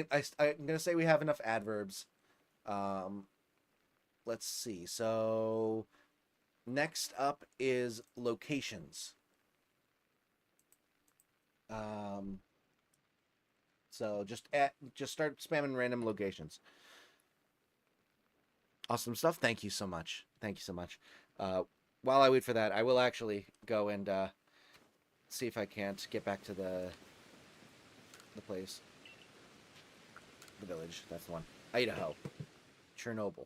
Speaker 1: going to say we have enough adverbs. Let's see. So next up is locations. So just start spamming random locations. Awesome stuff. Thank you so much. Thank you so much. While I wait for that, I will actually go and see if I can't get back to the place. The village. That's the one. Idaho. Chernobyl.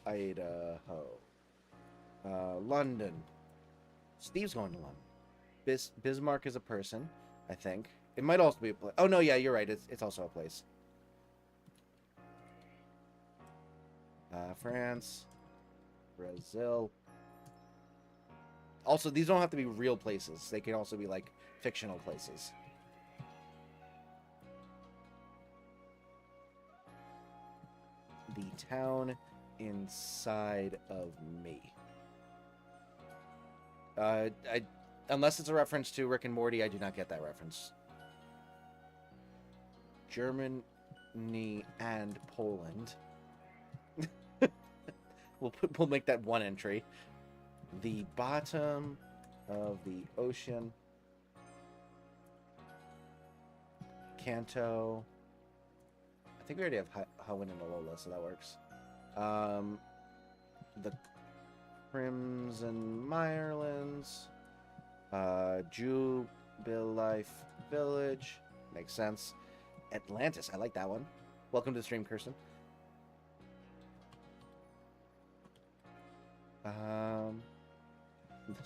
Speaker 1: Idaho. London. Steve's going to London. Bismarck is a person, I think. It might also be a place. Oh, no, yeah, you're right. It's also a place. France. Brazil. Also, these don't have to be real places. They can also be, like, fictional places. The town inside of me. Unless it's a reference to Rick and Morty, I do not get that reference. Germany and Poland. We'll make that one entry. The bottom of the ocean. Kanto. I think we already have Hoenn and Alola, so that works. The Crimson Mirelands. Jubilife Village. Makes sense. Atlantis. I like that one. Welcome to the stream, Kirsten. The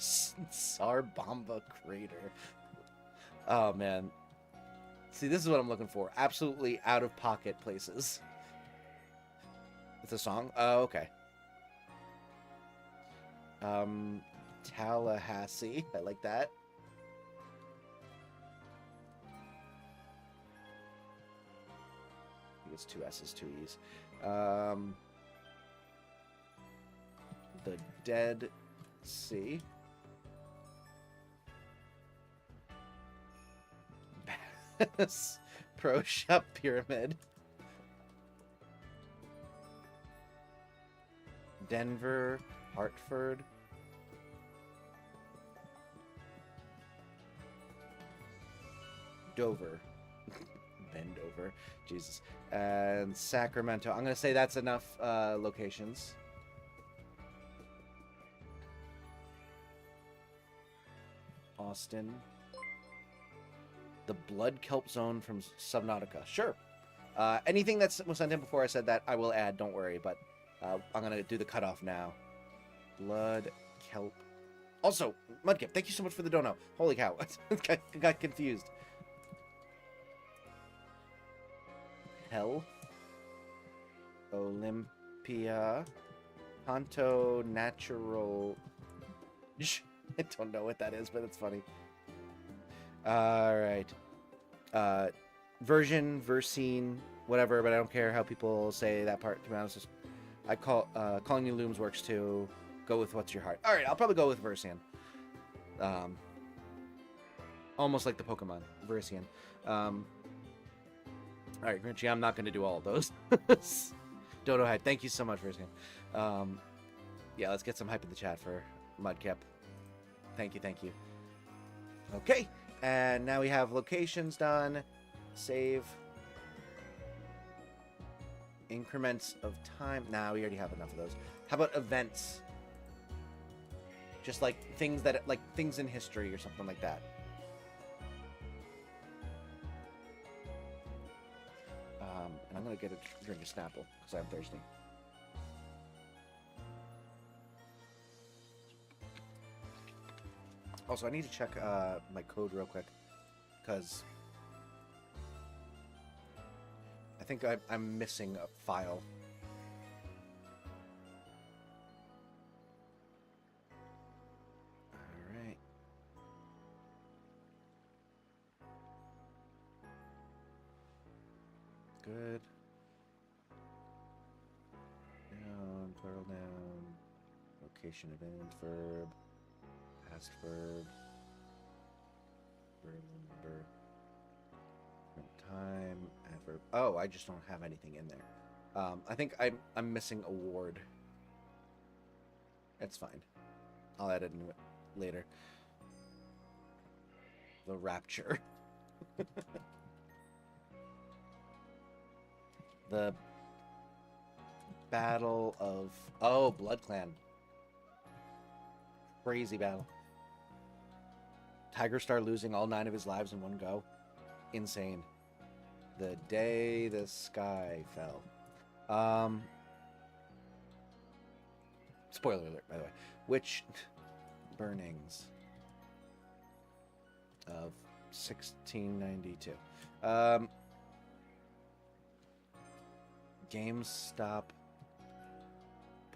Speaker 1: Sarbamba Crater. Oh, man. See, this is what I'm looking for. Absolutely out-of-pocket places. It's a song? Oh, okay. Tallahassee. I like that. I think it's 2 S's, 2 E's. The Dead Sea. Pro Shop Pyramid. Denver, Hartford. Dover. Bendover. Jesus. And Sacramento. I'm going to say that's enough locations. Austin. The Blood Kelp Zone from Subnautica. Sure. Anything that was sent in before I said that, I will add. Don't worry. But I'm going to do the cutoff now. Blood Kelp. Also, Mudkip, thank you so much for the dono. Holy cow. I got confused. Hell. Olympia. Kanto Natural. I don't know what that is, but it's funny. Alright. Version, Versine, whatever, but I don't care how people say that part, to be honest. Calling you Looms works too. Go with what's your heart. Alright, I'll probably go with Versian. Almost like the Pokemon. Versian. Alright, Grinchy, I'm not going to do all of those. Dodo Hype, thank you so much, Versian. Yeah, let's get some hype in the chat for Mudkip. Thank you, thank you. Okay, and now we have locations done. Save. Increments of time. Nah, we already have enough of those. How about events? Just like things things in history or something like that. And I'm gonna get a drink of Snapple because I'm thirsty. Also, I need to check my code real quick because I think I'm missing a file. All right. Good. Down, plural noun, location event, verb, past verb, verb number, time, adverb. Oh, I just don't have anything in there. I think I'm missing a word. That's fine. I'll add it in later. The rapture. The battle of Blood Clan. Crazy battle. Tiger Star losing all 9 of his lives in one go. Insane. The day the sky fell. Spoiler alert, by the way. Which burnings of 1692. GameStop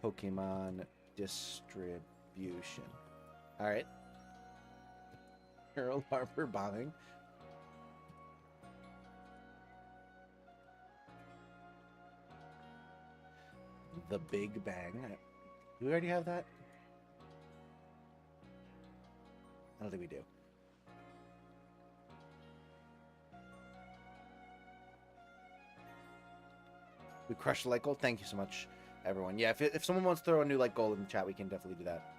Speaker 1: Pokemon distribution. All right. Pearl Harbor bombing. The Big Bang. Do we already have that? I don't think we do. We crushed the light goal. Thank you so much, everyone. Yeah, if someone wants to throw a new light goal in the chat, we can definitely do that.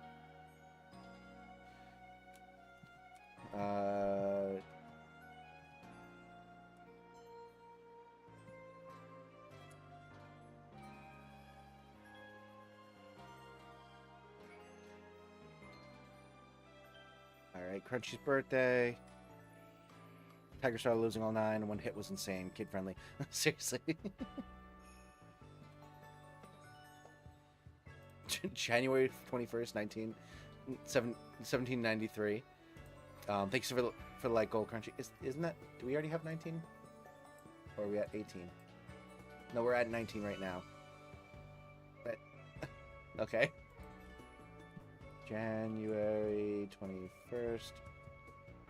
Speaker 1: Alright, Crunchy's birthday. Tiger Star losing all 9. One hit was insane. Kid friendly. Seriously. January 21st, 1793. Thanks for the light goal, Crunchy. Isn't that... Do we already have 19? Or are we at 18? No, we're at 19 right now. But, okay. January 21st,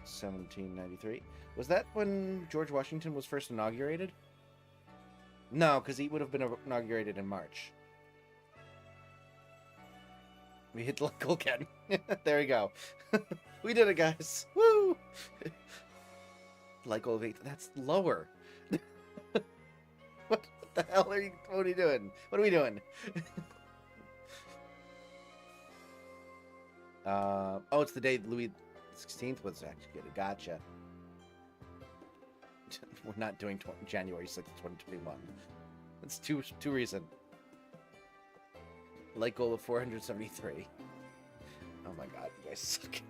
Speaker 1: 1793. Was that when George Washington was first inaugurated? No, because he would have been inaugurated in March. We hit the light goal again. There we go. We did it, guys. Woo! Light goal of 8. That's lower. What the hell what are you doing? What are we doing? Oh, it's the day Louis XVI was executed. Gotcha. We're not doing January 6th, 2021. That's too recent. Light goal of 473. Oh my god, you guys suck.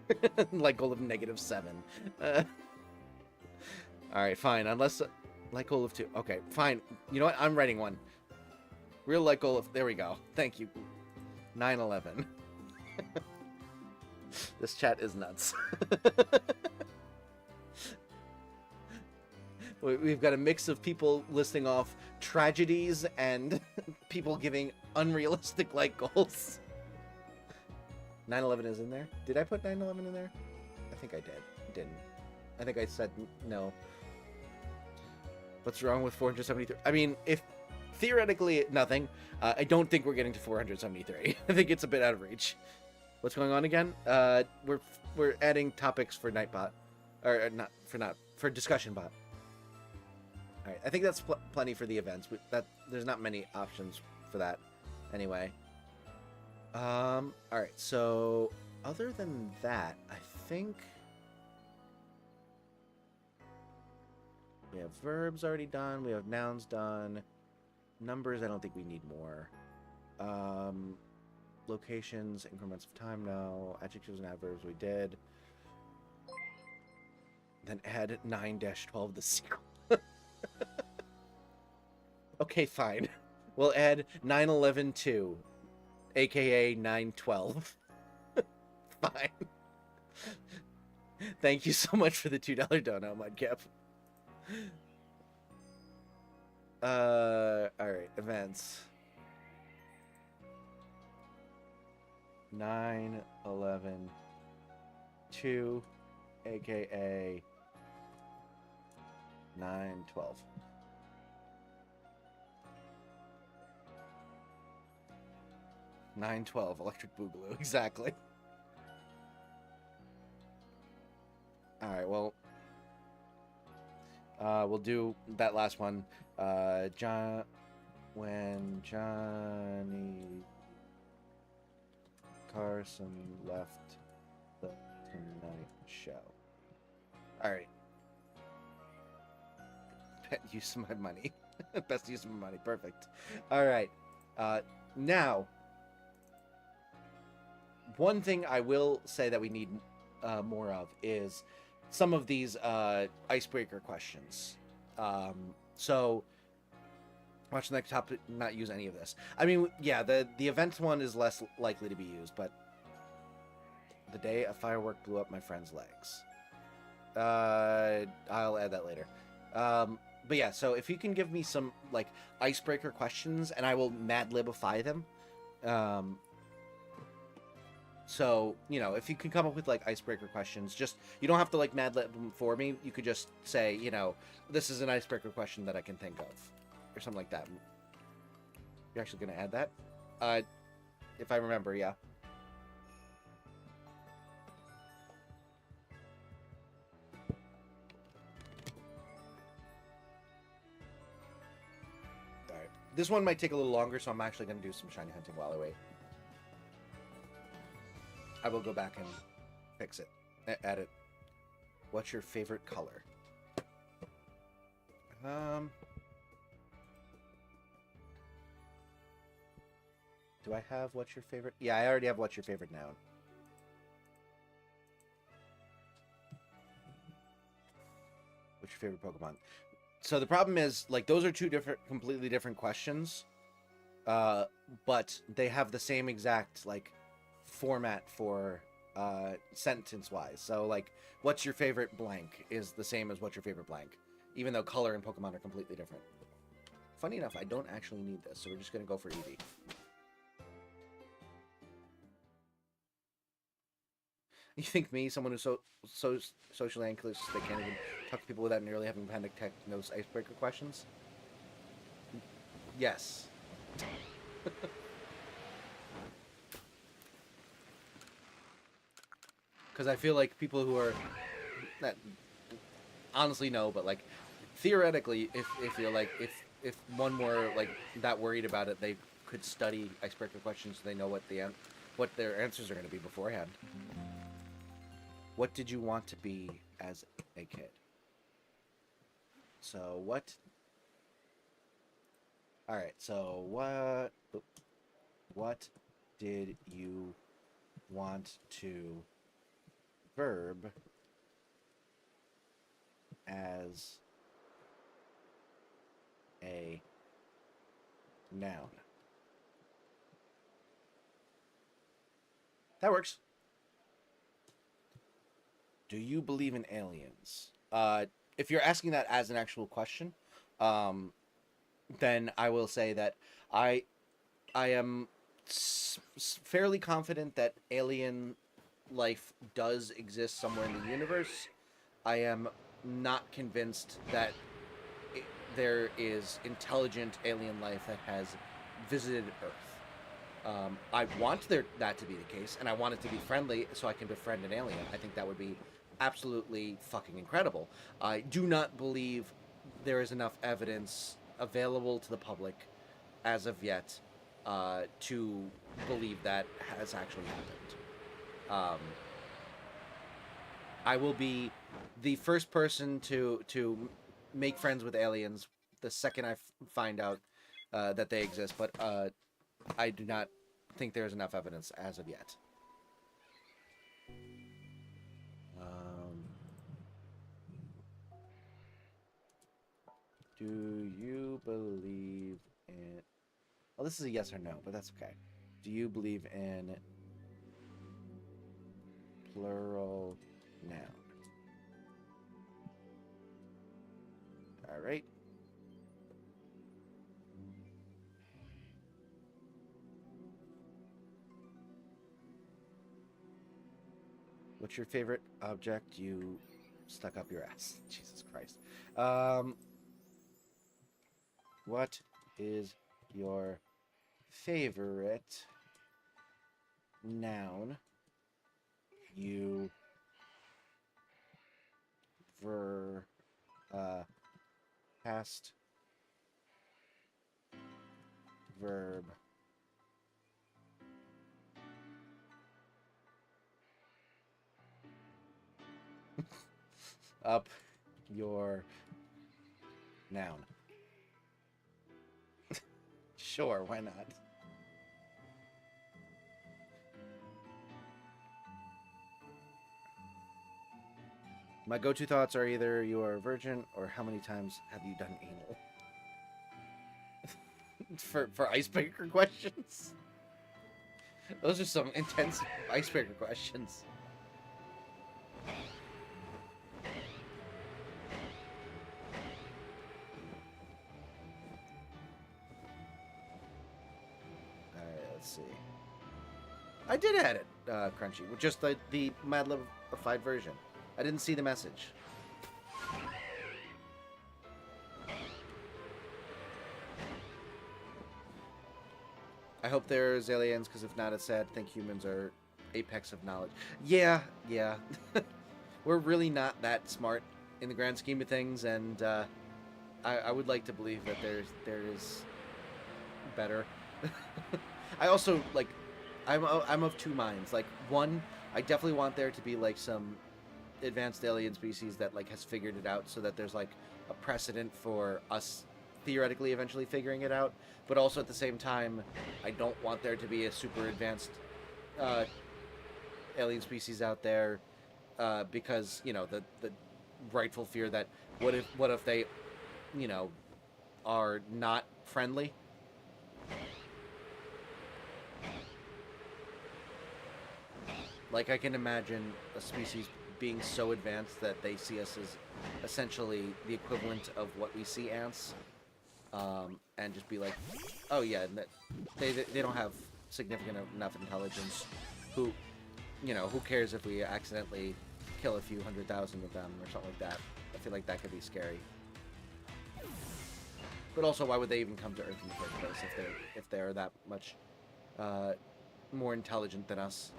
Speaker 1: Light goal of -7. Alright, fine. Unless... light goal of 2. Okay, fine. You know what? I'm writing one. Real light goal of... There we go. Thank you. 9/11. This chat is nuts. We've got a mix of people listing off tragedies and people giving unrealistic light goals. 9/11 is in there? Did I put 9/11 in there? I think I did. Didn't. I think I said no. What's wrong with 473? I mean, if theoretically nothing, I don't think we're getting to 473. I think it's a bit out of reach. What's going on again? We're adding topics for Nightbot, or not for Discussion Bot. All right, I think that's plenty for the events. There's not many options for that, anyway. All right. So other than that, I think we have verbs already done. We have nouns done. Numbers, I don't think we need more. Locations, increments of time, no. Adjectives and adverbs, we did. Then add 9-12 the sequel. Okay, fine. We'll add 911-2, aka 912. Fine. Thank you so much for the $2 donut, Mudcap. Alright, events. 911-2, aka 912. 912, Electric Boogaloo, exactly. Alright, well, we'll do that last one. When Johnny Carson left the Tonight Show. Alright. Use of my money. Best use of my money. Perfect. Alright. Now, one thing I will say that we need more of is some of these icebreaker questions. So, watch the next topic, not use any of this. I mean, yeah, the events one is less likely to be used, but the day a firework blew up my friend's legs. I'll add that later. But yeah, so if you can give me some, like, icebreaker questions, and I will Mad Libify them. So, you know, if you can come up with, like, icebreaker questions, just, you don't have to, like, Mad Lib them for me. You could just say, you know, this is an icebreaker question that I can think of. Or something like that. You're actually going to add that? If I remember, yeah. Alright. This one might take a little longer, so I'm actually going to do some shiny hunting while I wait. I will go back and fix it. Edit. What's your favorite color? Do I have what's your favorite? Yeah, I already have what's your favorite noun. What's your favorite Pokemon? So the problem is, like, those are two completely different questions. But they have the same exact, like, format for sentence-wise. So, like, what's your favorite blank is the same as what's your favorite blank, even though color and Pokemon are completely different. Funny enough, I don't actually need this, so we're just going to go for Eevee. You think me, someone who's so socially anxious they can't even talk to people without nearly having panic attack, knows icebreaker questions? Yes. Because I feel like people who are that honestly no, but like theoretically, if you're like if one were like that worried about it, they could study icebreaker questions so they know what their answers are going to be beforehand. What did you want to be as a kid? So what? All right. So what did you want to verb as a noun? That works. Do you believe in aliens? If you're asking that as an actual question, then I will say that I am fairly confident that alien life does exist somewhere in the universe. I am not convinced that there is intelligent alien life that has visited Earth. I want that to be the case, and I want it to be friendly so I can befriend an alien. I think that would be absolutely fucking incredible. I do not believe there is enough evidence available to the public as of yet to believe that has actually happened. I will be the first person to make friends with aliens the second I find out that they exist, but I do not think there's enough evidence as of yet. Do you believe in... Well, this is a yes or no, but that's okay. Do you believe in plural noun? All right. What's your favorite object you stuck up your ass? Jesus Christ. What is your favorite noun you past verb up your noun? Sure, why not? My go-to thoughts are either you are a virgin or how many times have you done anal? for icebreaker questions? Those are some intense icebreaker questions. Alright, let's see. I did add it, Crunchy, with just the Mad Libified version. I didn't see the message. I hope there's aliens, because if not, it's sad. I think humans are apex of knowledge. Yeah. We're really not that smart in the grand scheme of things, and I would like to believe that there is better. I also, like, I'm of two minds. Like, one, I definitely want there to be, like, some advanced alien species that, like, has figured it out, so that there's, like, a precedent for us theoretically eventually figuring it out. But also at the same time, I don't want there to be a super advanced alien species out there, because, you know, the rightful fear that what if they, you know, are not friendly. Like, I can imagine a species being so advanced that they see us as essentially the equivalent of what we see ants, and just be like, oh yeah, they don't have significant enough intelligence. Who cares if we accidentally kill a few 100,000 of them or something like that? I feel like that could be scary. But also, why would they even come to Earth in the first place if they're that much more intelligent than us?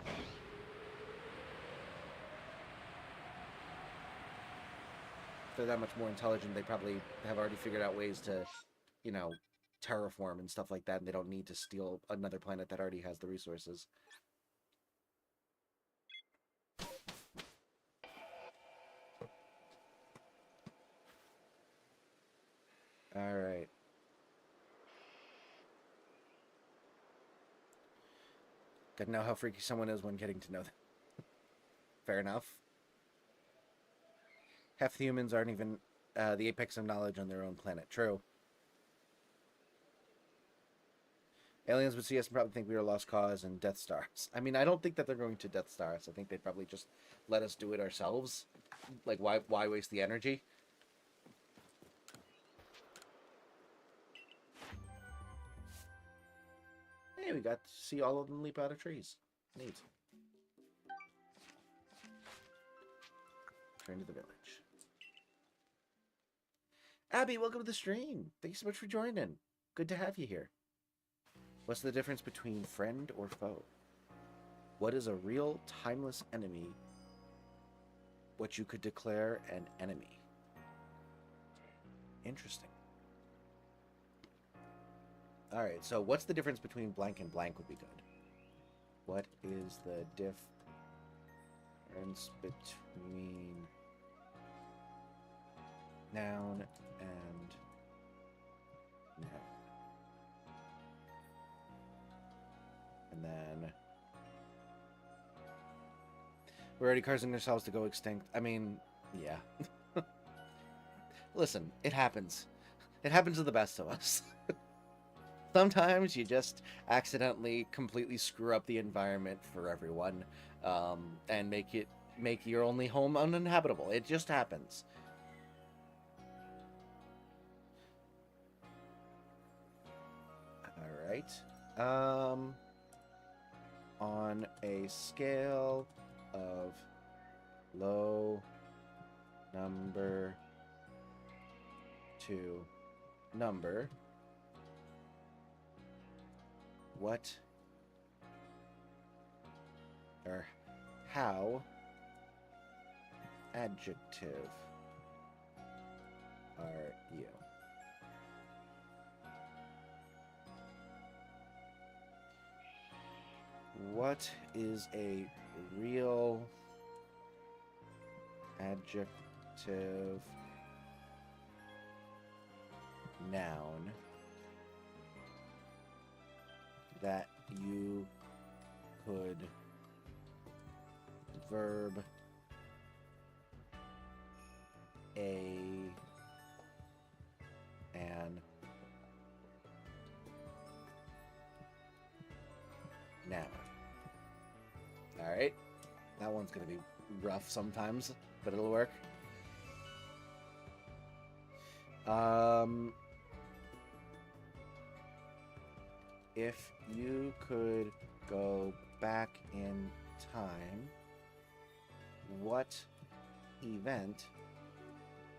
Speaker 1: If they're that much more intelligent, they probably have already figured out ways to, you know, terraform and stuff like that, and they don't need to steal another planet that already has the resources. Alright. Gotta know how freaky someone is when getting to know them. Fair enough. Half the humans aren't even the apex of knowledge on their own planet. True. Aliens would see us and probably think we were lost cause and Death Stars. I mean, I don't think that they're going to Death Stars. I think they'd probably just let us do it ourselves. Like, why waste the energy? Hey, we got to see all of them leap out of trees. Neat. Turn to the village. Abby, welcome to the stream. Thank you so much for joining. Good to have you here. What's the difference between friend or foe? What is a real, timeless enemy? What you could declare an enemy? Interesting. Alright, so what's the difference between blank and blank would be good. What is the difference between noun and noun? We're already causing ourselves to go extinct. I mean, yeah. Listen, it happens. It happens to the best of us. Sometimes you just accidentally completely screw up the environment for everyone, and make your only home uninhabitable. It just happens. All right. On a scale of low number to number, what or how adjective are you? What is a real adjective noun that you could verb an noun? All right, that one's gonna be rough sometimes, but it'll work. If you could go back in time, what event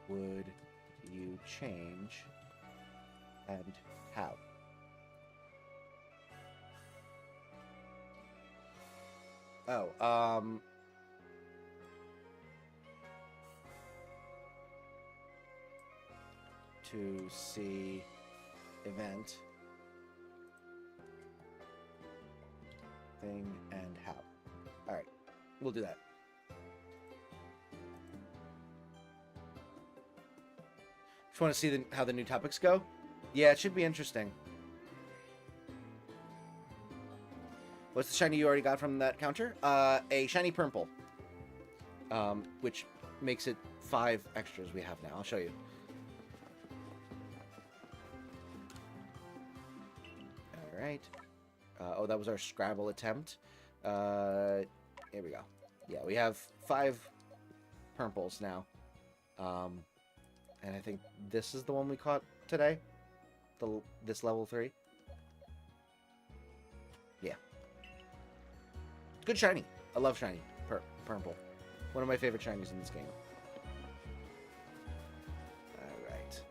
Speaker 1: would you change and how? Oh, to see event, thing, and how. All right, we'll do that. Just want to see how the new topics go. Yeah, it should be interesting. What's the shiny you already got from that counter? A shiny purple, which makes it 5 extras we have now. I'll show you. All right. Oh, that was our Scrabble attempt. Here we go. Yeah, we have 5 purples now. And I think this is the one we caught today. This level 3. Yeah. Good shiny. I love shiny. Purple. One of my favorite shinies in this game. Alright.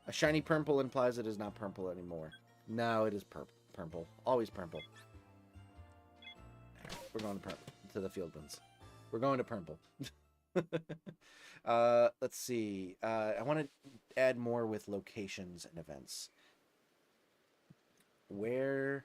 Speaker 1: A shiny purple implies it is not purple anymore. No, it is purple. Always purple. Right, we're going to the field ones. We're going to purple. Let's see. I want to add more with locations and events. Where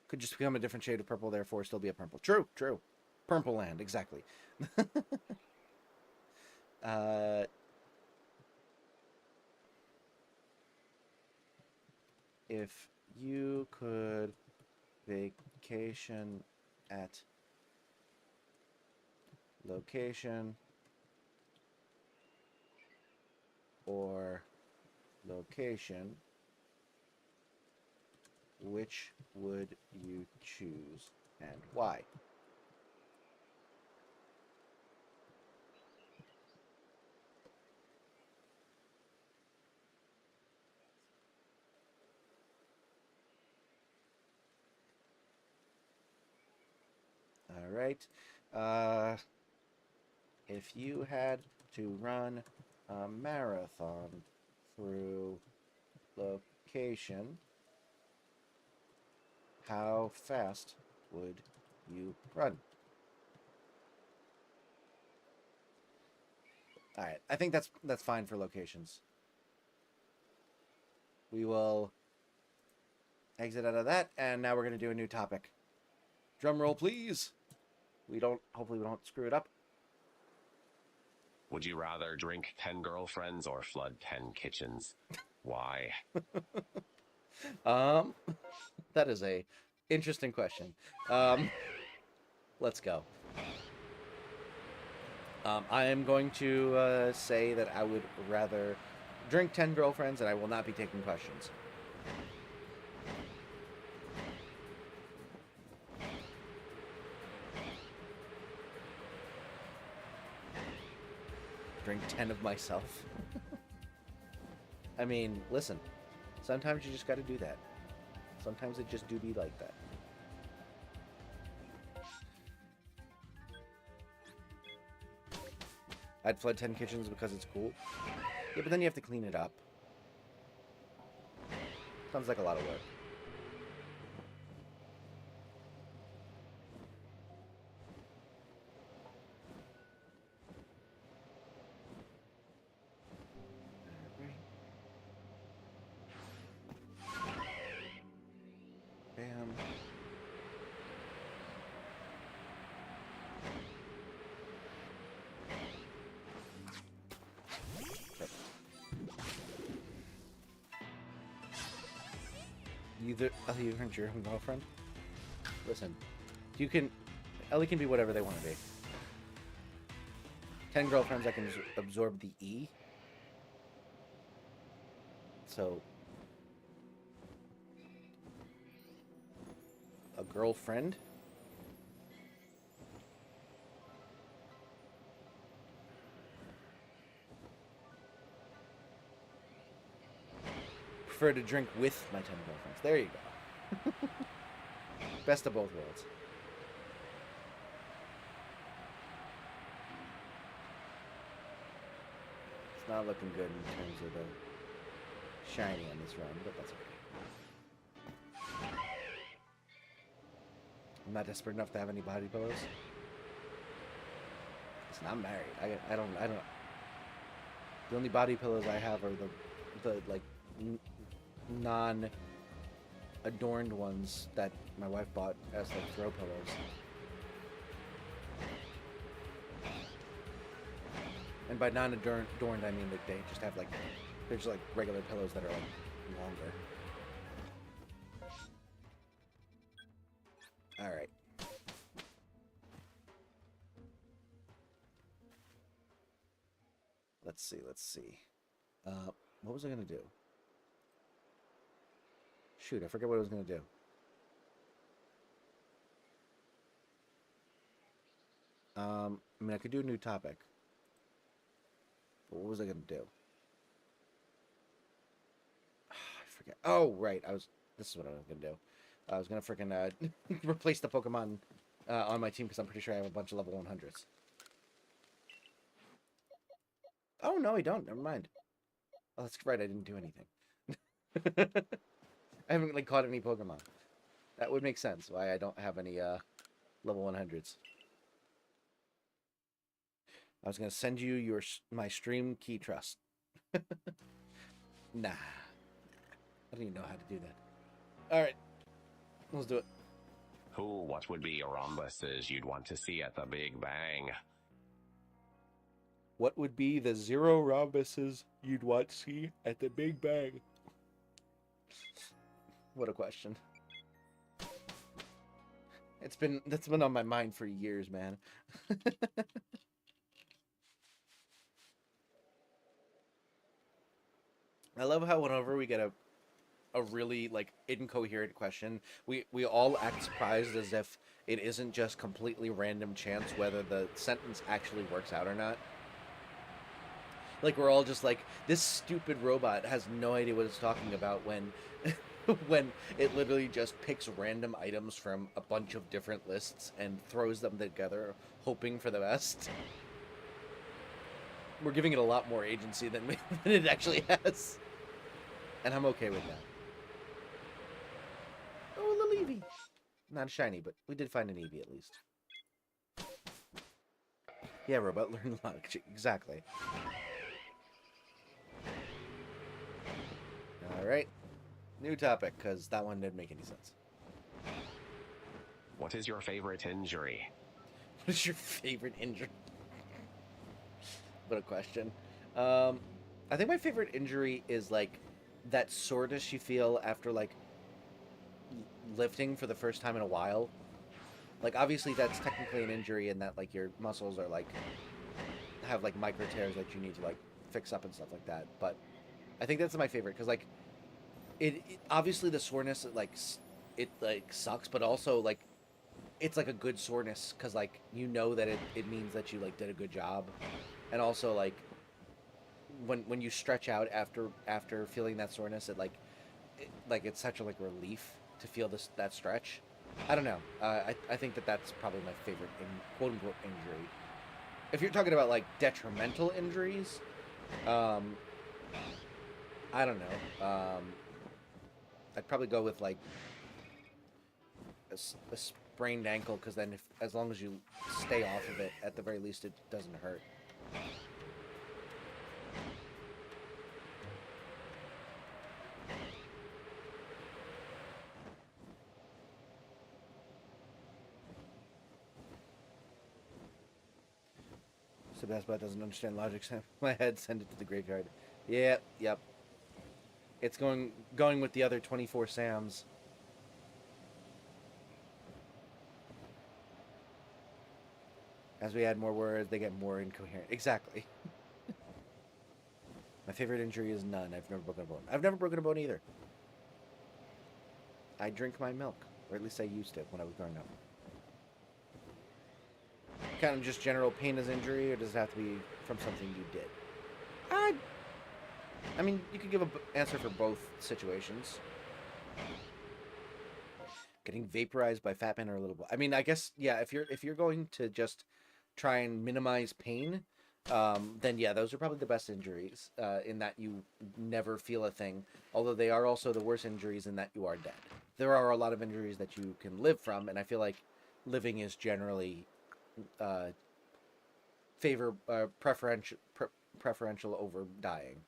Speaker 1: could just become a different shade of purple, therefore still be a purple. True. Purple land, exactly. If you could vacation at location or location, which would you choose and why? All right. If you had to run a marathon through location, how fast would you run? All right. I think that's fine for locations. We will exit out of that, and now we're going to do a new topic. Drum roll, please. hopefully we don't screw it up.
Speaker 2: Would you rather drink 10 girlfriends or flood 10 kitchens? Why?
Speaker 1: That is a interesting question. Let's go. I am going to say that I would rather drink 10 girlfriends, and I will not be taking questions. Drink 10 of myself. I mean, listen, sometimes you just got to do that. Sometimes it just do be like that. I'd flood 10 kitchens because it's cool. Yeah, but then you have to clean it up. Sounds like a lot of work. Bam. You aren't your own girlfriend? Listen, you can... Ellie can be whatever they want to be. 10 girlfriends, I can absorb the E. So... a girlfriend? Prefer to drink with my 10 girlfriends. There you go. Best of both worlds. It's not looking good in terms of the shiny on this run, but that's okay. I'm not desperate enough to have any body pillows. Listen, I'm married. I don't. The only body pillows I have are the like non-adorned ones that my wife bought as like throw pillows. And by non-adorned, I mean that they just have like, they're just like regular pillows that are like longer. All right. Let's see. What was I gonna do? Shoot, I forget what I was gonna do. I mean, I could do a new topic. But what was I gonna do? I forget. Oh, right. This is what I was gonna do. I was gonna freaking replace the Pokemon on my team because I'm pretty sure I have a bunch of level 100s. Oh no, I don't. Never mind. Oh, that's right. I didn't do anything. I haven't like caught any Pokemon. That would make sense. Why I don't have any level 100s. I was gonna send you my stream key trust. Nah, I don't even know how to do that. All right, let's do it.
Speaker 2: What would be rhombuses you'd want to see at the Big Bang?
Speaker 1: What would be the 0 rhombuses you'd want to see at the Big Bang? What a question. That's been on my mind for years, man. I love how whenever we get a really like incoherent question, we all act surprised as if it isn't just completely random chance whether the sentence actually works out or not. Like we're all just like, this stupid robot has no idea what it's talking about when when it literally just picks random items from a bunch of different lists and throws them together hoping for the best. We're giving it a lot more agency than it actually has. And I'm okay with that. Oh, a little Eevee. Not a shiny, but we did find an Eevee at least. Yeah, robot learned a lot. Exactly. Alright. New topic, because that one didn't make any sense.
Speaker 2: What is your favorite injury?
Speaker 1: What is your favorite injury? What a question. I think my favorite injury is like that soreness you feel after like lifting for the first time in a while. Like obviously that's technically an injury in that like your muscles are like have like micro tears that you need to like fix up and stuff like that. But I think that's my favorite because like it obviously the soreness it like sucks, but also like it's like a good soreness because like you know that it means that you like did a good job, and also like when you stretch out after feeling that soreness, like it's such a like relief to feel that stretch. I don't know. I think that's probably my favorite quote unquote injury. If you're talking about like detrimental injuries, um, I don't know. I'd probably go with like a sprained ankle because then if as long as you stay off of it, at the very least it doesn't hurt. Sebastian doesn't understand logic. My head, send it to the graveyard. Yep, yep. It's going with the other 24 Sams. As we add more words, they get more incoherent. Exactly. My favorite injury is none. I've never broken a bone. I've never broken a bone either. I drink my milk. Or at least I used to when I was growing up. Kind of just general pain as injury, or does it have to be from something you did? I mean, you could give an answer for both situations. Getting vaporized by Fat Man or a little boy. I mean, I guess yeah. If you're going to just try and minimize pain, then yeah, those are probably the best injuries. In that you never feel a thing. Although they are also the worst injuries in that you are dead. There are a lot of injuries that you can live from, and I feel like living is generally preferential over dying.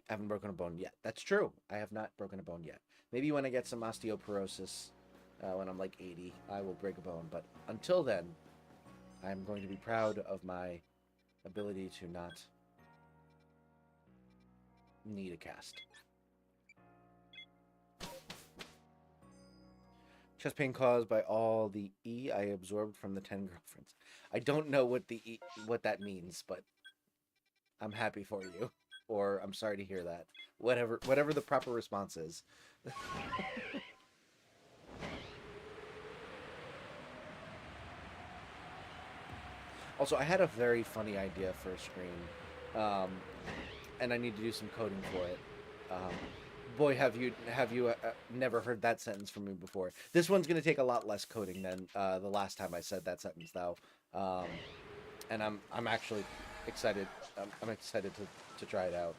Speaker 1: I haven't broken a bone yet. That's true. I have not broken a bone yet. Maybe when I get some osteoporosis, when I'm like 80, I will break a bone. But until then, I'm going to be proud of my ability to not need a cast. Chest pain caused by all the E I absorbed from the 10 girlfriends. I don't know what that means, but I'm happy for you. Or I'm sorry to hear that. Whatever the proper response is. Also, I had a very funny idea for a screen, and I need to do some coding for it. Boy, have you never heard that sentence from me before? This one's gonna take a lot less coding than the last time I said that sentence, though, and I'm actually excited. I'm excited to try it out.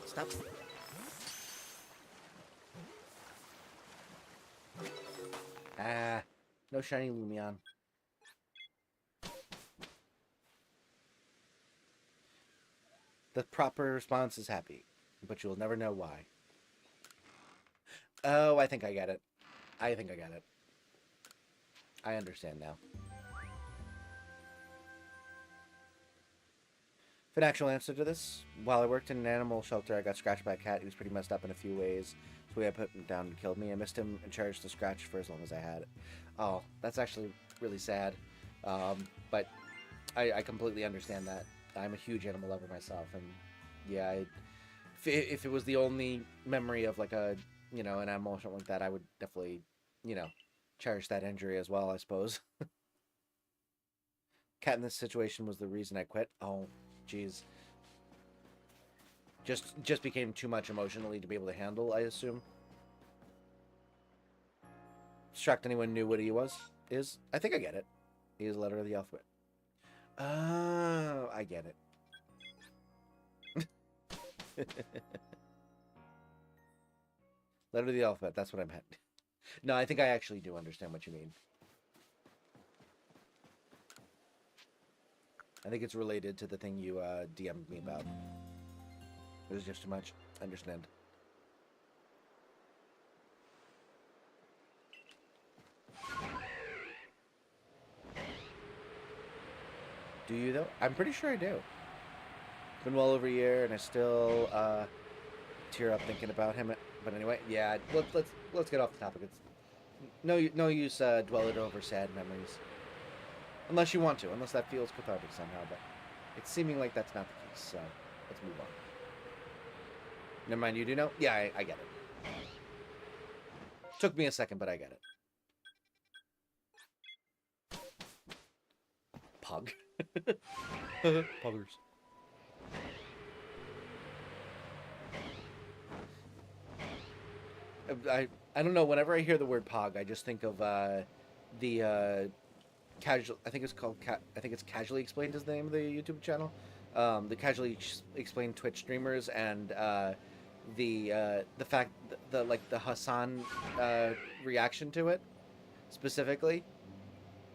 Speaker 1: Stop. Ah, no shiny Lumion. The proper response is happy, but you'll never know why. Oh, I think I get it. I think I get it. I understand now. An actual answer to this. While I worked in an animal shelter, I got scratched by a cat. He was pretty messed up in a few ways. So I put him down and killed me. I missed him and cherished the scratch for as long as I had it. Oh, that's actually really sad. But I completely understand that. I'm a huge animal lover myself, and yeah, if it was the only memory of like an animal or something like that, I would definitely, cherish that injury as well, I suppose. cat in this situation was the reason I quit. Oh, jeez. Just became too much emotionally to be able to handle, I assume. Shocked anyone knew what he is. I think I get it. He is a letter of the alphabet. Oh, I get it. Letter of the alphabet, that's what I meant. No, I think I actually do understand what you mean. I think it's related to the thing you DM'd me about. It was just too much. I understand. Do you, though? I'm pretty sure I do. It's been well over a year, and I still tear up thinking about him. But anyway, yeah, let's get off the topic. It's no use dwelling over sad memories. Unless you want to, unless that feels cathartic somehow, but it's seeming like that's not the case, so let's move on. Never mind, you do know? Yeah, I get it. Took me a second, but I get it. Pug. Puggers. I don't know, whenever I hear the word pog, I just think of the casual, I think it's Casually Explained is the name of the YouTube channel. The Casually Explained Twitch streamers, and the fact the Hassan reaction to it specifically.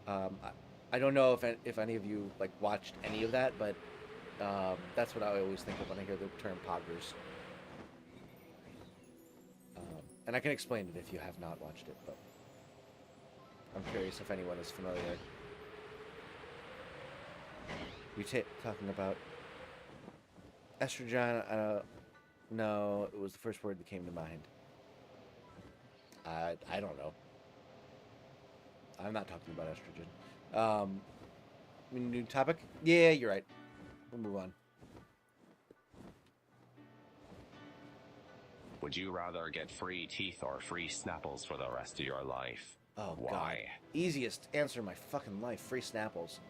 Speaker 1: I don't know if any of you like watched any of that, but that's what I always think of when I hear the term poggers. And I can explain it if you have not watched it, but I'm curious if anyone is familiar. You talking about estrogen? No, it was the first word that came to mind. I don't know. I'm not talking about estrogen. New topic? Yeah, you're right. We'll move on.
Speaker 2: Would you rather get free teeth or free Snapples for the rest of your life?
Speaker 1: Oh,
Speaker 2: why?
Speaker 1: God. Easiest answer in my fucking life. Free Snapples.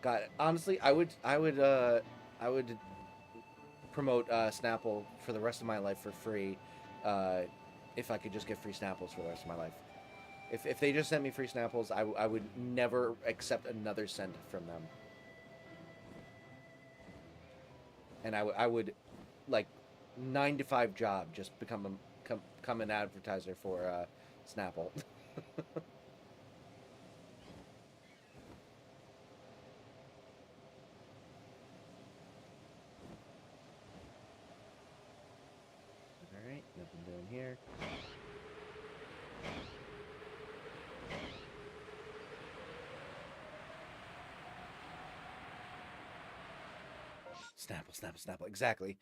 Speaker 1: God, honestly, I would promote Snapple for the rest of my life for free, if I could just get free Snapples for the rest of my life. If they just sent me free Snapples, I would never accept another cent from them. And I would like 9-to-5 job just become an advertiser for Snapple. Alright, nothing doing here. Snapple. Exactly.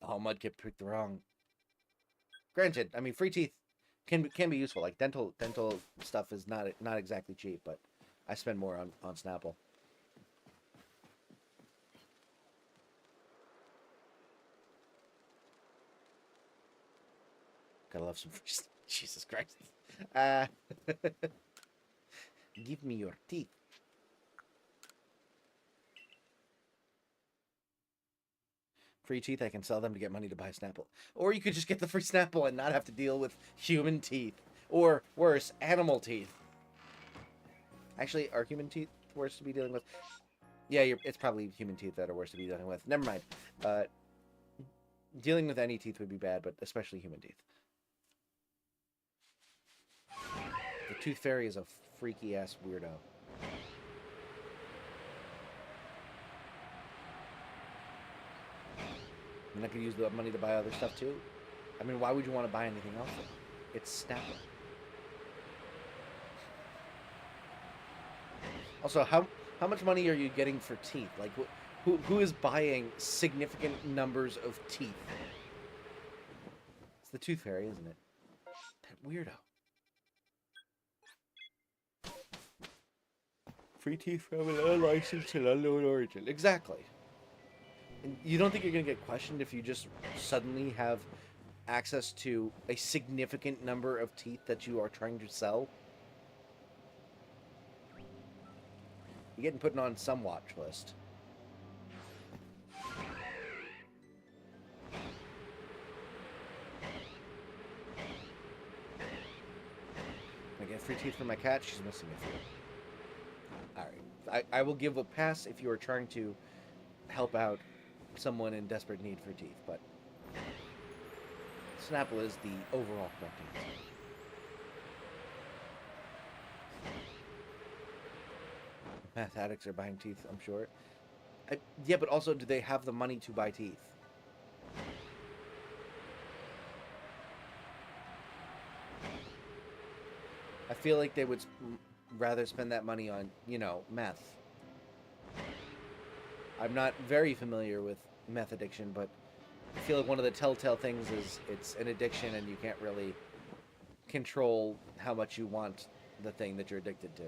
Speaker 1: Oh, Mudkip picked the wrong. Granted, I mean, free teeth can be useful. Like dental stuff is not exactly cheap, but I spend more on Snapple. Gotta love some free. Jesus Christ. Give me your teeth. Free teeth, I can sell them to get money to buy Snapple. Or you could just get the free Snapple and not have to deal with human teeth. Or, worse, animal teeth. Actually, are human teeth worse to be dealing with? Yeah, it's probably human teeth that are worse to be dealing with. Never mind. Dealing with any teeth would be bad, but especially human teeth. The Tooth Fairy is a freaky-ass weirdo. I'm not going to use the money to buy other stuff, too. I mean, why would you want to buy anything else? It's Snapple. Also, how much money are you getting for teeth? Like, who is buying significant numbers of teeth? It's the Tooth Fairy, isn't it? That weirdo. Free teeth from an unlicensed and unknown origin. Exactly. You don't think you're going to get questioned if you just suddenly have access to a significant number of teeth that you are trying to sell? You're getting put on some watch list. I get free teeth for my cat. She's missing a few. Alright. I will give a pass if you are trying to help out someone in desperate need for teeth, but Snapple is the overall correct answer. Math addicts are buying teeth, I'm sure. Yeah, but also, do they have the money to buy teeth? I feel like they would rather spend that money on, you know, meth. I'm not very familiar with meth addiction, but I feel like one of the telltale things is it's an addiction and you can't really control how much you want the thing that you're addicted to.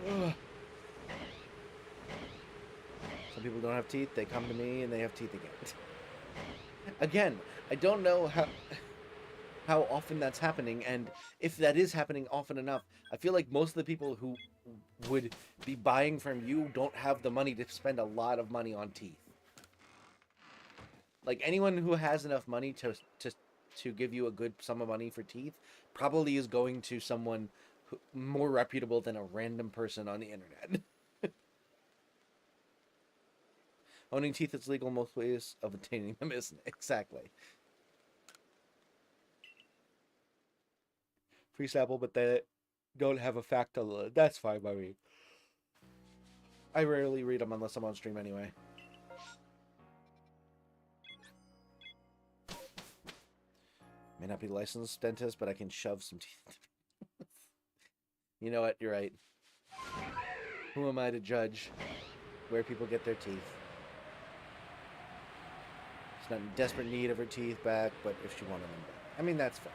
Speaker 1: Ugh. Some people don't have teeth, they come to me and they have teeth again. Again, I don't know how often that's happening, and if that is happening often enough, I feel like most of the people who would be buying from you don't have the money to spend a lot of money on teeth. Like, anyone who has enough money to give you a good sum of money for teeth probably is going to someone more reputable than a random person on the internet. Owning teeth is legal. Most ways of obtaining them isn't. Exactly. Free sample, but they don't have a fact to load. That's fine by me. I rarely read them unless I'm on stream anyway. May not be licensed dentist, but I can shove some teeth. You know what? You're right. Who am I to judge where people get their teeth? She's not in desperate need of her teeth back, but if she wanted them back. I mean, that's fine.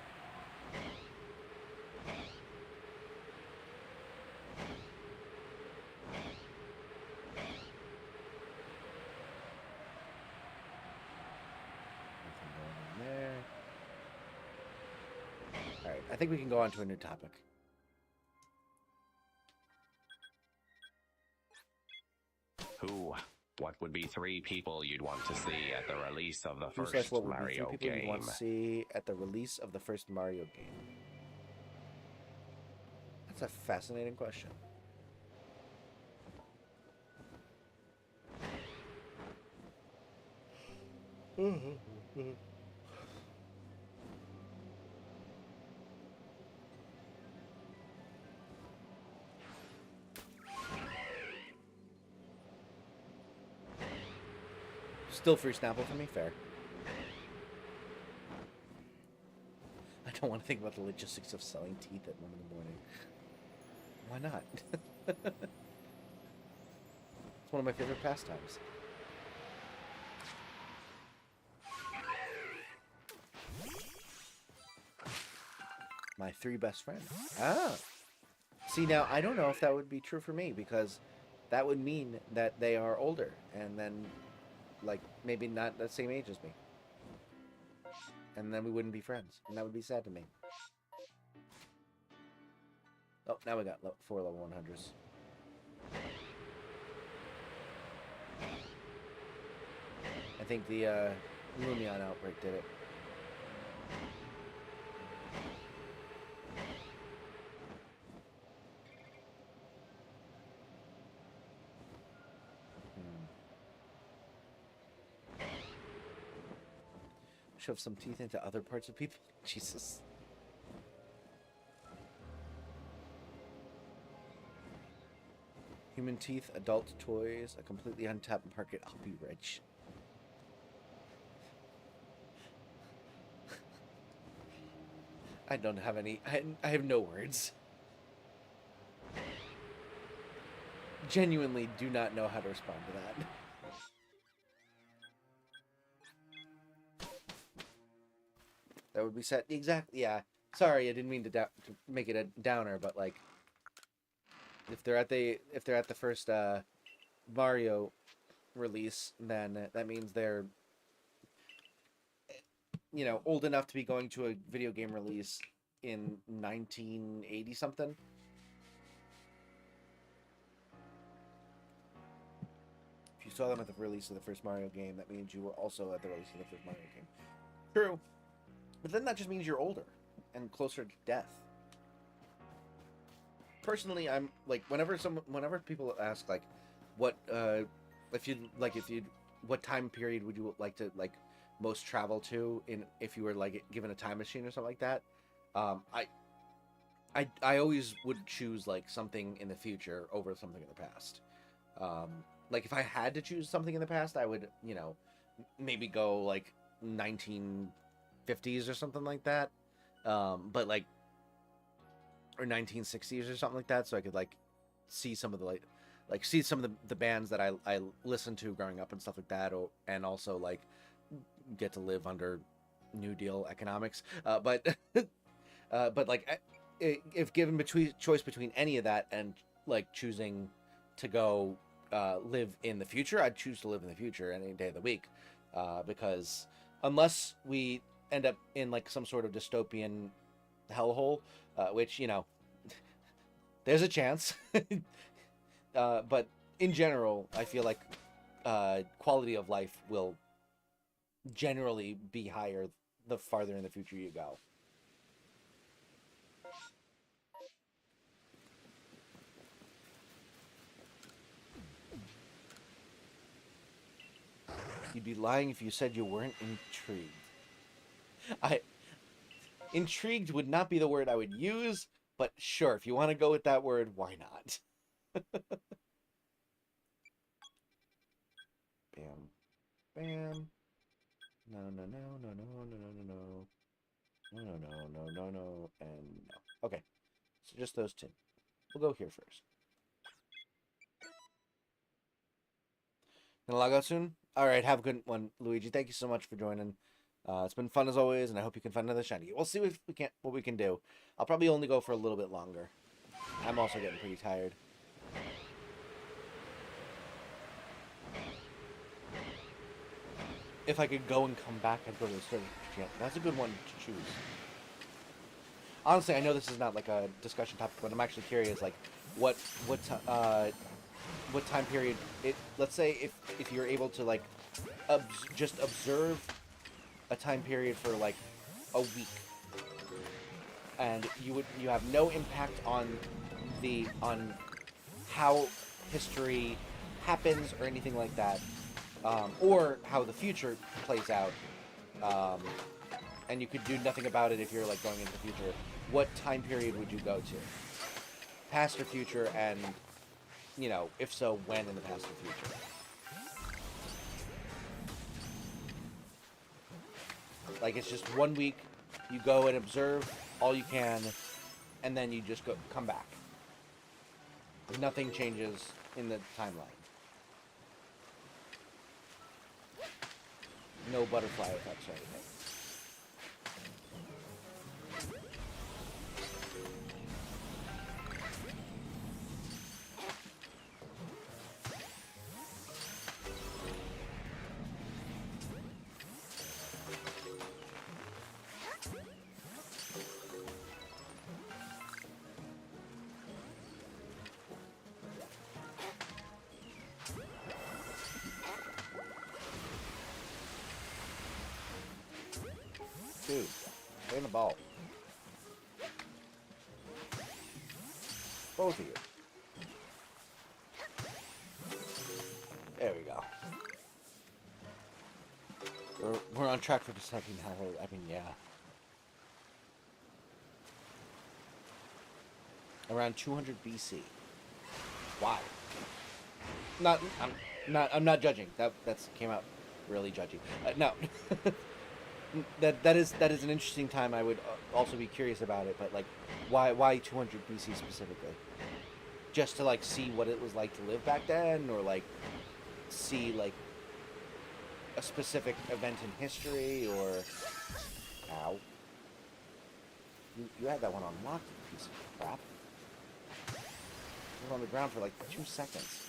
Speaker 1: Nothing going on there. Alright, I think we can go on to a new topic.
Speaker 2: What would be 3 people you'd want to see at the release of the first
Speaker 1: What would be 3
Speaker 2: Mario
Speaker 1: people you
Speaker 2: game?
Speaker 1: want to see at the release of the first Mario game? That's a fascinating question. Still free Snapple for me? Fair. I don't want to think about the logistics of selling teeth at 1 in the morning. Why not? It's one of my favorite pastimes. My 3 best friends. Ah! See, now, I don't know if that would be true for me, because that would mean that they are older, and then, like, maybe not the same age as me. And then we wouldn't be friends, and that would be sad to me. Oh, now we got 4 level 100s. I think the Lumion outbreak did it. Shove some teeth into other parts of people? Jesus. Human teeth, adult toys, a completely untapped market. I'll be rich. I don't have any... I have no words. Genuinely do not know how to respond to that. That would be set exactly. Yeah. Sorry, I didn't mean to make it a downer, but like, if they're at the first Mario release, then that means they're you know, old enough to be going to a video game release in 1980 something. If you saw them at the release of the first Mario game, that means you were also at the release of the first Mario game. True. But then that just means you're older and closer to death. Personally, I'm like, whenever people ask like, what what time period would you like to like most travel to if you were like given a time machine or something like that, I always would choose like something in the future over something in the past. Like if I had to choose something in the past, I would, you know, maybe go like 1950s or something like that. But like, or 1960s or something like that, so I could like see some of the like see some of the bands that I listened to growing up and stuff like that, and also like get to live under New Deal economics. But like if given choice between any of that and like choosing to go live in the future, I'd choose to live in the future any day of the week, because unless we end up in like some sort of dystopian hellhole, which, you know, there's a chance. But in general, I feel like quality of life will generally be higher the farther in the future you go. You'd be lying if you said you weren't intrigued. Intrigued would not be the word I would use, but sure, if you want to go with that word, why not? Bam. Bam. No, no, no, no, no, no, no, no, no. No, no, no, no, no, no, and no. Okay, so just those two. We'll go here first. Gonna log out soon? Alright, have a good one, Luigi. Thank you so much for joining. It's been fun as always, and I hope you can find another shiny. We'll see what we can do. I'll probably only go for a little bit longer. I'm also getting pretty tired. If I could go and come back, I'd go to the service channel. That's a good one to choose. Honestly, I know this is not like a discussion topic, but I'm actually curious, like, what time period let's say if you're able to like just observe a time period for like a week, and you have no impact on how history happens or anything like that, or how the future plays out, and you could do nothing about it if you're like going into the future, what time period would you go to? Past or future, and, you know, if so, when in the past or future? Like, it's just 1 week, you go and observe all you can, and then you just come back. Nothing changes in the timeline. No butterfly effects or anything. Dude, stay in the ball. Both of you. There we go. We're on track for the second half. I mean, yeah. Around 200 BC. Why? I'm not judging. That came out really judgy. No. that is an interesting time. I would also be curious about it, but like, why 200 BC specifically? Just to like see what it was like to live back then, or like see like a specific event in history, or ow, you had that one on lock, you piece of crap. It was on the ground for like 2 seconds.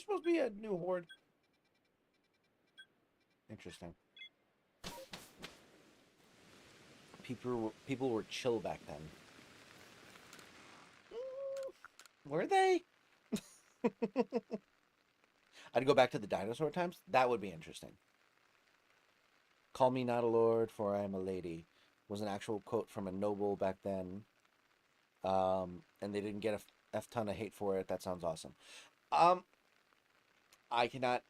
Speaker 1: supposed to be a new horde? Interesting. People were chill back then. Were they? I'd go back to the dinosaur times. That would be interesting. Call me not a lord, for I am a lady. Was an actual quote from a noble back then. And they didn't get a F ton of hate for it. That sounds awesome. I cannot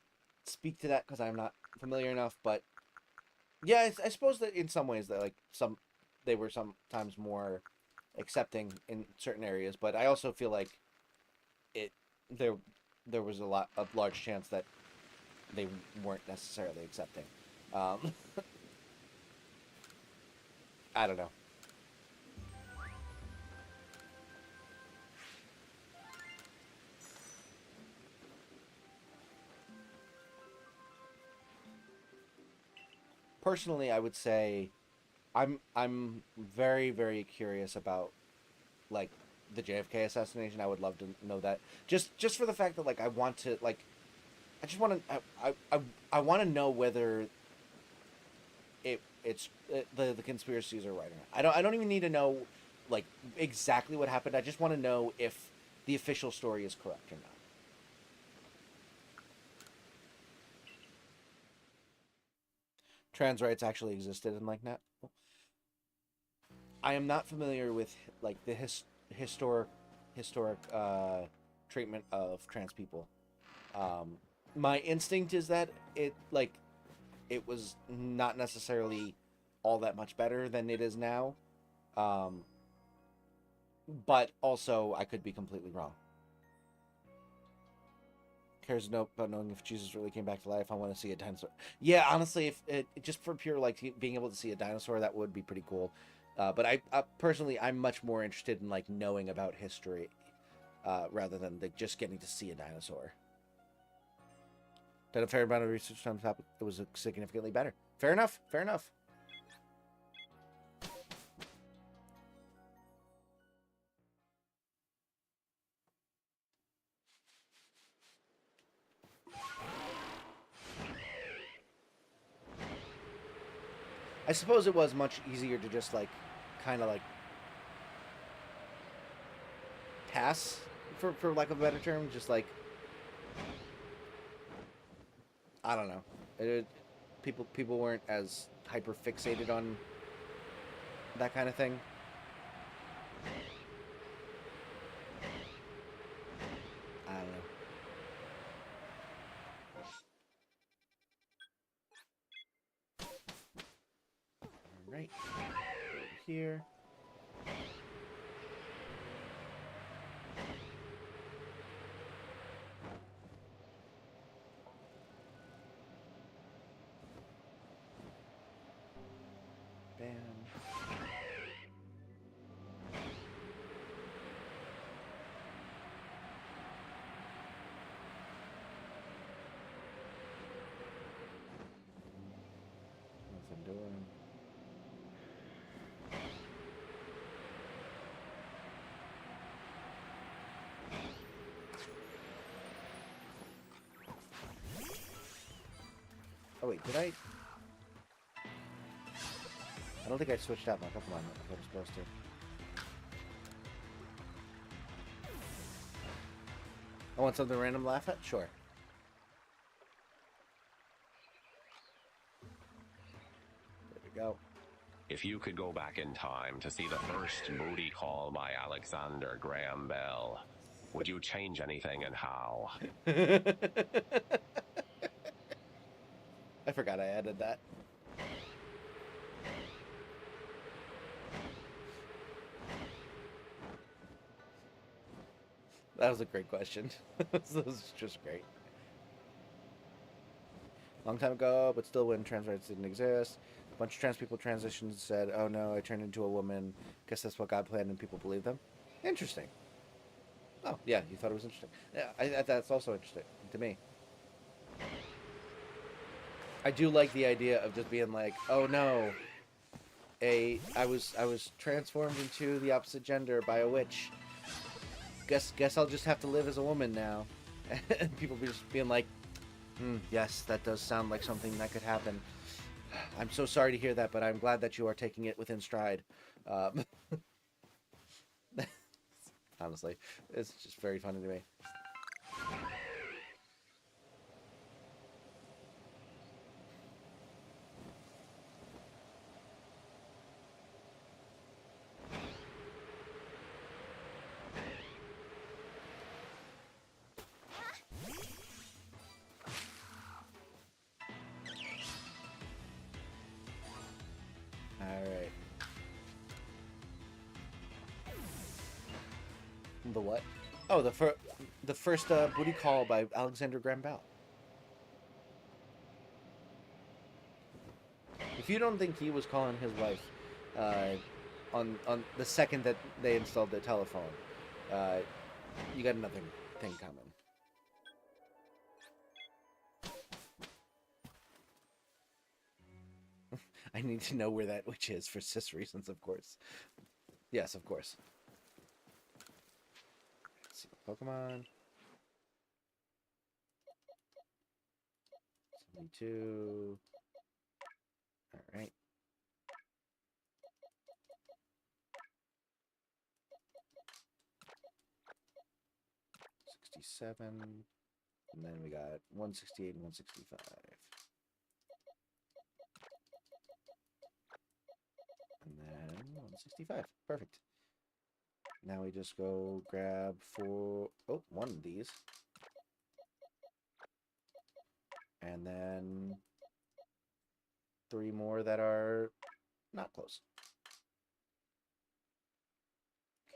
Speaker 1: speak to that because I'm not familiar enough, but yeah, I suppose that in some ways that like they were sometimes more accepting in certain areas, but I also feel like there was a large chance that they weren't necessarily accepting. I don't know. Personally, I would say I'm very, very curious about like the JFK assassination. I would love to know that. Just for the fact that like I want to like I just want to I want to know whether it's the conspiracies are right or not. I don't even need to know like exactly what happened. I just want to know if the official story is correct or not. Trans rights actually existed in like that. I am not familiar with like the historic treatment of trans people. My instinct is that it was not necessarily all that much better than it is now. But also I could be completely wrong. Cares about knowing if Jesus really came back to life. I want to see a dinosaur. Yeah, honestly, if it just for pure like being able to see a dinosaur, that would be pretty cool. But I personally, I'm much more interested in like knowing about history rather than like, just getting to see a dinosaur. Did a fair amount of research on the topic. It was significantly better. Fair enough. Fair enough. I suppose it was much easier to just like kind of like pass for lack of a better term, just like I don't know. People weren't as hyper fixated on that kind of thing. I don't know. All right, over here. Bam. Nothing doing. Oh wait, did I? I don't think I switched out my Pokemon if I was supposed to. I want something random to laugh at? Sure. There we go.
Speaker 2: If you could go back in time to see the first booty call by Alexander Graham Bell, would you change anything and how?
Speaker 1: I forgot I added that. That was a great question. This was just great. Long time ago, but still when trans rights didn't exist. A bunch of trans people transitioned and said, oh no, I turned into a woman. Guess that's what God planned and people believe them. Interesting. Oh, yeah, you thought it was interesting. Yeah, that's also interesting to me. I do like the idea of just being like, oh no, I was transformed into the opposite gender by a witch. Guess I'll just have to live as a woman now. and people be just being like, yes, that does sound like something that could happen. I'm so sorry to hear that, but I'm glad that you are taking it within stride. Um, honestly, it's just very funny to me. Alright. The what? Oh, the first booty call by Alexander Graham Bell. If you don't think he was calling his wife on the second that they installed the telephone, you got another thing coming. I need to know where that witch is for cis reasons, of course. Yes, of course. Let's see, Pokemon. 72. Alright. 67. And then we got 168 and 165. And then 165. Perfect. Now we just go grab one of these. And then 3 more that are not close.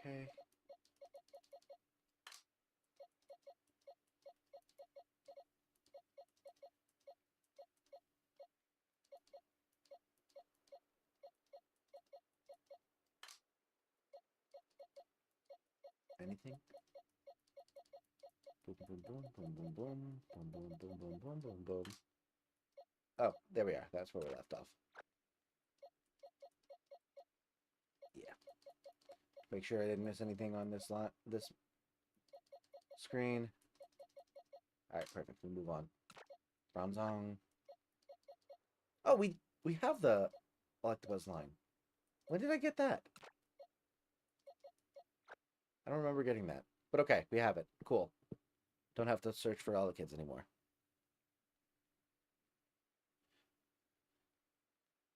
Speaker 1: Okay. Anything? Boom, boom, boom, boom, boom, boom, boom, boom, boom, boom, boom, boom, boom. Oh, there we are. That's where we left off. Yeah. Make sure I didn't miss anything on this screen. All right, perfect. We move on. Bronzong. Oh, we have the Electabuzz line. When did I get that? I don't remember getting that. But okay, we have it. Cool. Don't have to search for all the kids anymore.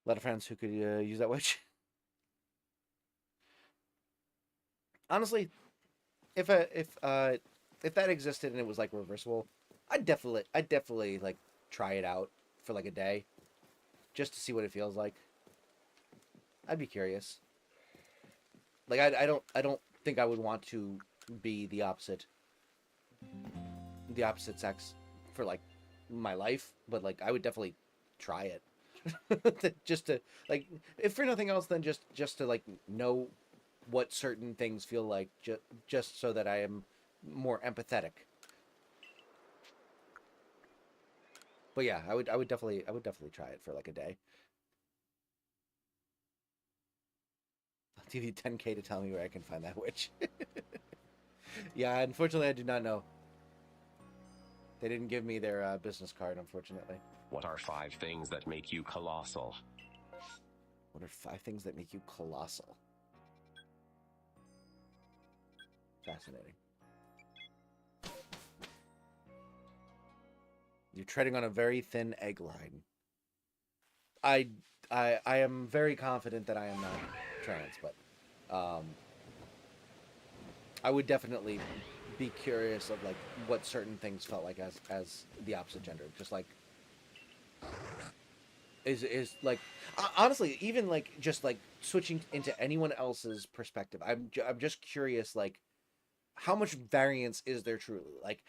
Speaker 1: A lot of friends who could use that witch. Honestly, if that existed and it was like reversible, I'd definitely like try it out for like a day, just to see what it feels like. I'd be curious. Like I don't think I would want to be the opposite sex for like my life, but like I would definitely try it. Just to like, if for nothing else than just to like know what certain things feel like, just so that I am more empathetic. But yeah, I would definitely try it for like a day. I'll give you 10K to tell me where I can find that witch. Yeah, unfortunately I do not know. They didn't give me their business card, unfortunately.
Speaker 2: What are 5 things that make you colossal?
Speaker 1: What are 5 things that make you colossal? Fascinating. You're treading on a very thin egg line. I am very confident that I am not trans, but I would definitely be curious of like what certain things felt like as the opposite gender. Just like is like honestly, even like just like switching into anyone else's perspective. I'm just curious, like how much variance is there truly? Like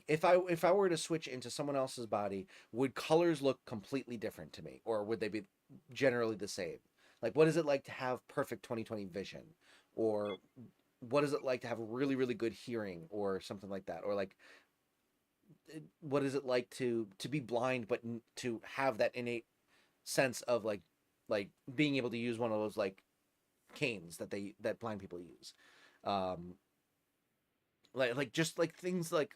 Speaker 1: if I were to switch into someone else's body, would colors look completely different to me, or would they be generally the same? Like, what is it like to have perfect 20/20 vision, or what is it like to have really really good hearing, or something like that, or like what is it like to be blind but to have that innate sense of like being able to use one of those like canes that blind people use, like just like things like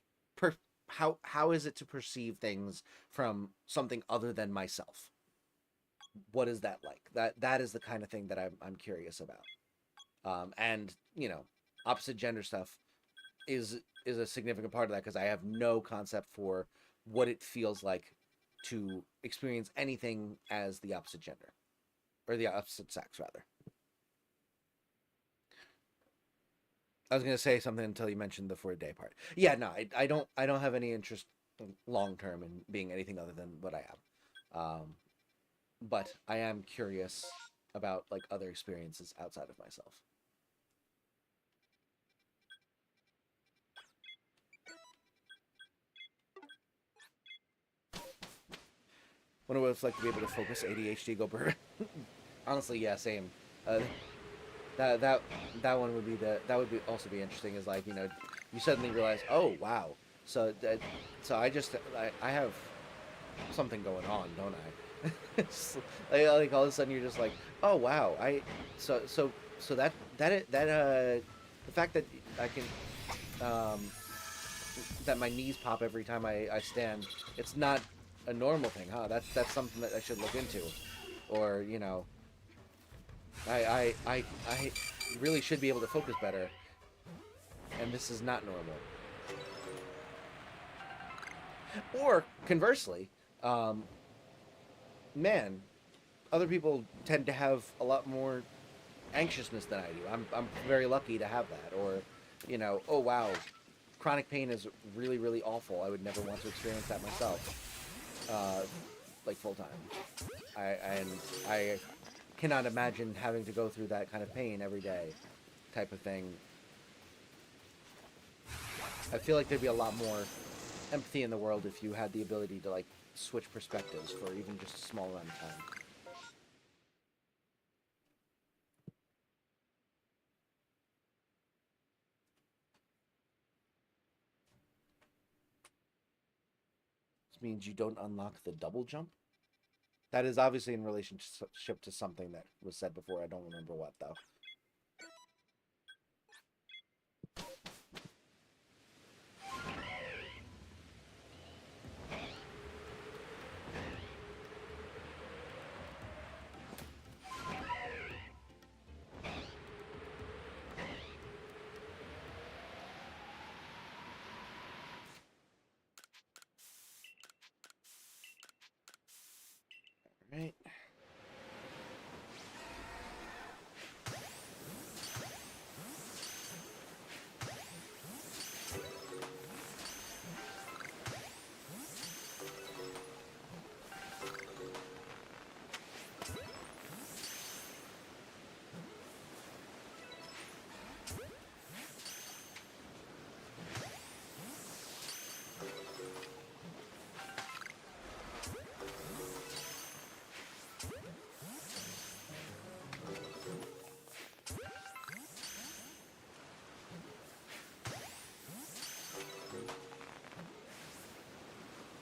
Speaker 1: how is it to perceive things from something other than myself? What is that like? That is the kind of thing that I'm curious about. And you know, opposite gender stuff is a significant part of that, because I have no concept for what it feels like to experience anything as the opposite gender, or the opposite sex rather. I was gonna say something until you mentioned the for a day part. Yeah, no, I don't have any interest long term in being anything other than what I am. But I am curious about like other experiences outside of myself. Wonder what it's like to be able to focus ADHD go burr. Honestly, yeah, same. Uh, that one would be that would be also be interesting. Is like, you know, you suddenly realize, oh wow, so I have something going on, don't I? It's like all of a sudden you're just like, oh wow, so the fact that I can that my knees pop every time I stand, it's not a normal thing, huh? That's something that I should look into, or you know, I really should be able to focus better, and this is not normal. Or conversely, man, other people tend to have a lot more anxiousness than I do. I'm very lucky to have that. Or, you know, oh wow, chronic pain is really, really awful. I would never want to experience that myself, like full time. I cannot imagine having to go through that kind of pain every day, type of thing. I feel like there'd be a lot more empathy in the world if you had the ability to like switch perspectives for even just a small amount of time. This means you don't unlock the double jump. That is obviously in relationship to something that was said before. I don't remember what though. Right.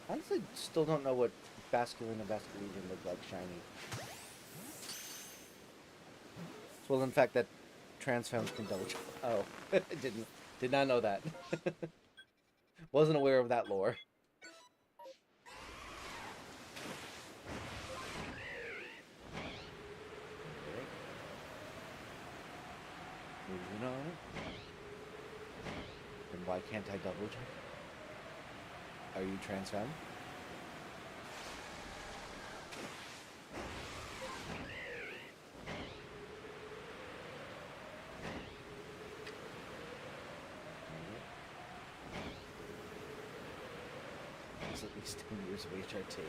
Speaker 1: Honestly, still don't know what Basculin and Basculegion look like shiny. Well, in fact, that trans femmes can double jump. Oh, did not know that. Wasn't aware of that lore. Moving on. Then why can't I double jump? Are you trans femme? It's at least 10 years of HRT.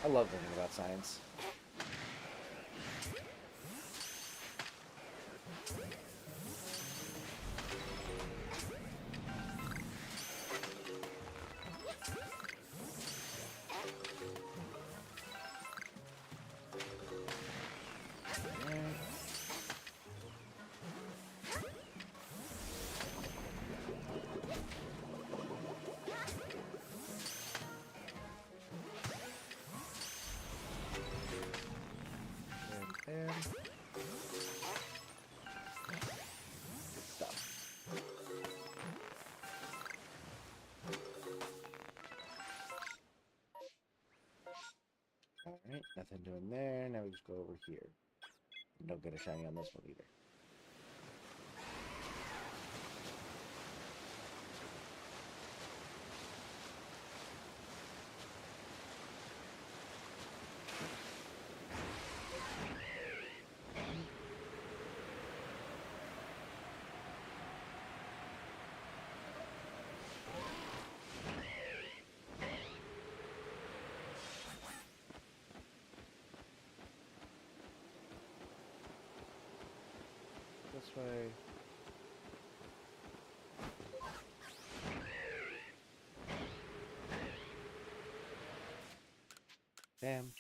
Speaker 1: I love learning about science. in there. Now we just go over here. Don't get a shiny on this one either. This way. Damn.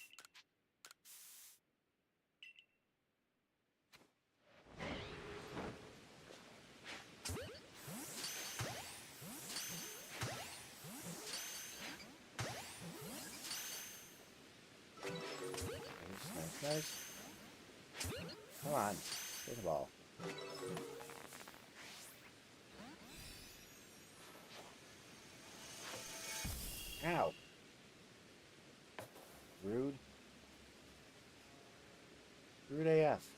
Speaker 1: Nice. Come on. Get the ball. Ow. Rude. Rude AF.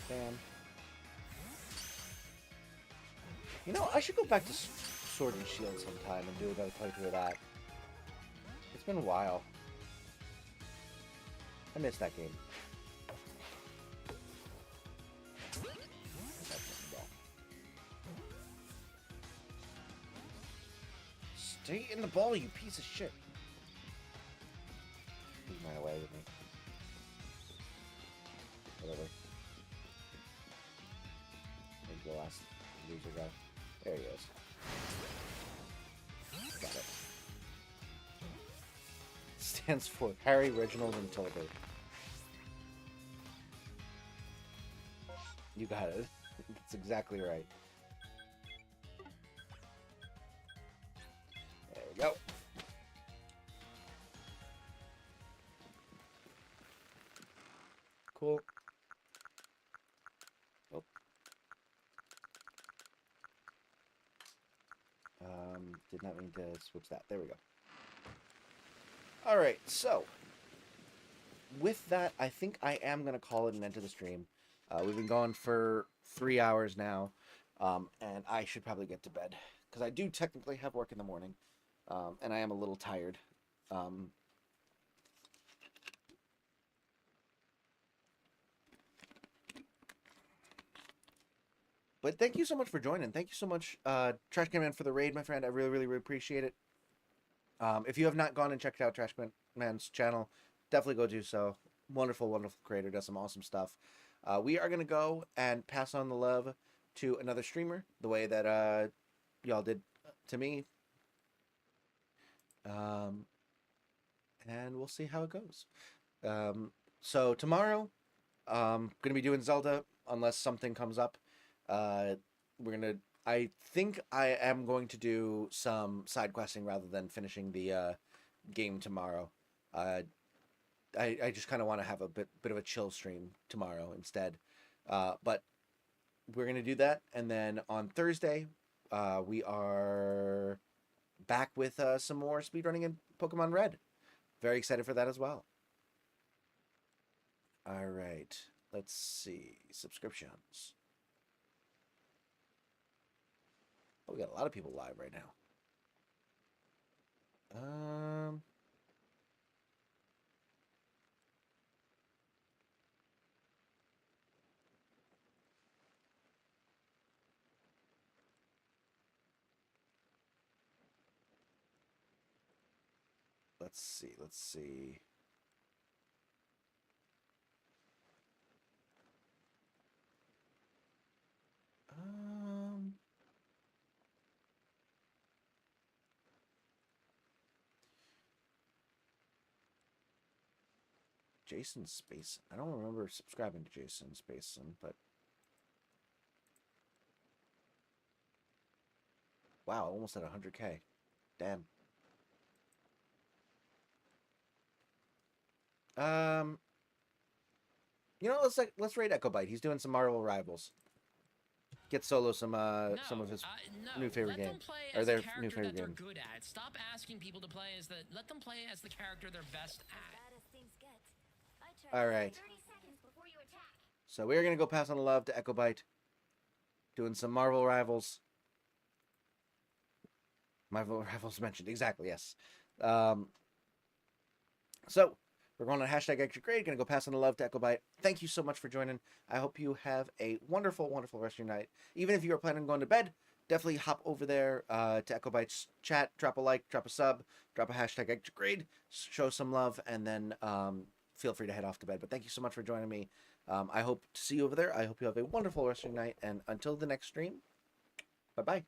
Speaker 1: Damn. You know, I should go back to Sword and Shield sometime and do another playthrough of that. It's been a while. I missed that game. Stay in the ball, you piece of shit. He ran away with me. Whatever. Maybe the last loser guy. There he is. Got it. Stands for Harry, Reginald, and Tilbert. You got it. That's exactly right. There we go. Cool. Oh. Did not mean to switch that. There we go. Alright, so with that, I think I am going to call it an end to the stream. We've been going for 3 hours now, and I should probably get to bed, because I do technically have work in the morning, and I am a little tired. But thank you so much for joining. Thank you so much, Trash Can Man, for the raid, my friend. I really, really, really appreciate it. If you have not gone and checked out Trash Can Man's channel, definitely go do so. Wonderful, wonderful creator. Does some awesome stuff. We are going to go and pass on the love to another streamer, the way that y'all did to me. And we'll see how it goes. So tomorrow, going to be doing Zelda, unless something comes up. I think I am going to do some side questing rather than finishing the game tomorrow. I just kind of want to have a bit of a chill stream tomorrow instead. But we're going to do that. And then on Thursday, we are back with some more speedrunning in Pokemon Red. Very excited for that as well. All right. Let's see. Subscriptions. Oh, we got a lot of people live right now. Let's see. Jason Space. I don't remember subscribing to Jason Spaceson, but wow, almost at 100K. Damn. You know, let's raid Echo Bite. He's doing some Marvel Rivals. get Solo some of his
Speaker 3: no.
Speaker 1: new favorite
Speaker 3: Let
Speaker 1: game,
Speaker 3: them play
Speaker 1: or
Speaker 3: as
Speaker 1: their
Speaker 3: the character
Speaker 1: new favorite
Speaker 3: that
Speaker 1: game.
Speaker 3: they're good at. Stop asking people to play as the. Let them play as the character they're best at.
Speaker 1: All right. So we're gonna go pass on the love to Echo Bite, doing some Marvel Rivals. Marvel Rivals mentioned exactly, yes. So we're going on hashtag #ElectriCrew. Gonna go pass on the love to Echo Bite. Thank you so much for joining. I hope you have a wonderful, wonderful rest of your night. Even if you are planning on going to bed, definitely hop over there to Echo Bite's chat, drop a like, drop a sub, drop a hashtag #ElectriCrew, show some love, and then feel free to head off to bed. But thank you so much for joining me. I hope to see you over there. I hope you have a wonderful rest of your night. And until the next stream, bye-bye.